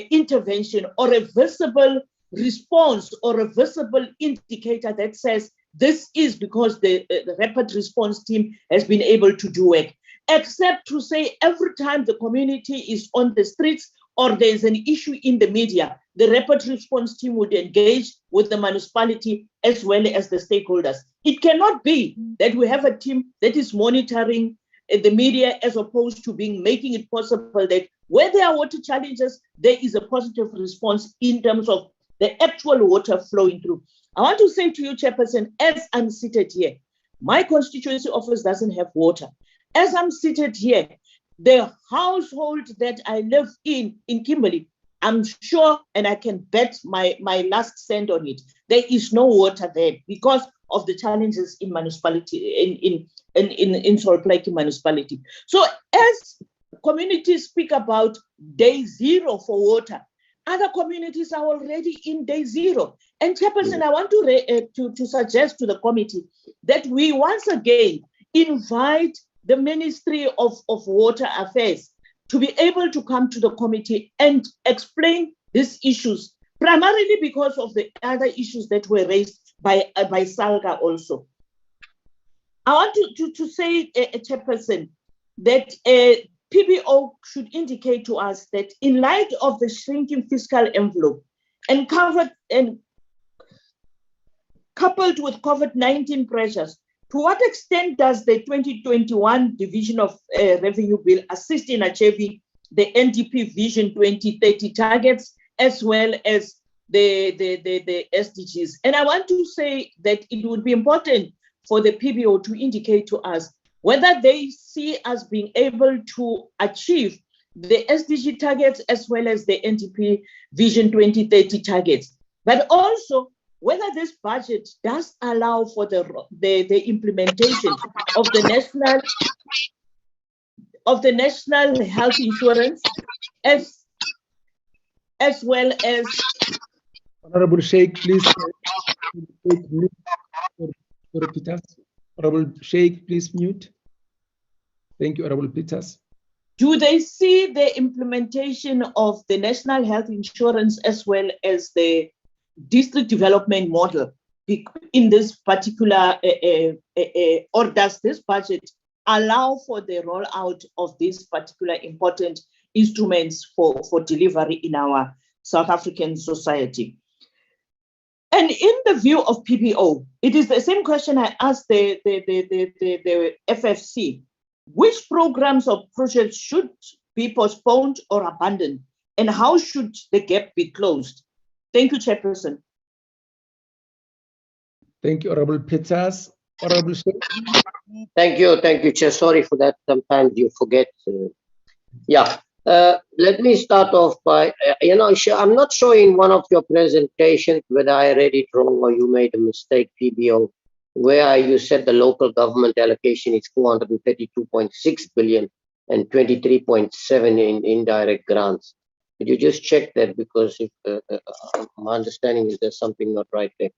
intervention or a visible response or a visible indicator that says this is because the rapid response team has been able to do work, except to say every time the community is on the streets or there's an issue in the media, the rapid response team would engage with the municipality as well as the stakeholders. It cannot be that we have a team that is monitoring the media as opposed to making it possible that where there are water challenges, there is a positive response in terms of the actual water flowing through. I want to say to you, Chairperson, as I'm seated here, my constituency office doesn't have water. As I'm seated here, the household that I live in Kimberley, I'm sure, and I can bet my last cent on it, there is no water there because of the challenges in municipality, in Salt Lake municipality. So as communities speak about day zero for water, other communities are already in day zero. And Chairperson, I want to suggest to the committee that we once again invite the Ministry of Water Affairs to be able to come to the committee and explain these issues, primarily because of the other issues that were raised by Salga also. I want to say, Chairperson, that PBO should indicate to us that in light of the shrinking fiscal envelope and coupled with COVID-19 pressures, to what extent does the 2021 Division of Revenue Bill assist in achieving the NDP Vision 2030 targets as well as the SDGs? And I want to say that it would be important for the PBO to indicate to us whether they see us being able to achieve the SDG targets as well as the NDP Vision 2030 targets, but also whether this budget does allow for the implementation of the national health insurance as well as. Honorable Sheikh, please. Honorable Sheikh, please mute. Thank you, Honorable Peters. Do they see the implementation of the national health insurance as well as the district development model in this particular, or does this budget allow for the rollout of these particular important instruments for delivery in our South African society? And in the view of PBO, it is the same question I asked the FFC. Which programs or projects should be postponed or abandoned, and how should the gap be closed? Thank you, Chairperson. Thank you, Honorable Peters. Honorable Sheikh. Thank you, Chair. Sorry for that. Sometimes you forget. Let me start off by, I'm not sure in one of your presentations whether I read it wrong or you made a mistake, PBO, where you said the local government allocation is 432.6 billion and 23.7 in indirect grants. Could you just check that, because if my understanding is there's something not right there.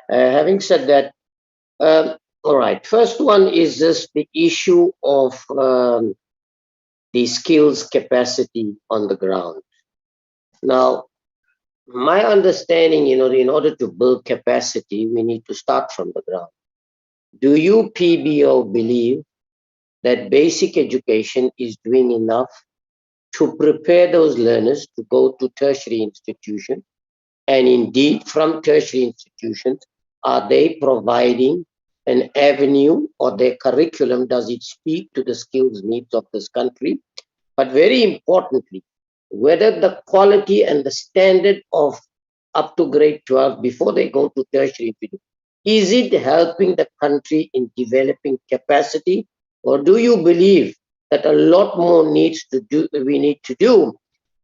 Having said that, all right. First one is just the issue of the skills capacity on the ground. Now, my understanding, in order to build capacity, we need to start from the ground. Do you, PBO, believe that basic education is doing enough to prepare those learners to go to tertiary institutions? And indeed, from tertiary institutions, are they providing an avenue, or their curriculum, does it speak to the skills needs of this country? But very importantly, whether the quality and the standard of up to grade 12 before they go to tertiary institutions, is it helping the country in developing capacity? Or do you believe that a lot more we need to do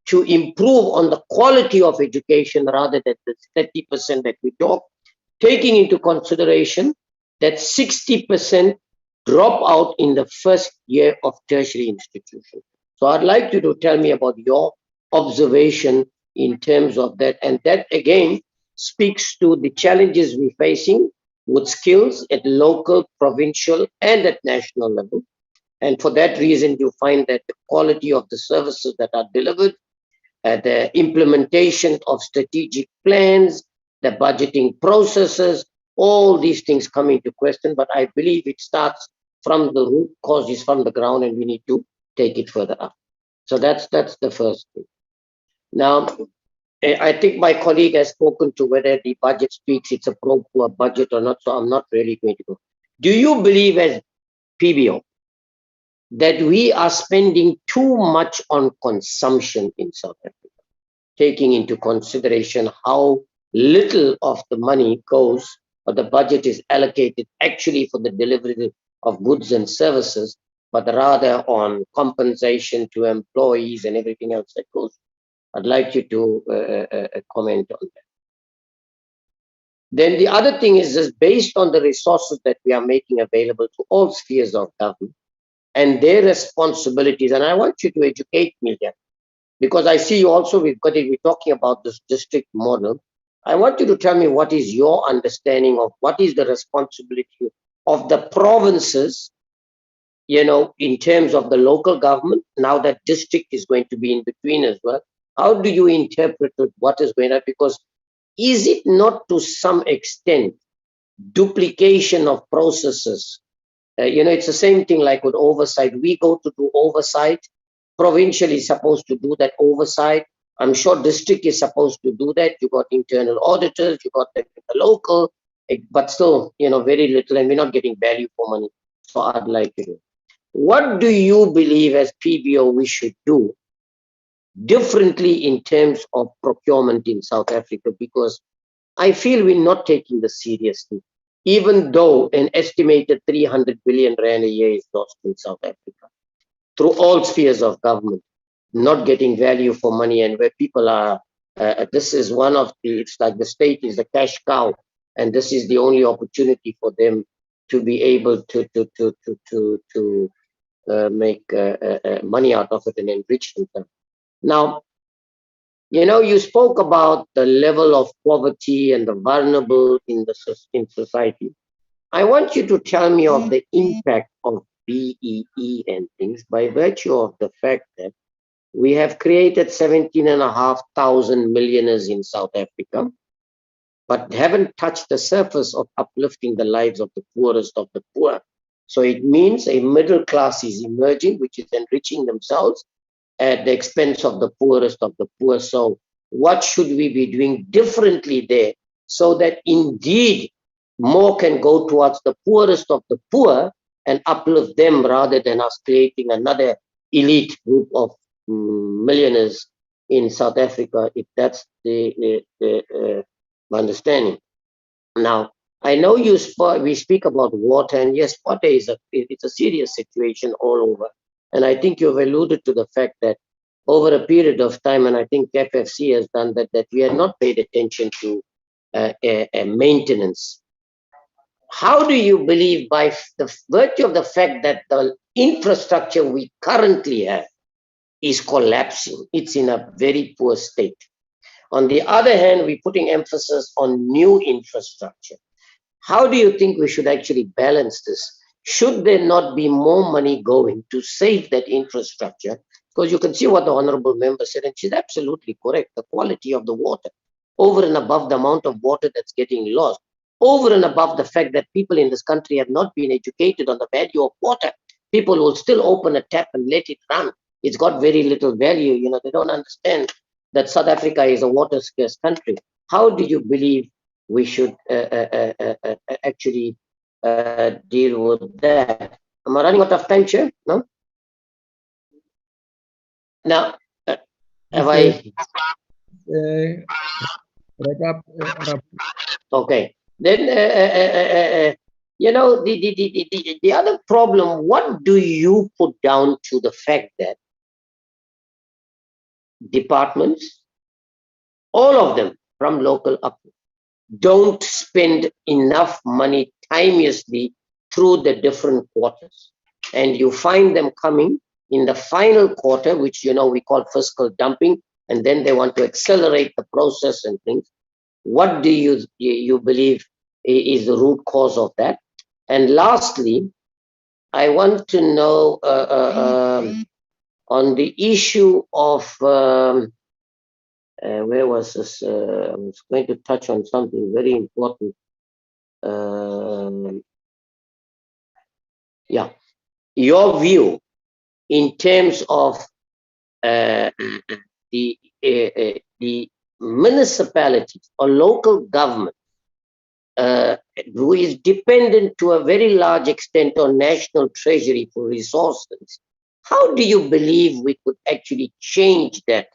to improve on the quality of education rather than the 30% that we talk, taking into consideration that 60% drop out in the first year of tertiary institution? So I'd like you to tell me about your observation in terms of that. And that again speaks to the challenges we're facing with skills at local, provincial, and at national level. And for that reason, you find that the quality of the services that are delivered, the implementation of strategic plans, the budgeting processes, all these things come into question. But I believe it starts from the root causes from the ground, and we need to take it further up. So that's the first thing. Now, I think my colleague has spoken to whether the budget speaks it's a pro-poor budget or not, so I'm not really going to go. Do you believe as PBO that we are spending too much on consumption in South Africa, taking into consideration how little of the money goes, or the budget is allocated actually for the delivery of goods and services, but rather on compensation to employees and everything else that goes? I'd like you to comment on that. Then the other thing is just based on the resources that we are making available to all spheres of government and their responsibilities. And I want you to educate me here, because I see you also, we're talking about this district model. I want you to tell me what is your understanding of what is the responsibility of the provinces, in terms of the local government. Now that district is going to be in between as well. How do you interpret what is going on? Because is it not to some extent duplication of processes? It's the same thing like with oversight. We go to do oversight. Provincial is supposed to do that oversight. I'm sure district is supposed to do that. You got internal auditors, you got the local, but still, very little, and we're not getting value for money. So I'd like to know, what do you believe as PBO we should do differently in terms of procurement in South Africa? Because I feel we're not taking this seriously, even though an estimated 300 billion rand a year is lost in South Africa through all spheres of government, not getting value for money, and where people are, this is one of the, it's like the state is the cash cow, and this is the only opportunity for them to be able to make money out of it and enrich themselves. Now, you spoke about the level of poverty and the vulnerable in society. I want you to tell me of the impact of BEE and things by virtue of the fact that we have created 17,500 millionaires in South Africa, but haven't touched the surface of uplifting the lives of the poorest of the poor. So it means a middle class is emerging, which is enriching themselves at the expense of the poorest of the poor. So what should we be doing differently there so that indeed more can go towards the poorest of the poor and uplift them, rather than us creating another elite group of millionaires in South Africa, if that's my understanding. Now, I know we speak about water, and yes, water is it's a serious situation all over. And I think you've alluded to the fact that over a period of time, and I think FFC has done that we have not paid attention to maintenance. How do you believe, by the virtue of the fact that the infrastructure we currently have is collapsing. It's in a very poor state. On the other hand, we're putting emphasis on new infrastructure. How do you think we should actually balance this? Should there not be more money going to save that infrastructure? Because you can see what the honorable member said, and she's absolutely correct. The quality of the water, over and above the amount of water that's getting lost, over and above the fact that people in this country have not been educated on the value of water. People will still open a tap and let it run. It's got very little value. You know, they don't understand that South Africa is a water scarce country. How do you believe we should actually deal with that? Am I running out of time, Chair? No? Now, have I? Okay. Then, you know, the other problem, what do you put down to the fact that departments, all of them from local up, don't spend enough money timeously through the different quarters, and you find them coming in the final quarter, which, you know, we call fiscal dumping, and then they want to accelerate the process and things. What do you believe is the root cause of that? And lastly, I want to know on the issue of where was this? I was going to touch on something very important. Yeah, your view in terms of the municipalities or local government who is dependent to a very large extent on national treasury for resources. How do you believe we could actually change that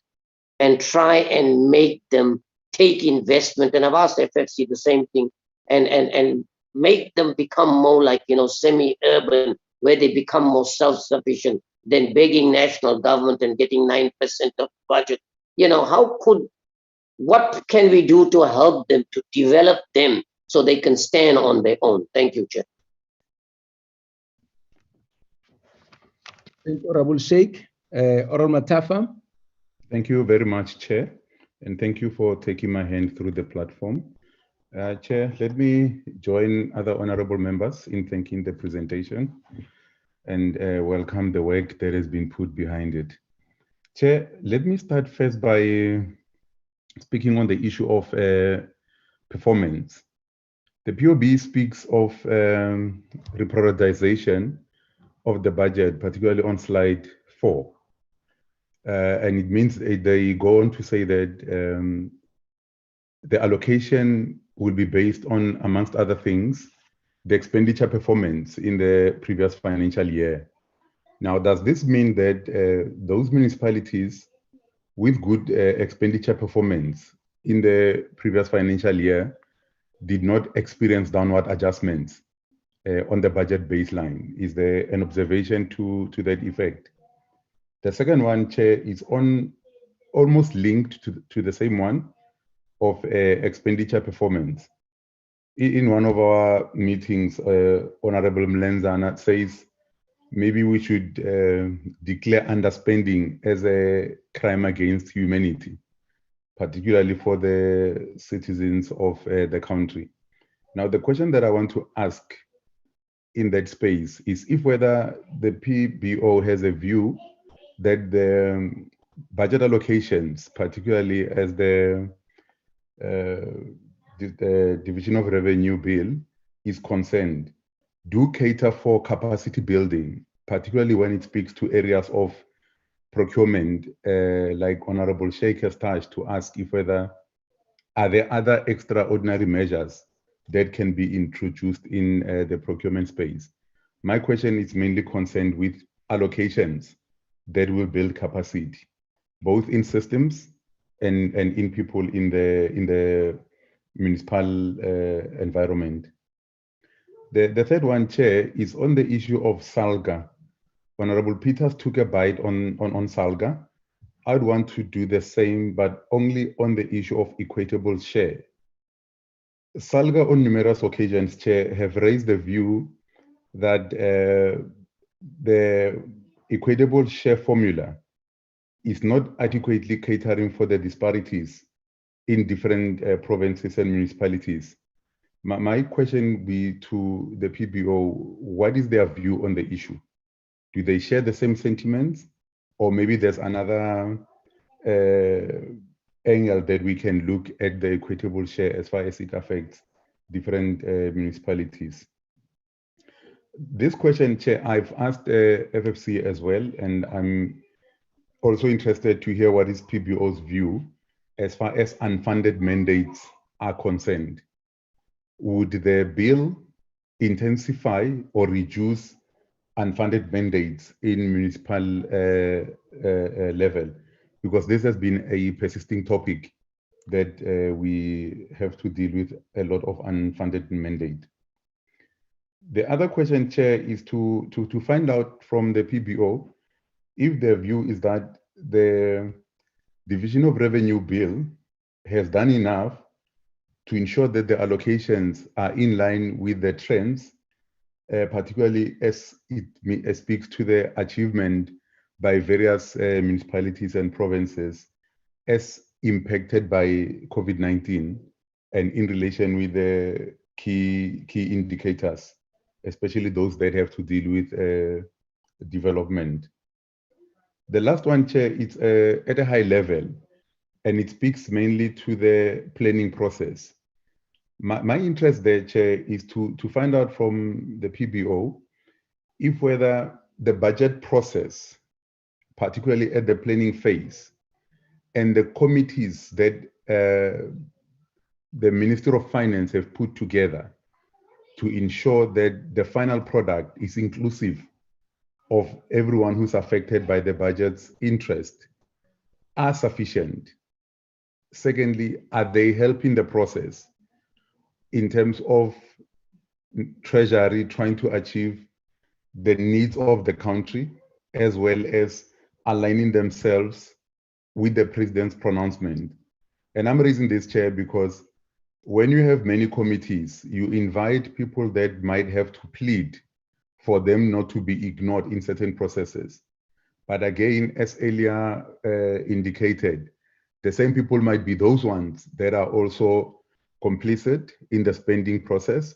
and try and make them take investment? And I've asked FFC the same thing, and make them become more like, you know, semi-urban, where they become more self-sufficient than begging national government and getting 9% of budget. You know, what can we do to help them, to develop them so they can stand on their own? Thank you, Chair. Thank you, Honorable Sheikh. Honorable Matafa. Thank you very much, Chair, and thank you for taking my hand through the platform. Chair, let me join other honorable members in thanking the presentation and welcome the work that has been put behind it. Chair, let me start first by speaking on the issue of performance. The POB speaks of reprioritization of the budget, particularly on slide 4. And it means they go on to say that the allocation will be based on, amongst other things, the expenditure performance in the previous financial year. Now, does this mean that those municipalities with good expenditure performance in the previous financial year did not experience downward adjustments on the budget baseline? Is there an observation to that effect? The second one, Chair, is almost linked to the same one of expenditure performance. In one of our meetings, Honorable Mlenzana says maybe we should declare underspending as a crime against humanity, particularly for the citizens of the country. Now, the question that I want to ask in that space is if whether the PBO has a view that the budget allocations, particularly as the Division of Revenue Bill is concerned, do cater for capacity building, particularly when it speaks to areas of procurement, like Honorable Sheikh has touched, to ask if whether are there other extraordinary measures that can be introduced in the procurement space. My question is mainly concerned with allocations that will build capacity, both in systems and in people in the municipal environment. The third one, Chair, is on the issue of SALGA. Honorable Peters took a bite on SALGA. I'd want to do the same, but only on the issue of equitable share. SALGA on numerous occasions, Chair, have raised the view that the equitable share formula is not adequately catering for the disparities in different provinces and municipalities. My question would be to the PBO, what is their view on the issue? Do they share the same sentiments? Or maybe there's another angle that we can look at the equitable share as far as it affects different municipalities. This question, Chair, I've asked FFC as well, and I'm also interested to hear what is PBO's view as far as unfunded mandates are concerned. Would the bill intensify or reduce unfunded mandates in municipal level? Because this has been a persisting topic that we have to deal with, a lot of unfunded mandate. The other question, Chair, is to find out from the PBO if their view is that the Division of Revenue Bill has done enough to ensure that the allocations are in line with the trends, particularly as it speaks to the achievement by various municipalities and provinces as impacted by COVID-19 and in relation with the key indicators, especially those that have to deal with development. The last one, Chair, it's at a high level, and it speaks mainly to the planning process. My interest there, Chair, is to find out from the PBO if whether the budget process, particularly at the planning phase, and the committees that the Ministry of Finance have put together to ensure that the final product is inclusive of everyone who's affected by the budget's interest are sufficient. Secondly, are they helping the process in terms of Treasury trying to achieve the needs of the country, as well as aligning themselves with the president's pronouncement? And I'm raising this, Chair, because when you have many committees, you invite people that might have to plead for them not to be ignored in certain processes. But again, as earlier indicated, the same people might be those ones that are also complicit in the spending process,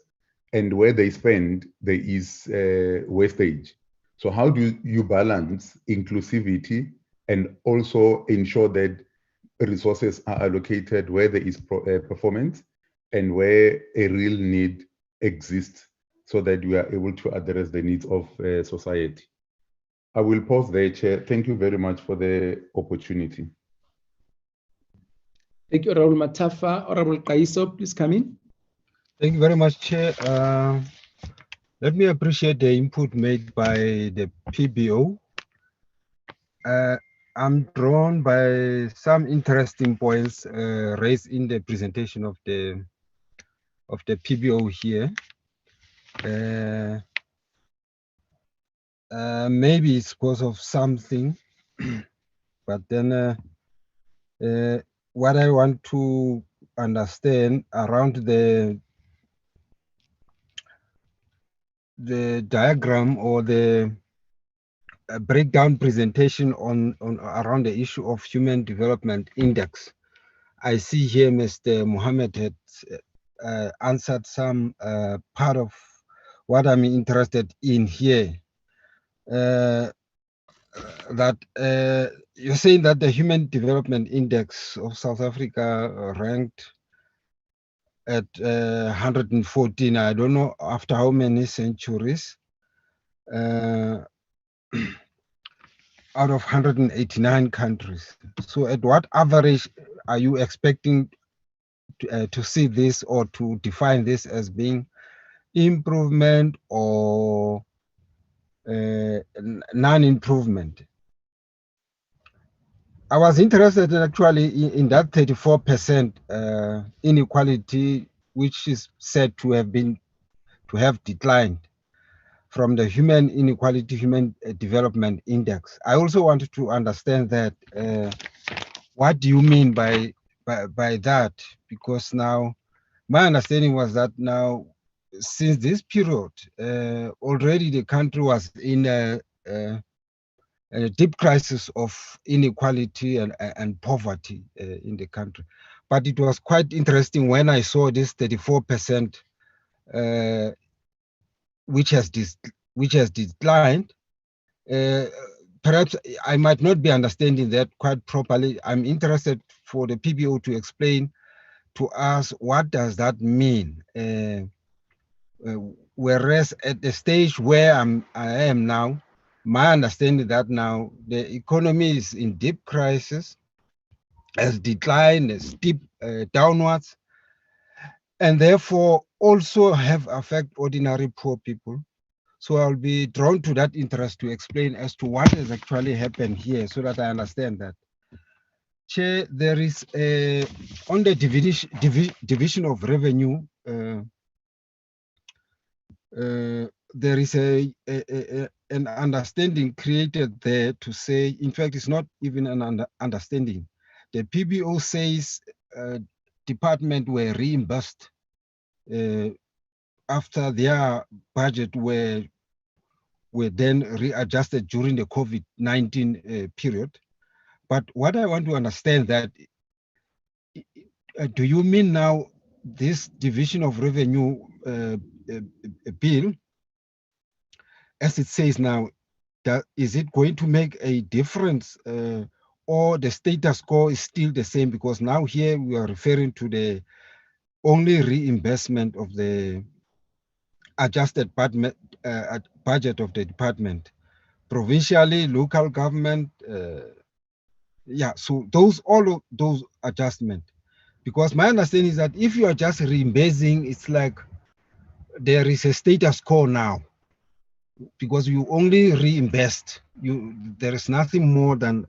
and where they spend, there is wastage. So how do you balance inclusivity and also ensure that resources are allocated where there is performance and where a real need exists, so that we are able to address the needs of society? I will pause there, Chair. Thank you very much for the opportunity. Thank you, Honorable Matafa. Honorable Kaiso, please come in. Thank you very much, Chair. Let me appreciate the input made by the PBO. I'm drawn by some interesting points raised in the presentation of the PBO here. Maybe it's because of something, but then what I want to understand around the diagram or the breakdown presentation on around the issue of Human Development Index. I see here Mr. Mohammed had answered some part of what I'm interested in here. That you're saying that the Human Development Index of South Africa ranked at 114. I don't know after how many centuries. Out of 189 countries. So at what average are you expecting to see this, or to define this as being improvement or non-improvement? I was interested actually in that 34% inequality, which is said to have declined from the Human Inequality, Human Development Index. I also wanted to understand that, what do you mean by that? Because now, my understanding was that now, since this period, already the country was in a a deep crisis of inequality and poverty in the country. But it was quite interesting when I saw this 34%, which has declined. Perhaps I might not be understanding that quite properly. I'm interested for the PBO to explain to us what does that mean. Whereas at the stage where I am now, my understanding that now the economy is in deep crisis, has declined, a steep downwards, and therefore also have affect ordinary poor people. So I'll be drawn to that interest to explain as to what has actually happened here so that I understand that. Chair, there is a, on the division of revenue, there is an understanding created there to say, in fact, it's not even an understanding. The PBO says department were reimbursed after their budget were then readjusted during the COVID-19 period. But what I want to understand that, do you mean now this division of revenue bill, as it says now, that is it going to make a difference or the status quo is still the same? Because now here we are referring to the only reimbursement of the adjusted budget of the department, provincially, local government, yeah, so those, all of those adjustments. Because my understanding is that if you are just reimbursing, it's like there is a status quo now, because you only reinvest. There is nothing more than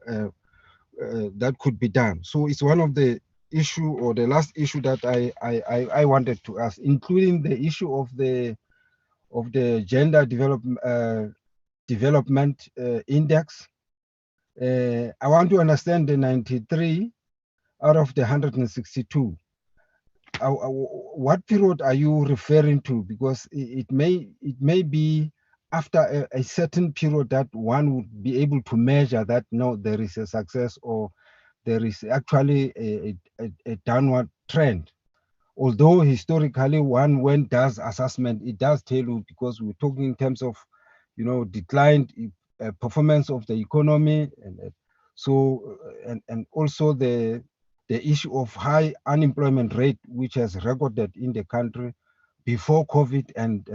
that could be done. So it's one of the issue or the last issue that I wanted to ask, including the issue of the gender development index. I want to understand the 93 out of the 162. What period are you referring to? Because it may be after a certain period that one would be able to measure that no, there is a success or there is actually a downward trend. Although historically when does assessment, it does tell you, because we're talking in terms of, you know, declined performance of the economy, and so and also the issue of high unemployment rate, which has recorded in the country before COVID and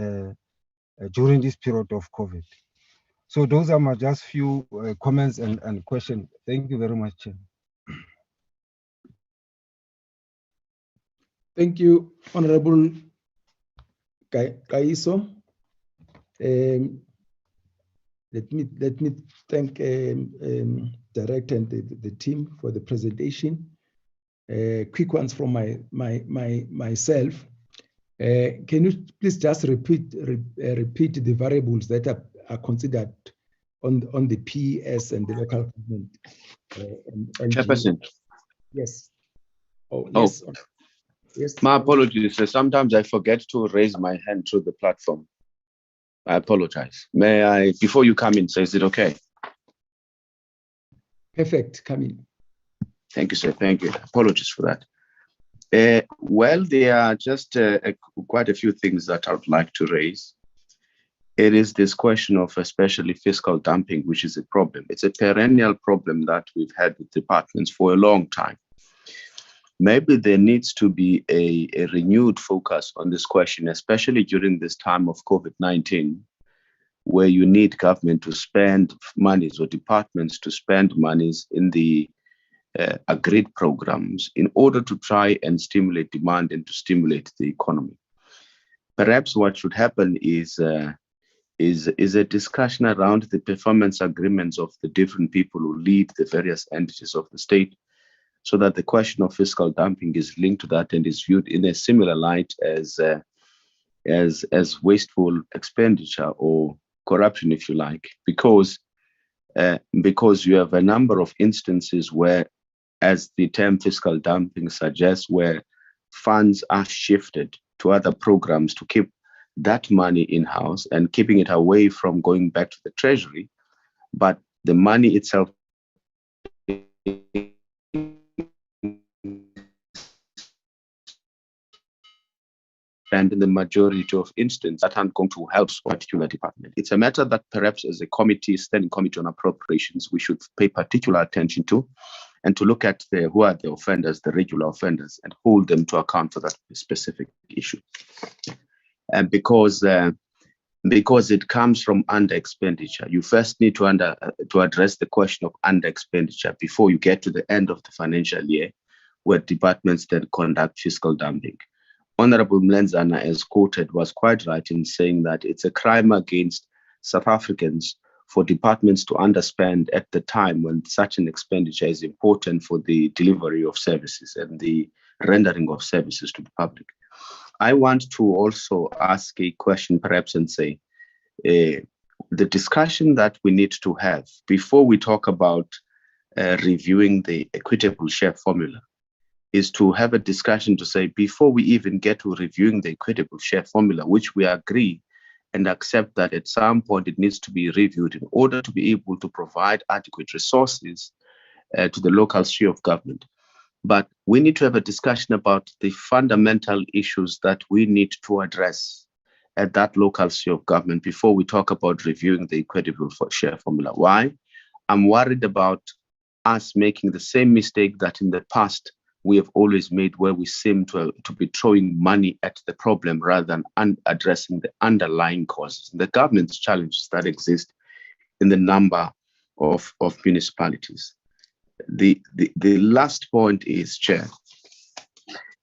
during this period of COVID. So those are my just few comments and questions. Thank you very much, Chair. Thank you, Honorable Kaiso. Let me thank Director and the team for the presentation. Quick ones from myself. Can you please just repeat the variables that are considered on the PES and the local government? Chairperson. Yes. Oh, yes. Oh. Yes. My apologies. Sometimes I forget to raise my hand through the platform. I apologize. May I, before you come in, say, is it okay? Perfect. Come in. Thank you, sir. Thank you. Apologies for that. Well, there are just quite a few things that I would like to raise. It is this question of especially fiscal dumping, which is a problem. It's a perennial problem that we've had with departments for a long time. Maybe there needs to be a renewed focus on this question, especially during this time of COVID-19, where you need government to spend monies or departments to spend monies in the agreed programs in order to try and stimulate demand and to stimulate the economy. Perhaps what should happen is a discussion around the performance agreements of the different people who lead the various entities of the state, so that the question of fiscal dumping is linked to that and is viewed in a similar light as wasteful expenditure or corruption, if you like, because you have a number of instances where, as the term fiscal dumping suggests, where funds are shifted to other programs to keep that money in-house and keeping it away from going back to the treasury, but the money itself and in the majority of instances that aren't going to help a particular department. It's a matter that perhaps as a committee, standing committee on appropriations, we should pay particular attention to, and to look at who are the offenders, the regular offenders, and hold them to account for that specific issue. And because it comes from under expenditure, you first need to address the question of under expenditure before you get to the end of the financial year, where departments then conduct fiscal dumping. Honorable Mlenzana, as quoted, was quite right in saying that it's a crime against South Africans for departments to underspend at the time when such an expenditure is important for the delivery of services and the rendering of services to the public. I want to also ask a question perhaps and say, the discussion that we need to have before we talk about reviewing the equitable share formula is to have a discussion to say, before we even get to reviewing the equitable share formula, which we agree and accept that at some point it needs to be reviewed in order to be able to provide adequate resources to the local sphere of government. But we need to have a discussion about the fundamental issues that we need to address at that local sphere of government before we talk about reviewing the equitable share formula. Why? I'm worried about us making the same mistake that in the past we have always made, where we seem to be throwing money at the problem rather than addressing the underlying causes, the government's challenges that exist in the number of municipalities. The last point is, Chair,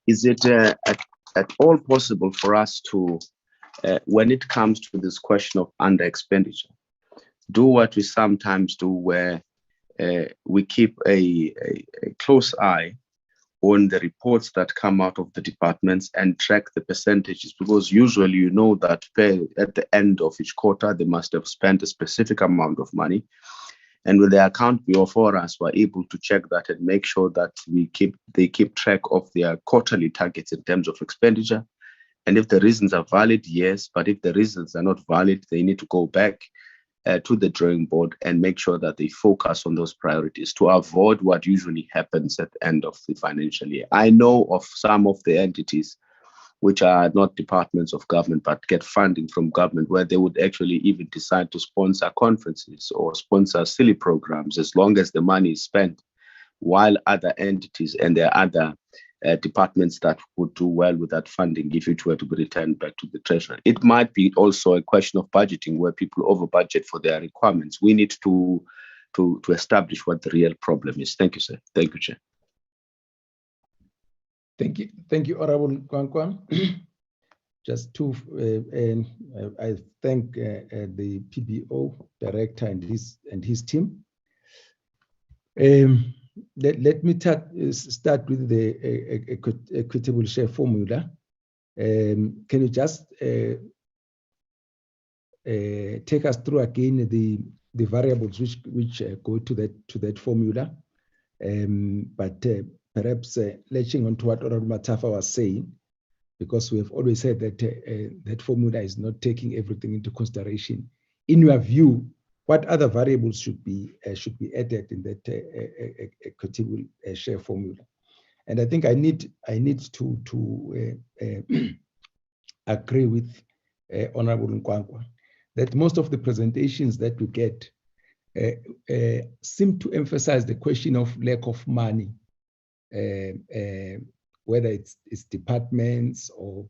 is it at all possible for us to, when it comes to this question of under expenditure, do what we sometimes do, where we keep a close eye on the reports that come out of the departments and track the percentages, because usually you know that at the end of each quarter they must have spent a specific amount of money, and with the account before us, we're able to check that and make sure that they keep track of their quarterly targets in terms of expenditure. And if the reasons are valid, yes, but if the reasons are not valid, they need to go back to the drawing board and make sure that they focus on those priorities to avoid what usually happens at the end of the financial year. I know of some of the entities which are not departments of government but get funding from government, where they would actually even decide to sponsor conferences or sponsor silly programs as long as the money is spent, while other entities and there are other departments that would do well with that funding if it were to be returned back to the treasury. It might be also a question of budgeting, where people over budget for their requirements. We need to establish what the real problem is. Thank you, sir. Thank you, Chair. Thank you, Honorable Kwankwa. Just to, I thank the PBO director and his team. Let me start with the equitable share formula. Can you just take us through again the variables which go to that formula? But perhaps latching on to what Honorable Matafa was saying, because we have always said that that formula is not taking everything into consideration. In your view, what other variables should be added in that equitable share formula? And I think I need to agree with Honorable Nkwankwa that most of the presentations that we get seem to emphasize the question of lack of money, whether it's departments or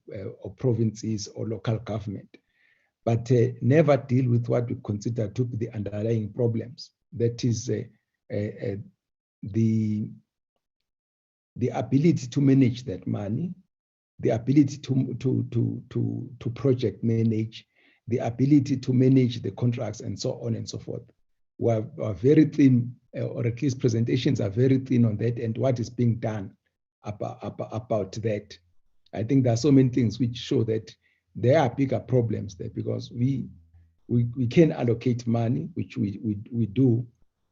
provinces or local government, but never deal with what we consider to be the underlying problems. That is the ability to manage that money, the ability to project manage, the ability to manage the contracts, and so on and so forth. We are very thin, or at least presentations are very thin on that, and what is being done about that. I think there are so many things which show that there are bigger problems there, because we can allocate money, which we do,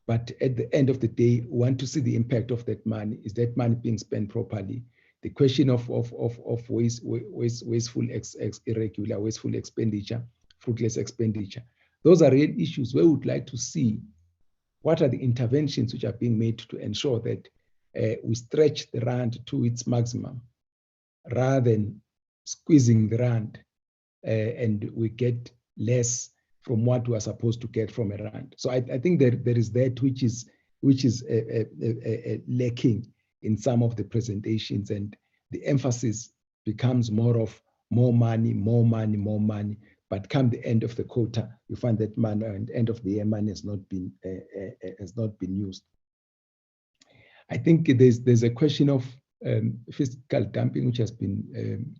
but at the end of the day, we want to see the impact of that money. Is that money being spent properly? The question of wasteful, irregular, expenditure, fruitless expenditure. Those are real issues where we would like to see what are the interventions which are being made to ensure that we stretch the rand to its maximum rather than squeezing the rand and we get less from what we are supposed to get from a rand. So I think there is that which is lacking in some of the presentations, and the emphasis becomes more of more money, more money, more money. But come the end of the quota, you find that money and end of the year money has not been used. I think there's a question of fiscal dumping which has been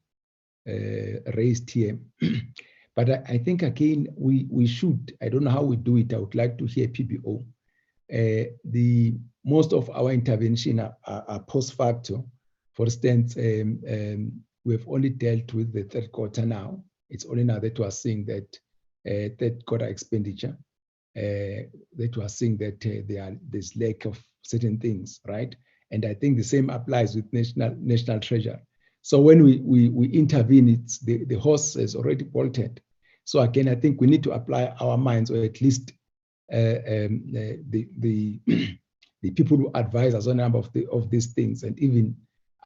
raised here. But I think again we should. I don't know how we do it. I would like to hear PBO. Most of our intervention are post facto. For instance, we've only dealt with the third quarter now. It's only now that we are seeing that third quarter expenditure, that we are seeing that there's lack of certain things, right? And I think the same applies with national treasure. So when we intervene, it's the horse has already bolted. So again, I think we need to apply our minds, or at least the people who advise us on a number of these things, and even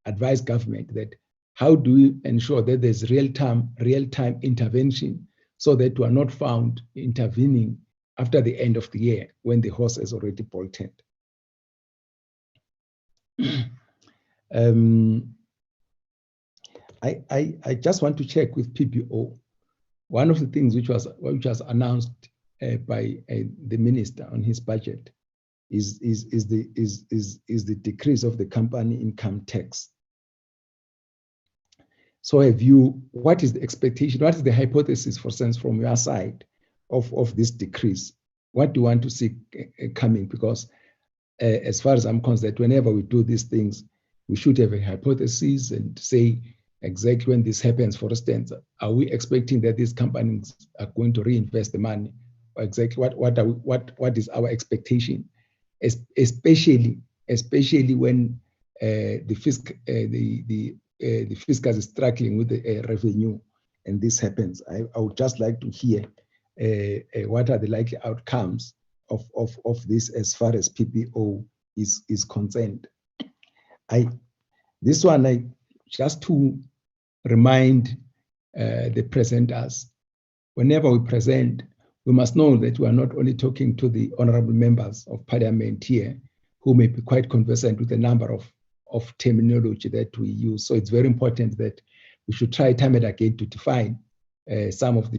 advise government that how do we ensure that there's real-time intervention so that we are not found intervening after the end of the year when the horse has already bolted. I just want to check with PBO. One of the things which was announced by the minister on his budget is the decrease of the company income tax. So what is the expectation? What is the hypothesis, for sense, from your side of this decrease? What do you want to see coming? Because as far as I'm concerned, whenever we do these things, we should have a hypothesis and say exactly when this happens. For instance, are we expecting that these companies are going to reinvest the money? Or exactly what is our expectation? Especially when the fiscal is struggling with the revenue, and this happens. I would just like to hear what are the likely outcomes of this as far as PPO is concerned. Just to remind the presenters, whenever we present, we must know that we are not only talking to the honorable members of parliament here, who may be quite conversant with a number of terminology that we use. So it's very important that we should try time and again to define some of the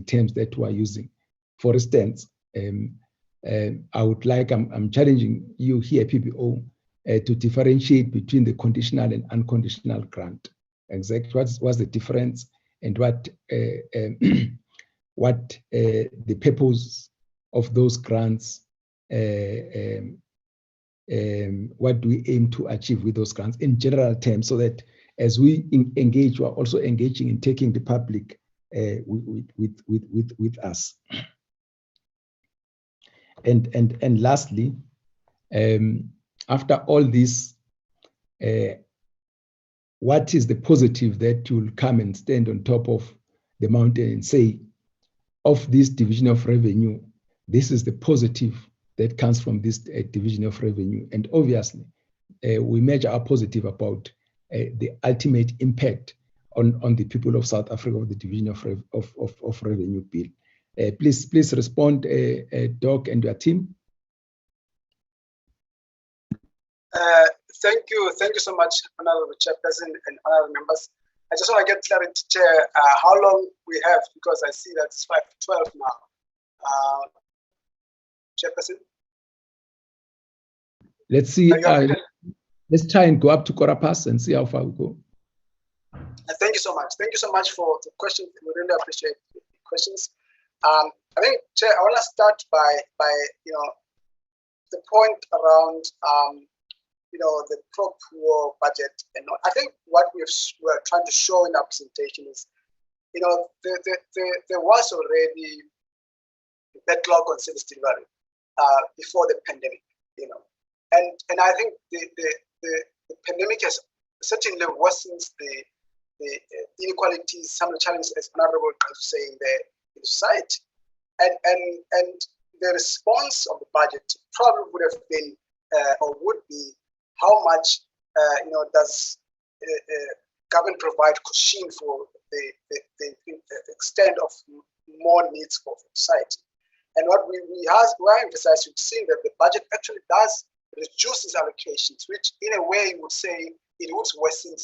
terms that we are using. For instance, I'm challenging you here, PBO, to differentiate between the conditional and unconditional grant. Exactly what's the difference, and what the purpose of those grants, what do we aim to achieve with those grants in general terms, so that as we engage, we're also engaging in taking the public with us. And lastly, after all this, what is the positive that you'll come and stand on top of the mountain and say, of this division of revenue, this is the positive that comes from this division of revenue? And obviously, we measure our positive about the ultimate impact on the people of South Africa of the division of revenue bill. Please respond, Doc and your team. Thank you so much, Honorable Chairperson and honorable members. I just want to get clarity, Chair, how long we have, because I see that it's 5:12 now. Chairperson? Let's see. Let's try and go up to quarter past and see how far we go. Thank you so much. Thank you so much for the questions. We really appreciate the questions. I think, Chair, I want to start by the point around the pro-poor budget. And I think what we're trying to show in our presentation is, there was already a backlog on service delivery before the pandemic, and I think the pandemic has certainly worsened the inequalities, some of the challenges, as Honorable was saying there, in society. And the response of the budget probably would have been or would be how much does government provide cushion for the extent of more needs for society. And what we are emphasizing, seeing that the budget actually does reduce its allocations, which in a way would say it would worsen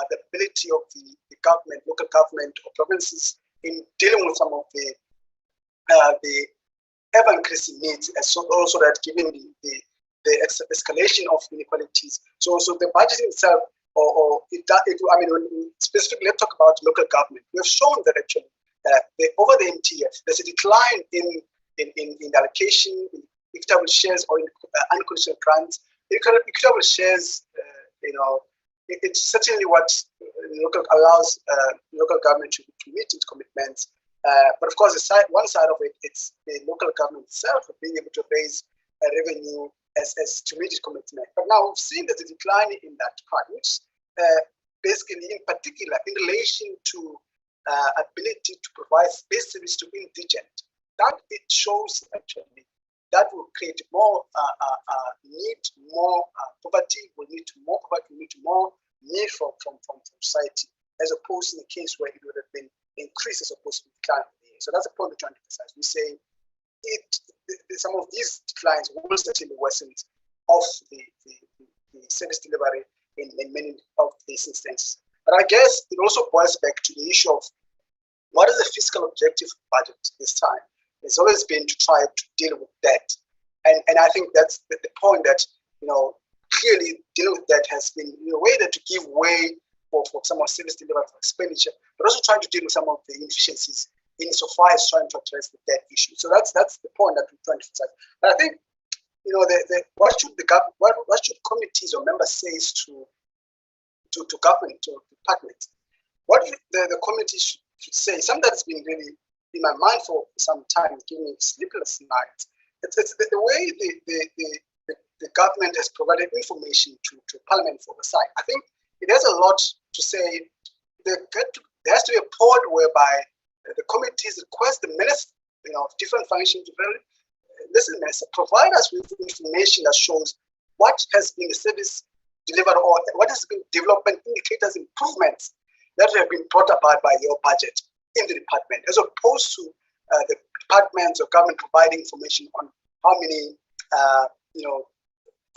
the ability of the government, local government or provinces in dealing with some of the ever increasing needs, and so also that given the escalation of inequalities. So the budget itself, specifically let's talk about local government. We have shown that actually over the MTF, there's a decline in allocation, in equitable shares or in unconditional grants. Equitable shares, it's certainly what allows local government to meet its commitments. But of course, one side of it, it's the local government itself being able to raise revenue as to meet its commitment. But now we've seen there's a decline in that part, which basically, in particular, in relation to ability to provide space service to indigent, that it shows actually that will create more need, more poverty. We need more poverty. We need more need from society, as opposed to the case where it would have been increased as opposed to decline. So that's the point we're trying to emphasize. We say some of these declines will certainly worsen of the service delivery in many of these instances. But I guess it also boils back to the issue of what is the fiscal objective of the budget this time? It's always been to try to deal with debt. And I think that's the point that, clearly dealing with debt has been in a way that to give way for some of service delivery for expenditure, but also trying to deal with some of the inefficiencies insofar as trying to address the debt issue. So that's the point that we're trying to emphasize. But I think, what should committees or members say to government, to departments? What the committee should say, something that's been really in my mind for some time, giving me sleepless nights. It's the way the government has provided information to Parliament for oversight. I think it has a lot to say. There has to be a point whereby the committees request the minister, of different functions, listen, minister, provide us with information that shows what has been the service delivered or what has been development indicators improvements that have been brought about by your budget in the department, as opposed to the departments or government providing information on how many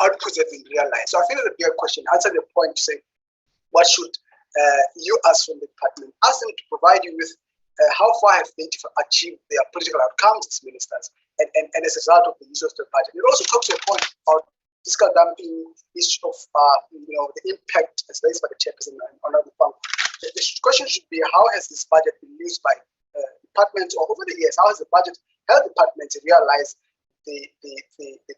outputs have been realized. So I think it's a bigger question. Answer the point to say, what should you ask from the department? Ask them to provide you with how far have they achieved their political outcomes as ministers, and as a result of the use of the budget. It also talks to a point about fiscal dumping, issue of the impact as raised by the chairperson on other funds. The question should be, how has this budget been used by departments, or over the years, how has the budget helped departments realize the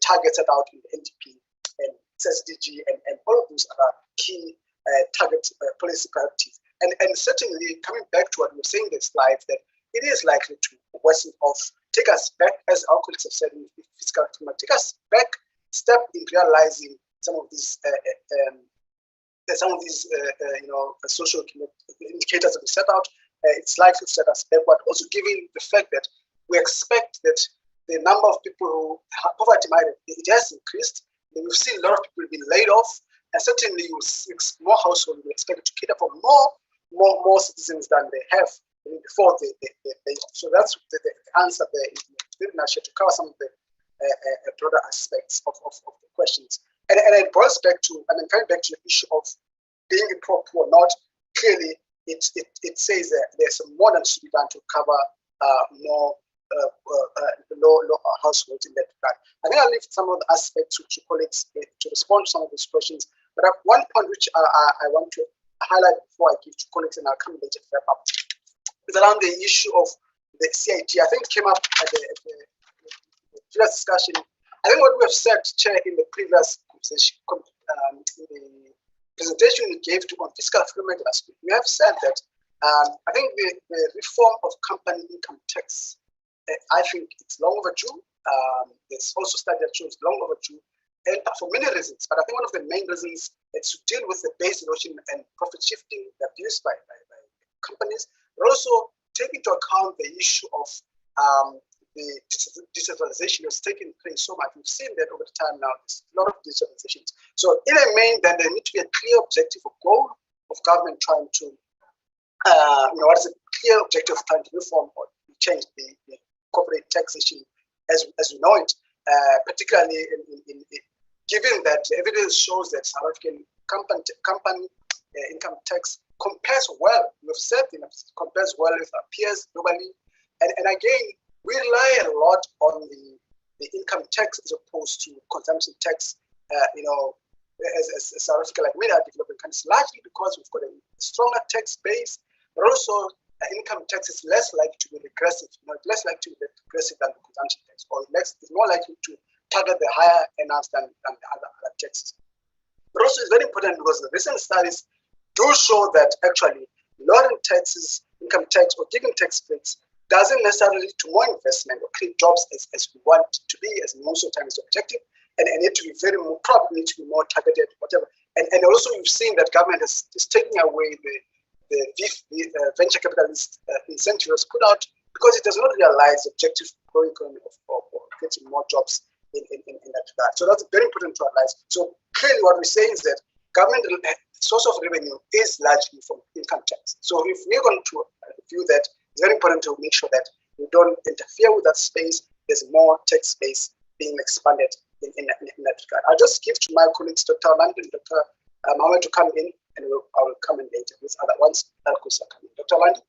targets set out in the NDP and SDG and all of those other key target policy priorities? And certainly, coming back to what we were saying in the slides, that it is likely to worsen off, take us back, as our colleagues have said in the fiscal framework, take us back, step in realizing some of these social indicators that we set out. It's likely to set us backward. Also, given the fact that we expect that the number of people who have poverty it has increased. We've seen a lot of people being laid off, and certainly you will see more households will expect to cater for more citizens than they have before they off. So that's the answer there in very nutshell to cover some of the broader aspects of the questions. And it boils back to, coming back to the issue of being a poor or not. Clearly, it says that there's more than should be done to cover more low households in that regard. I think I'll leave some of the aspects to colleagues to respond to some of those questions. But one point which I want to highlight before I give to colleagues, and I'll come later to wrap up, is around the issue of the CIT. I think it came up at the previous discussion. I think what we have said, Chair, in the previous conversation, in the presentation we gave on fiscal framework last week, we have said that I think the reform of company income tax, I think it's long overdue. There's also study that shows long overdue, and for many reasons. But I think one of the main reasons is to deal with the base erosion and profit shifting abused by companies, but also take into account the issue of the digitalization has taken place so much. We've seen that over the time now. There's a lot of digitalizations. So in a main, then there needs to be a clear objective or goal of government trying to, what is a clear objective of trying to reform or change the corporate taxation as we know it, particularly given that evidence shows that South African company income tax compares well. We've said it compares well with our peers globally, and again we rely a lot on the income tax as opposed to consumption tax. As South Africa, like many other developing countries, largely because we've got a stronger tax base, but also income tax is less likely to be regressive. Less likely to be regressive than the consumption tax, or it's more likely to target the higher earners than the other taxes. But also it's very important because the recent studies do show that actually lowering taxes, income tax or giving tax breaks doesn't necessarily lead to more investment or create jobs as we want it to be, as most of the time is the objective, and need to be probably need to be more targeted, whatever. And also you've seen that government is taking away the venture capitalist incentives put out because it does not realize the objective growing economy of creating more jobs in that regard. So that's very important to realize. So clearly what we say is that government source of revenue is largely from income tax. So if we're going to view that, it's very important to make sure that we don't interfere with that space. There's more tax space being expanded in that regard. I'll just give to my colleagues, Dr. London, Dr. Mohammed, to come in, and I will come in later with other ones that could come in. Dr. London.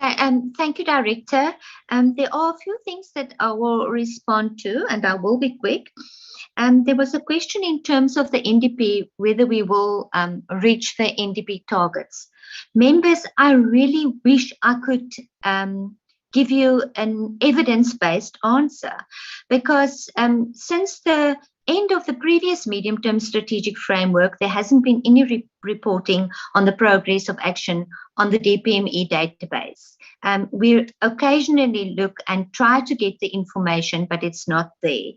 Okay, thank you, Director. There are a few things that I will respond to, and I will be quick. There was a question in terms of the NDP, whether we will reach the NDP targets. Members, I really wish I could give you an evidence-based answer, because since the end of the previous medium-term strategic framework, there hasn't been any reporting on the progress of action on the DPME database. We occasionally look and try to get the information, but it's not there.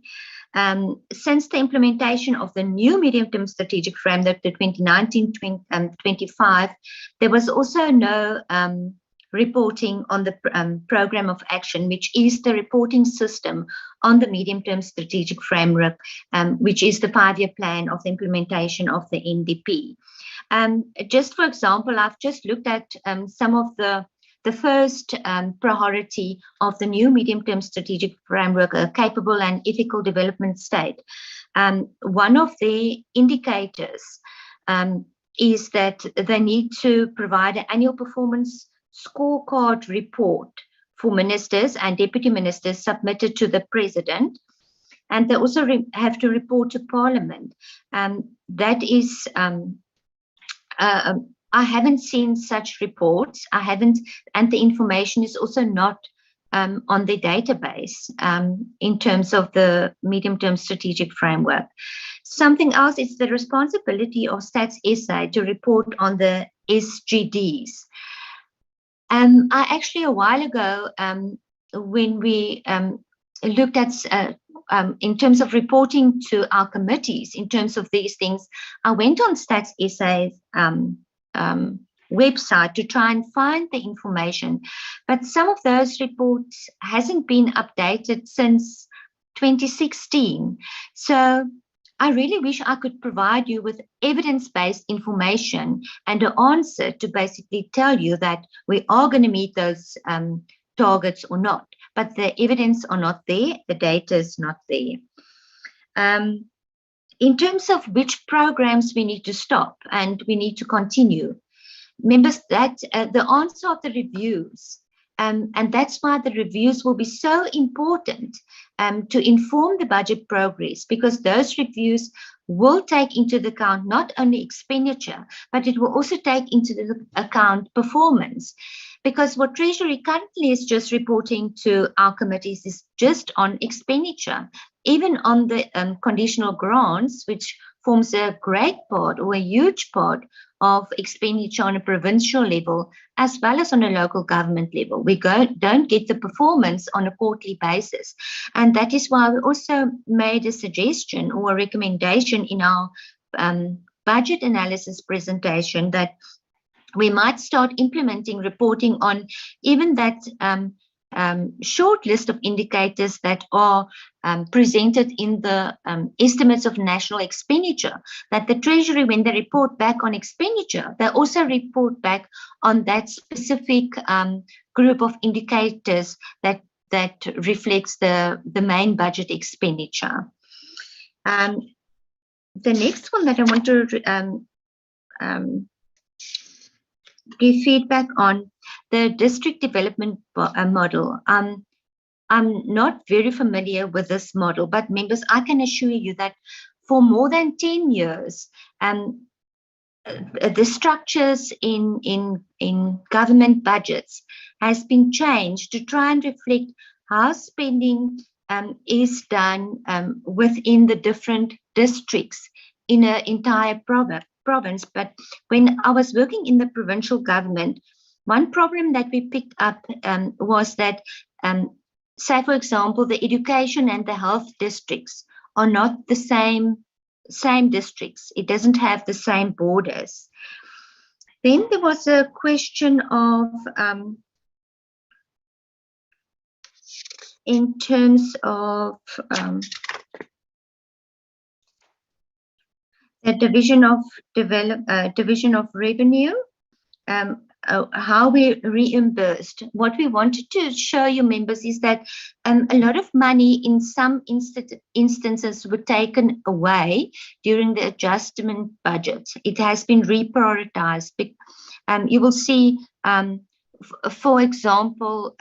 Since the implementation of the new medium-term strategic framework, the 2019-25, there was also no reporting on the program of action, which is the reporting system on the medium-term strategic framework, which is the 5-year plan of the implementation of the NDP. Just for example, I've just looked at some of the first priority of the new medium-term strategic framework, a capable and ethical development state. One of the indicators is that they need to provide an annual performance scorecard report for ministers and deputy ministers submitted to the president, and they also have to report to Parliament. That is, I haven't seen such reports. I haven't, and the information is also not on the database in terms of the medium-term strategic framework. Something else is the responsibility of Stats SA to report on the SGDs. I actually, a while ago, when we looked at, in terms of reporting to our committees, in terms of these things, I went on Stats SA's website to try and find the information. But some of those reports hasn't been updated since 2016. So I really wish I could provide you with evidence-based information and an answer to basically tell you that we are going to meet those targets or not. But the evidence are not there, the data is not there. In terms of which programs we need to stop and we need to continue, members, that the answer of the reviews, and that's why the reviews will be so important to inform the budget progress, because those reviews will take into account not only expenditure, but it will also take into account performance. Because what Treasury currently is just reporting to our committees is just on expenditure, even on the conditional grants, which forms a great part or a huge part of expenditure on a provincial level, as well as on a local government level. We don't get the performance on a quarterly basis. And that is why we also made a suggestion or a recommendation in our budget analysis presentation that we might start implementing reporting on even that short list of indicators that are presented in the estimates of national expenditure, that the Treasury, when they report back on expenditure, they also report back on that specific group of indicators that reflects the main budget expenditure. The next one that I want to give feedback on, the district development model. I'm not very familiar with this model, but members, I can assure you that for more than 10 years, the structures in government budgets has been changed to try and reflect how spending is done within the different districts in an entire province. But when I was working in the provincial government, one problem that we picked up was that, say for example, the education and the health districts are not the same districts. It doesn't have the same borders. Then there was a question of in terms of the division of revenue, how we reimbursed. What we wanted to show you, members, is that a lot of money in some instances were taken away during the adjustment budget. It has been reprioritized. You will see, for example,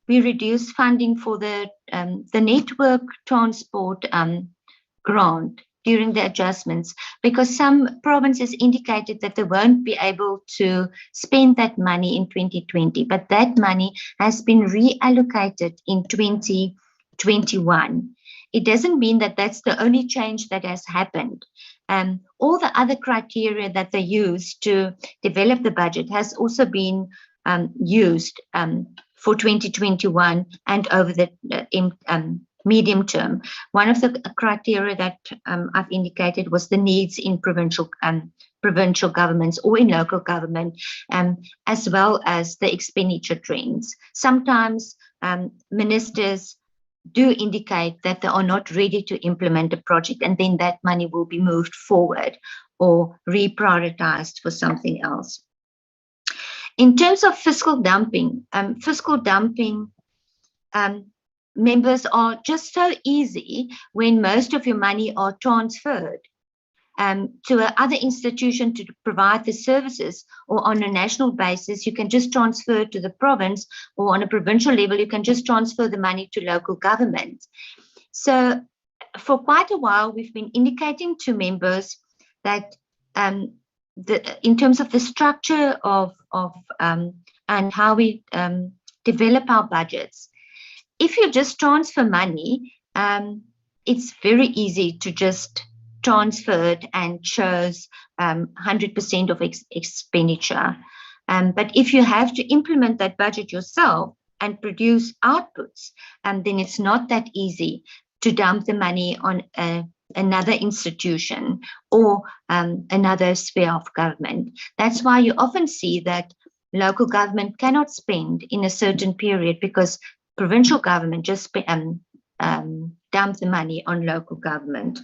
we reduced funding for the network transport grant during the adjustments, because some provinces indicated that they won't be able to spend that money in 2020, but that money has been reallocated in 2021. It doesn't mean that that's the only change that has happened. All the other criteria that they use to develop the budget has also been used for 2021 and over the medium term. One of the criteria that I've indicated was the needs in provincial governments or in local government, as well as the expenditure trends. Sometimes ministers do indicate that they are not ready to implement a project, and then that money will be moved forward or reprioritized for something else. In terms of fiscal dumping, members, are just so easy when most of your money are transferred to another institution to provide the services, or on a national basis, you can just transfer to the province, or on a provincial level, you can just transfer the money to local government. So for quite a while, we've been indicating to members that in terms of the structure of and how we develop our budgets, if you just transfer money, it's very easy to just transfer it and shows 100% of expenditure. But if you have to implement that budget yourself and produce outputs, then it's not that easy to dump the money on another institution or another sphere of government. That's why you often see that local government cannot spend in a certain period, because provincial government just dump the money on local government.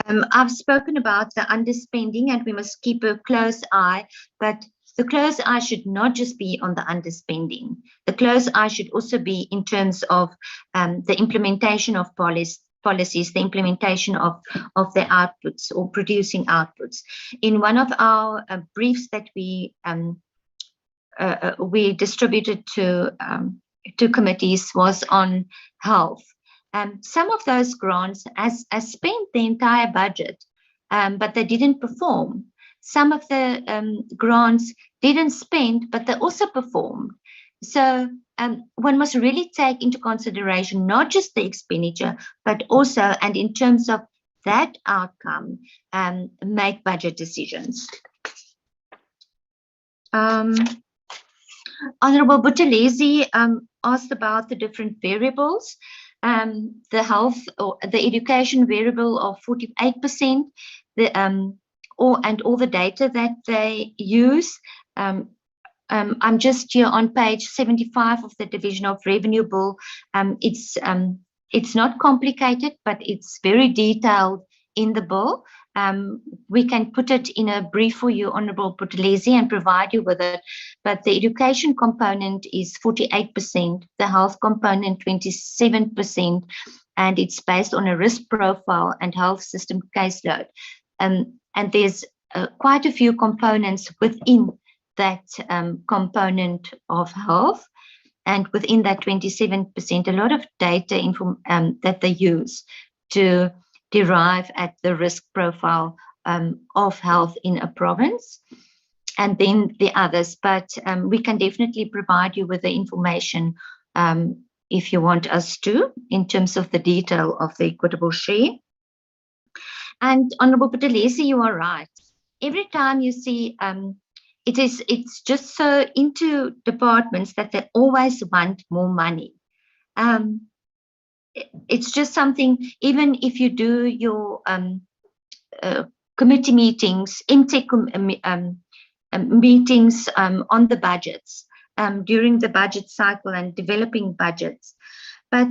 I've spoken about the underspending, and we must keep a close eye, but the close eye should not just be on the underspending. The close eye should also be in terms of the implementation of policies, the implementation of the outputs or producing outputs. In one of our briefs that we distributed to committees was on health. Some of those grants has spent the entire budget, but they didn't perform. Some of the grants didn't spend, but they also performed. So one must really take into consideration not just the expenditure, but also, and in terms of that outcome, make budget decisions. Honorable Buthelezi asked about the different variables. The health or the education variable of 48%, all the data that they use. I'm just here on page 75 of the Division of Revenue Bill. It's not complicated, but it's very detailed in the bill. We can put it in a brief for you, Honourable Buthelezi, and provide you with it. But the education component is 48%, the health component 27%, and it's based on a risk profile and health system caseload. And there's quite a few components within that component of health, and within that 27%, a lot of data that they use to derive at the risk profile of health in a province, and then the others. But we can definitely provide you with the information if you want us to, in terms of the detail of the equitable share. And Honourable Buthelezi, you are right. Every time you see it's just so into departments that they always want more money. It's just something, even if you do your committee meetings, intake meetings on the budgets, during the budget cycle and developing budgets. But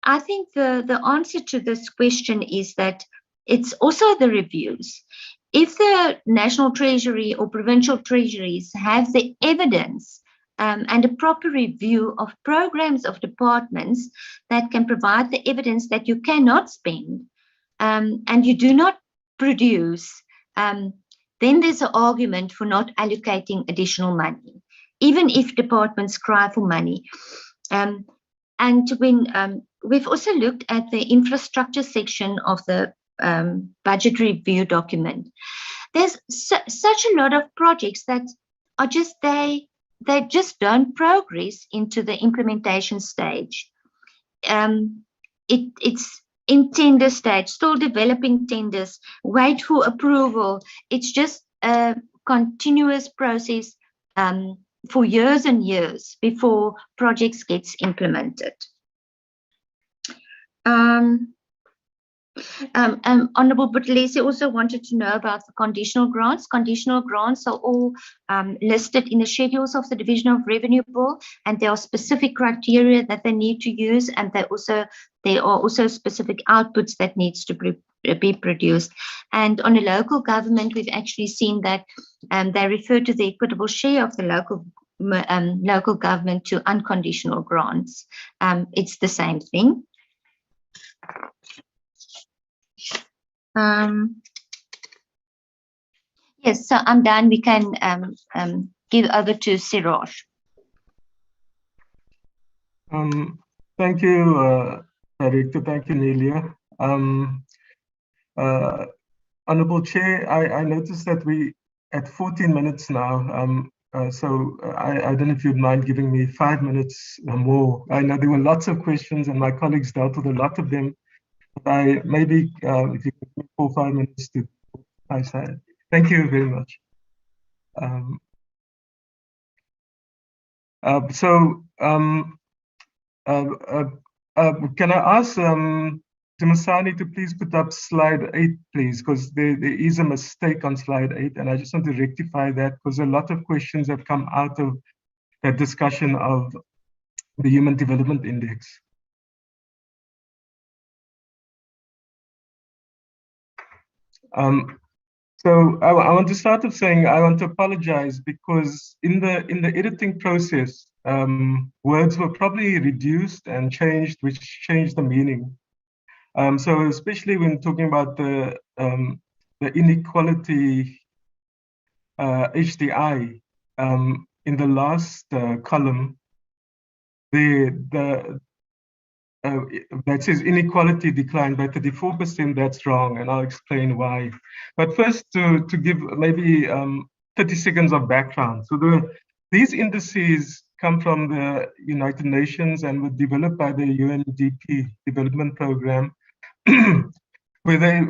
I think the answer to this question is that it's also the reviews. If the National Treasury or Provincial Treasuries have the evidence and a proper review of programs of departments that can provide the evidence that you cannot spend and you do not produce, then there's an argument for not allocating additional money, even if departments cry for money. And when we've also looked at the infrastructure section of the budget review document, there's such a lot of projects that are just they just don't progress into the implementation stage. It's in tender stage, still developing tenders, wait for approval. It's just a continuous process for years and years before projects gets implemented. Honourable Buthelezi also wanted to know about the conditional grants. Conditional grants are all listed in the schedules of the Division of Revenue Bill, and there are specific criteria that they need to use, and there are also specific outputs that needs to be produced. And on a local government, we've actually seen that they refer to the equitable share of the local government to unconditional grants. It's the same thing. Yes, so I'm done. We can give over to Siraj. Thank you, Director. Thank you, Nelia. Honourable Chair, I noticed that we at 14 minutes now. So I don't know if you'd mind giving me 5 minutes more. I know there were lots of questions and my colleagues dealt with a lot of them. Maybe if you give me 4 or 5 minutes to my side. Thank you very much. Can I ask Dumisani to please put up slide 8, please, because there is a mistake on slide 8, and I just want to rectify that because a lot of questions have come out of that discussion of the Human Development Index. So I want to start off saying I want to apologize because in the editing process, words were probably reduced and changed, which changed the meaning. So especially when talking about the inequality HDI, in the last column, that says inequality declined by 34%. That's wrong, and I'll explain why. But first, to give maybe 30 seconds of background. So these indices come from the United Nations and were developed by the UNDP Development Program, where they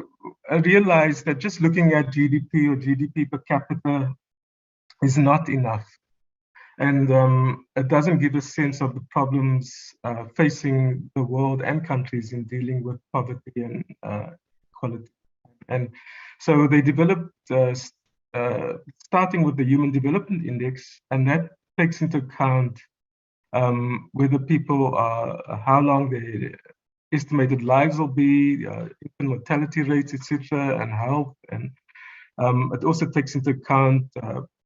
realized that just looking at GDP or GDP per capita is not enough. And it doesn't give a sense of the problems facing the world and countries in dealing with poverty and equality And so they developed, starting with the Human Development Index, and that takes into account whether people are, how long their estimated lives will be, infant mortality rates, etc., and health. And it also takes into account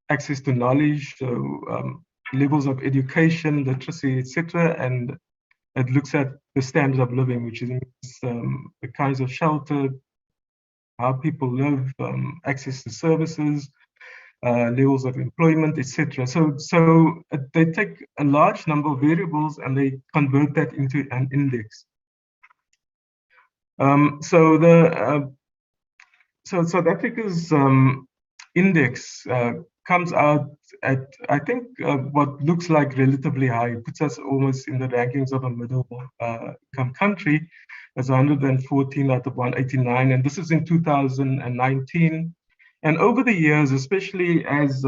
access to knowledge, so levels of education, literacy, etc., and it looks at the standard of living, which is the kinds of shelter, how people live, access to services, levels of employment, etc. So they take a large number of variables and they convert that into an index. So South Africa's index comes out at, I think, what looks like relatively high. It puts us almost in the rankings of a middle income country. It's 114 out of 189, and this is in 2019. And over the years, especially as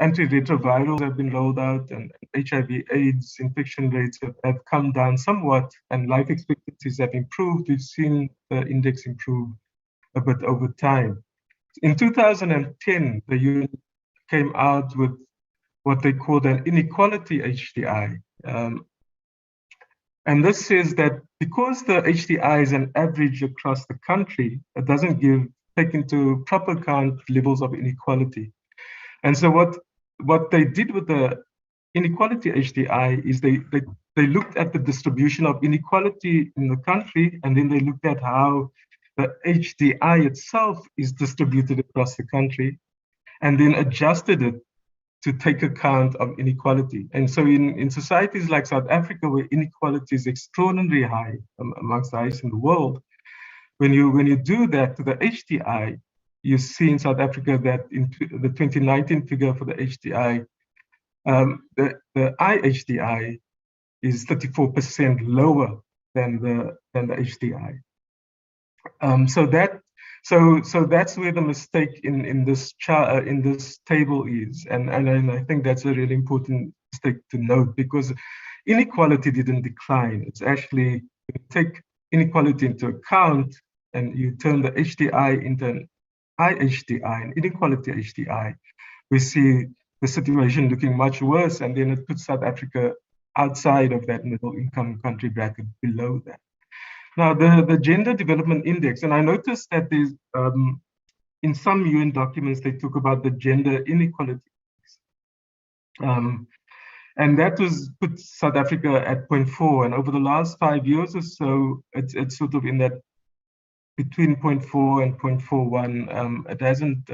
antiretrovirals have been rolled out and HIV/AIDS infection rates have come down somewhat and life expectancies have improved, we've seen the index improve a bit over time. In 2010, the UN came out with what they called an inequality HDI. And this says that because the HDI is an average across the country, it doesn't take into proper account levels of inequality. And so what they did with the inequality HDI is they looked at the distribution of inequality in the country, and then they looked at how the HDI itself is distributed across the country, and then adjusted it to take account of inequality. And so in societies like South Africa, where inequality is extraordinarily high, amongst the highest in the world, when you do that to the HDI, you see in South Africa that in the 2019 figure for the HDI, the IHDI is 34% lower than the HDI. So that's where the mistake in this chart, in this table is, and I think that's a really important mistake to note, because inequality didn't decline. It's actually, you take inequality into account and you turn the HDI into an IHDI, an inequality HDI, we see the situation looking much worse, and then it puts South Africa outside of that middle income country bracket, below that. Now, the Gender Development Index, and I noticed that there's, in some UN documents, they talk about the Gender Inequality Index. And that put South Africa at 0.4, and over the last 5 years or so, it's sort of in that between 0.4 and 0.41. It hasn't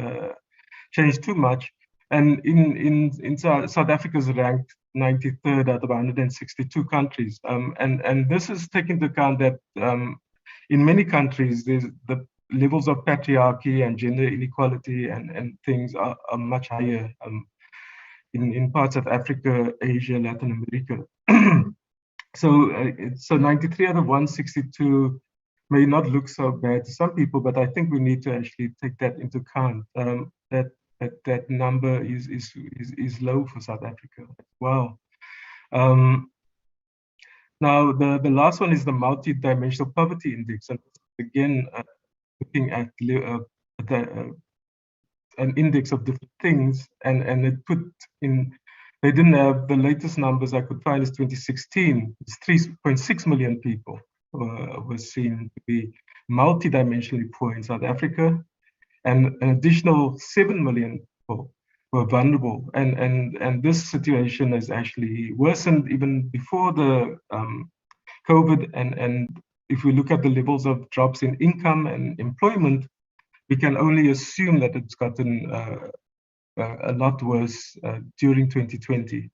changed too much. And in South Africa's ranked 93rd out of 162 countries. And this is taking into account that in many countries, the levels of patriarchy and gender inequality and things are much higher in parts of Africa, Asia, Latin America. So 93 out of 162 may not look so bad to some people, but I think we need to actually take that into account. That number is low for South Africa as well. Now, the last one is the multi-dimensional poverty index, and again, looking at an index of different things, and it put in. They didn't have the latest numbers I could find is 2016. It's 3.6 million people were seen to be multi-dimensionally poor in South Africa, and an additional 7 million people were vulnerable. And this situation has actually worsened even before the COVID. And if we look at the levels of drops in income and employment, we can only assume that it's gotten a lot worse during 2020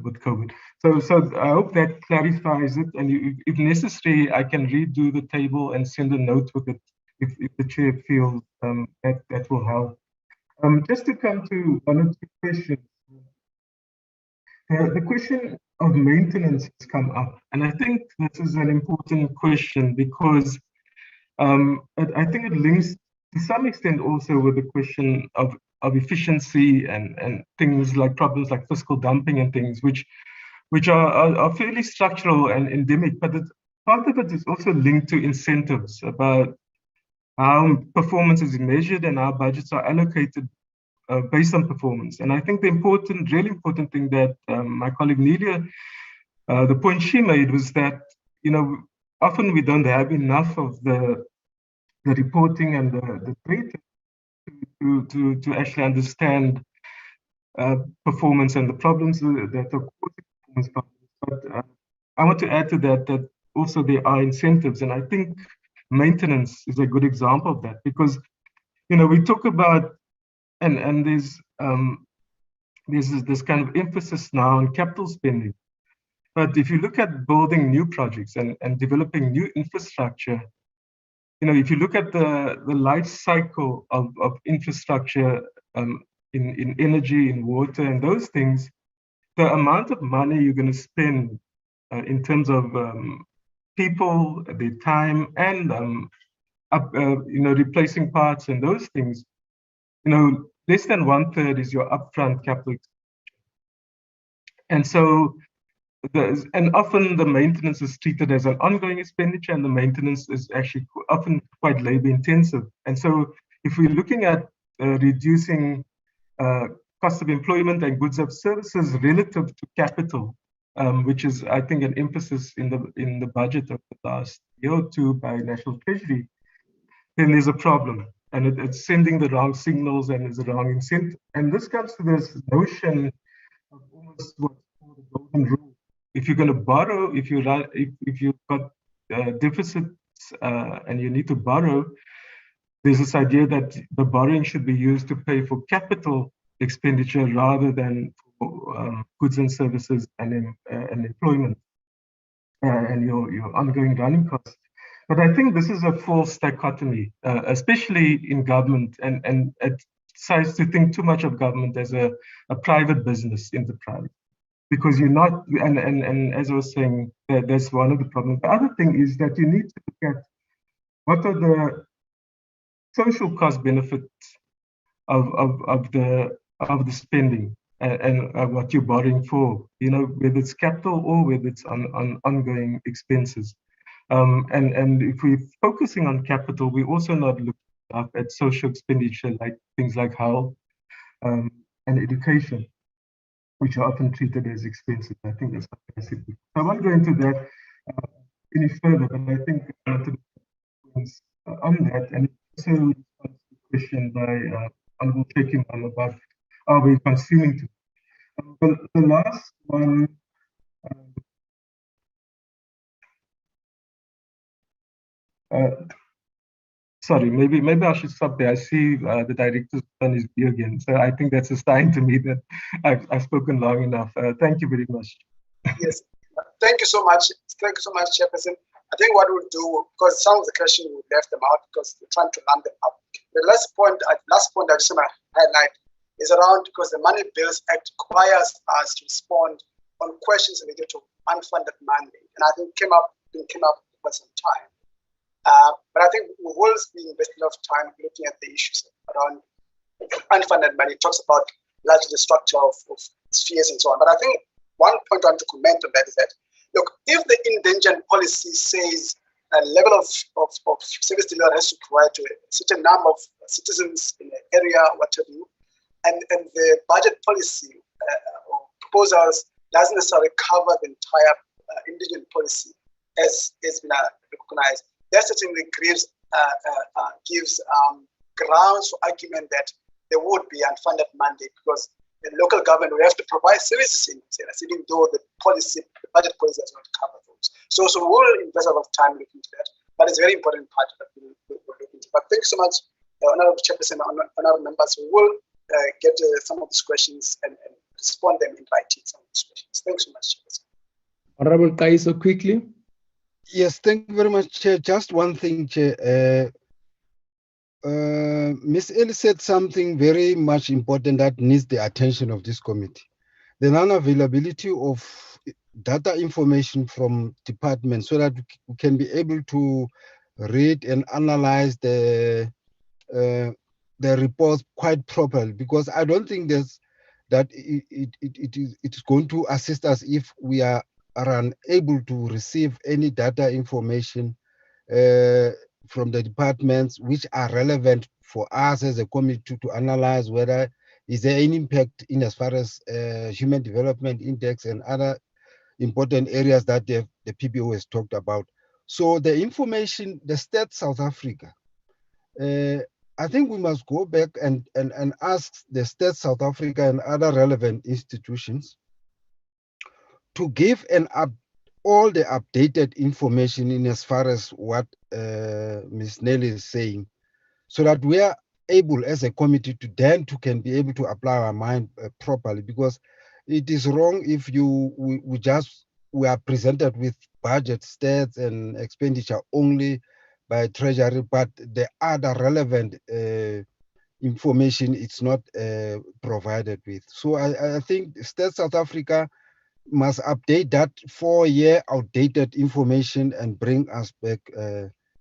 with COVID. So I hope that clarifies it. And if necessary, I can redo the table and send a note with it if the chair feels that will help. Just to come to one or two questions. The question of maintenance has come up, and I think this is an important question because I think it links to some extent also with the question of efficiency and things like problems like fiscal dumping and things, which are fairly structural and endemic, but part of it is also linked to incentives about how performance is measured and how budgets are allocated based on performance. And I think the really important thing that my colleague Nelia, the point she made was that, often we don't have enough of the reporting and the data to actually understand performance and the problems that are causing performance problems. But I want to add to that also there are incentives, and I think maintenance is a good example of that, because we talk about and there's this kind of emphasis now on capital spending. But if you look at building new projects and developing new infrastructure, if you look at the life cycle of infrastructure in energy, in water, and those things, the amount of money you're going to spend in terms of people, their time, and replacing parts and those things, less than 1/3 is your upfront capital expenditure. And so, and often the maintenance is treated as an ongoing expenditure, and the maintenance is actually often quite labor intensive. And so, if we're looking at reducing cost of employment and goods of services relative to capital, which is, I think, an emphasis in the budget of the last year or two by National Treasury, then there's a problem, and it's sending the wrong signals and is the wrong incentive. And this comes to this notion of almost what's called the golden rule. If you're going to borrow, if you've got deficits and you need to borrow, there's this idea that the borrowing should be used to pay for capital expenditure rather than for goods and services and employment and your ongoing running costs. But I think this is a false dichotomy, especially in government, and it decides to think too much of government as a private business enterprise, because you're not, and as I was saying, that's one of the problems. The other thing is that you need to look at what are the social cost benefits of the spending and what you're borrowing for, whether it's capital or whether it's on ongoing expenses. And if we're focusing on capital, we're also not looking up at social expenditure, like things like health and education, which are often treated as expensive. I think that's what I said before. I won't go into that any further, but I think on that, and also response to the question by Honorable Chekimam about are we consuming too? The last one. Sorry, maybe I should stop there. I see the director's done his view again, so I think that's a sign to me that I've spoken long enough. Thank you very much. Yes, thank you so much. Thank you so much, Chairperson. I think what we'll do, because some of the questions we left them out because we're trying to land them up. The last point I just want to highlight is around, because the Money Bills Act requires us to respond on questions related to unfunded mandate, and I think came up for some time. But I think we will be investing a lot of time looking at the issues around unfunded money. It talks about largely the structure of spheres and so on. But I think one point I want to comment on that is that, look, if the indentured policy says a level of service delivery has to provide to a certain number of citizens in an area, what have you, and the budget policy or proposals doesn't necessarily cover the entire indigent policy as has been recognized, that certainly gives grounds for argument that there would be unfunded mandate, because the local government will have to provide services in areas, even though the budget policy does not cover those. So we'll invest a lot of time looking into that, but it's a very important part that we'll look into. But thank you so much, Honorable Chairperson, Honorable members. We will get some of these questions and respond them in writing, some of these questions. Thanks so much, Chairperson. Honorable Kaiso, quickly. Yes, thank you very much, Chair. Just one thing, Chair. Ms. Ellis said something very much important that needs the attention of this committee. The non-availability of data information from departments so that we can be able to read and analyze the reports quite properly, because I don't think it is going to assist us if we are unable to receive any data information from the departments which are relevant for us as a committee to analyze whether is there any impact in as far as human development index and other important areas that the PBO has talked about. So the information, the Stats South Africa, I think we must go back and ask the Stats South Africa and other relevant institutions to give all the updated information in as far as what Ms. Nelly is saying, so that we are able as a committee to then can be able to apply our mind properly, because it is wrong if we are presented with budget stats and expenditure only by Treasury, but the other relevant information it's not provided with. So I think Stats South Africa must update that 4-year outdated information and bring us back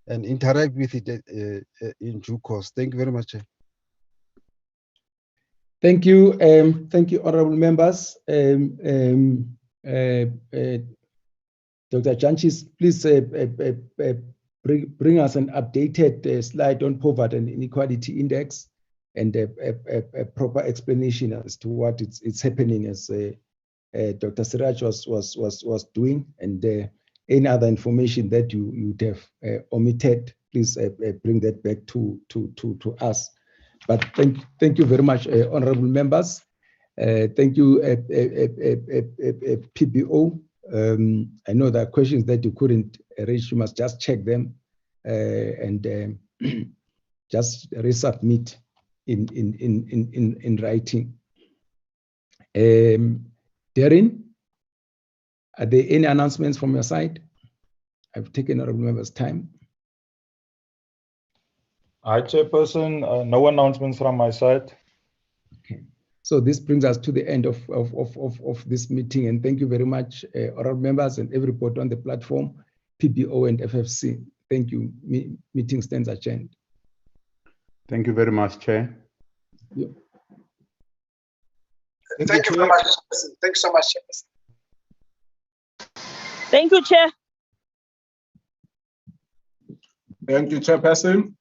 and interact with it in due course. Thank you very much. Thank you, honorable members. Dr. Janchis, please bring us an updated slide on poverty and inequality index and a proper explanation as to what it's happening, as Dr. Siraj was doing, and any other information that you'd have omitted, please bring that back to us. But thank you very much, honorable members. Thank you, PBO. I know there are questions that you couldn't reach. You must just check them and just resubmit in writing. Darren, are there any announcements from your side? I've taken honorable members' time. Hi, Chairperson. No announcements from my side. Okay. So this brings us to the end of this meeting, and thank you very much, honorable members and everybody on the platform, PBO and FFC. Thank you. Meeting stands adjourned. Thank you very much, Chair. Yeah. Thank you very much, Chairperson. Thanks so much, Chairperson. Thank you, Chair. Thank you, Chairperson.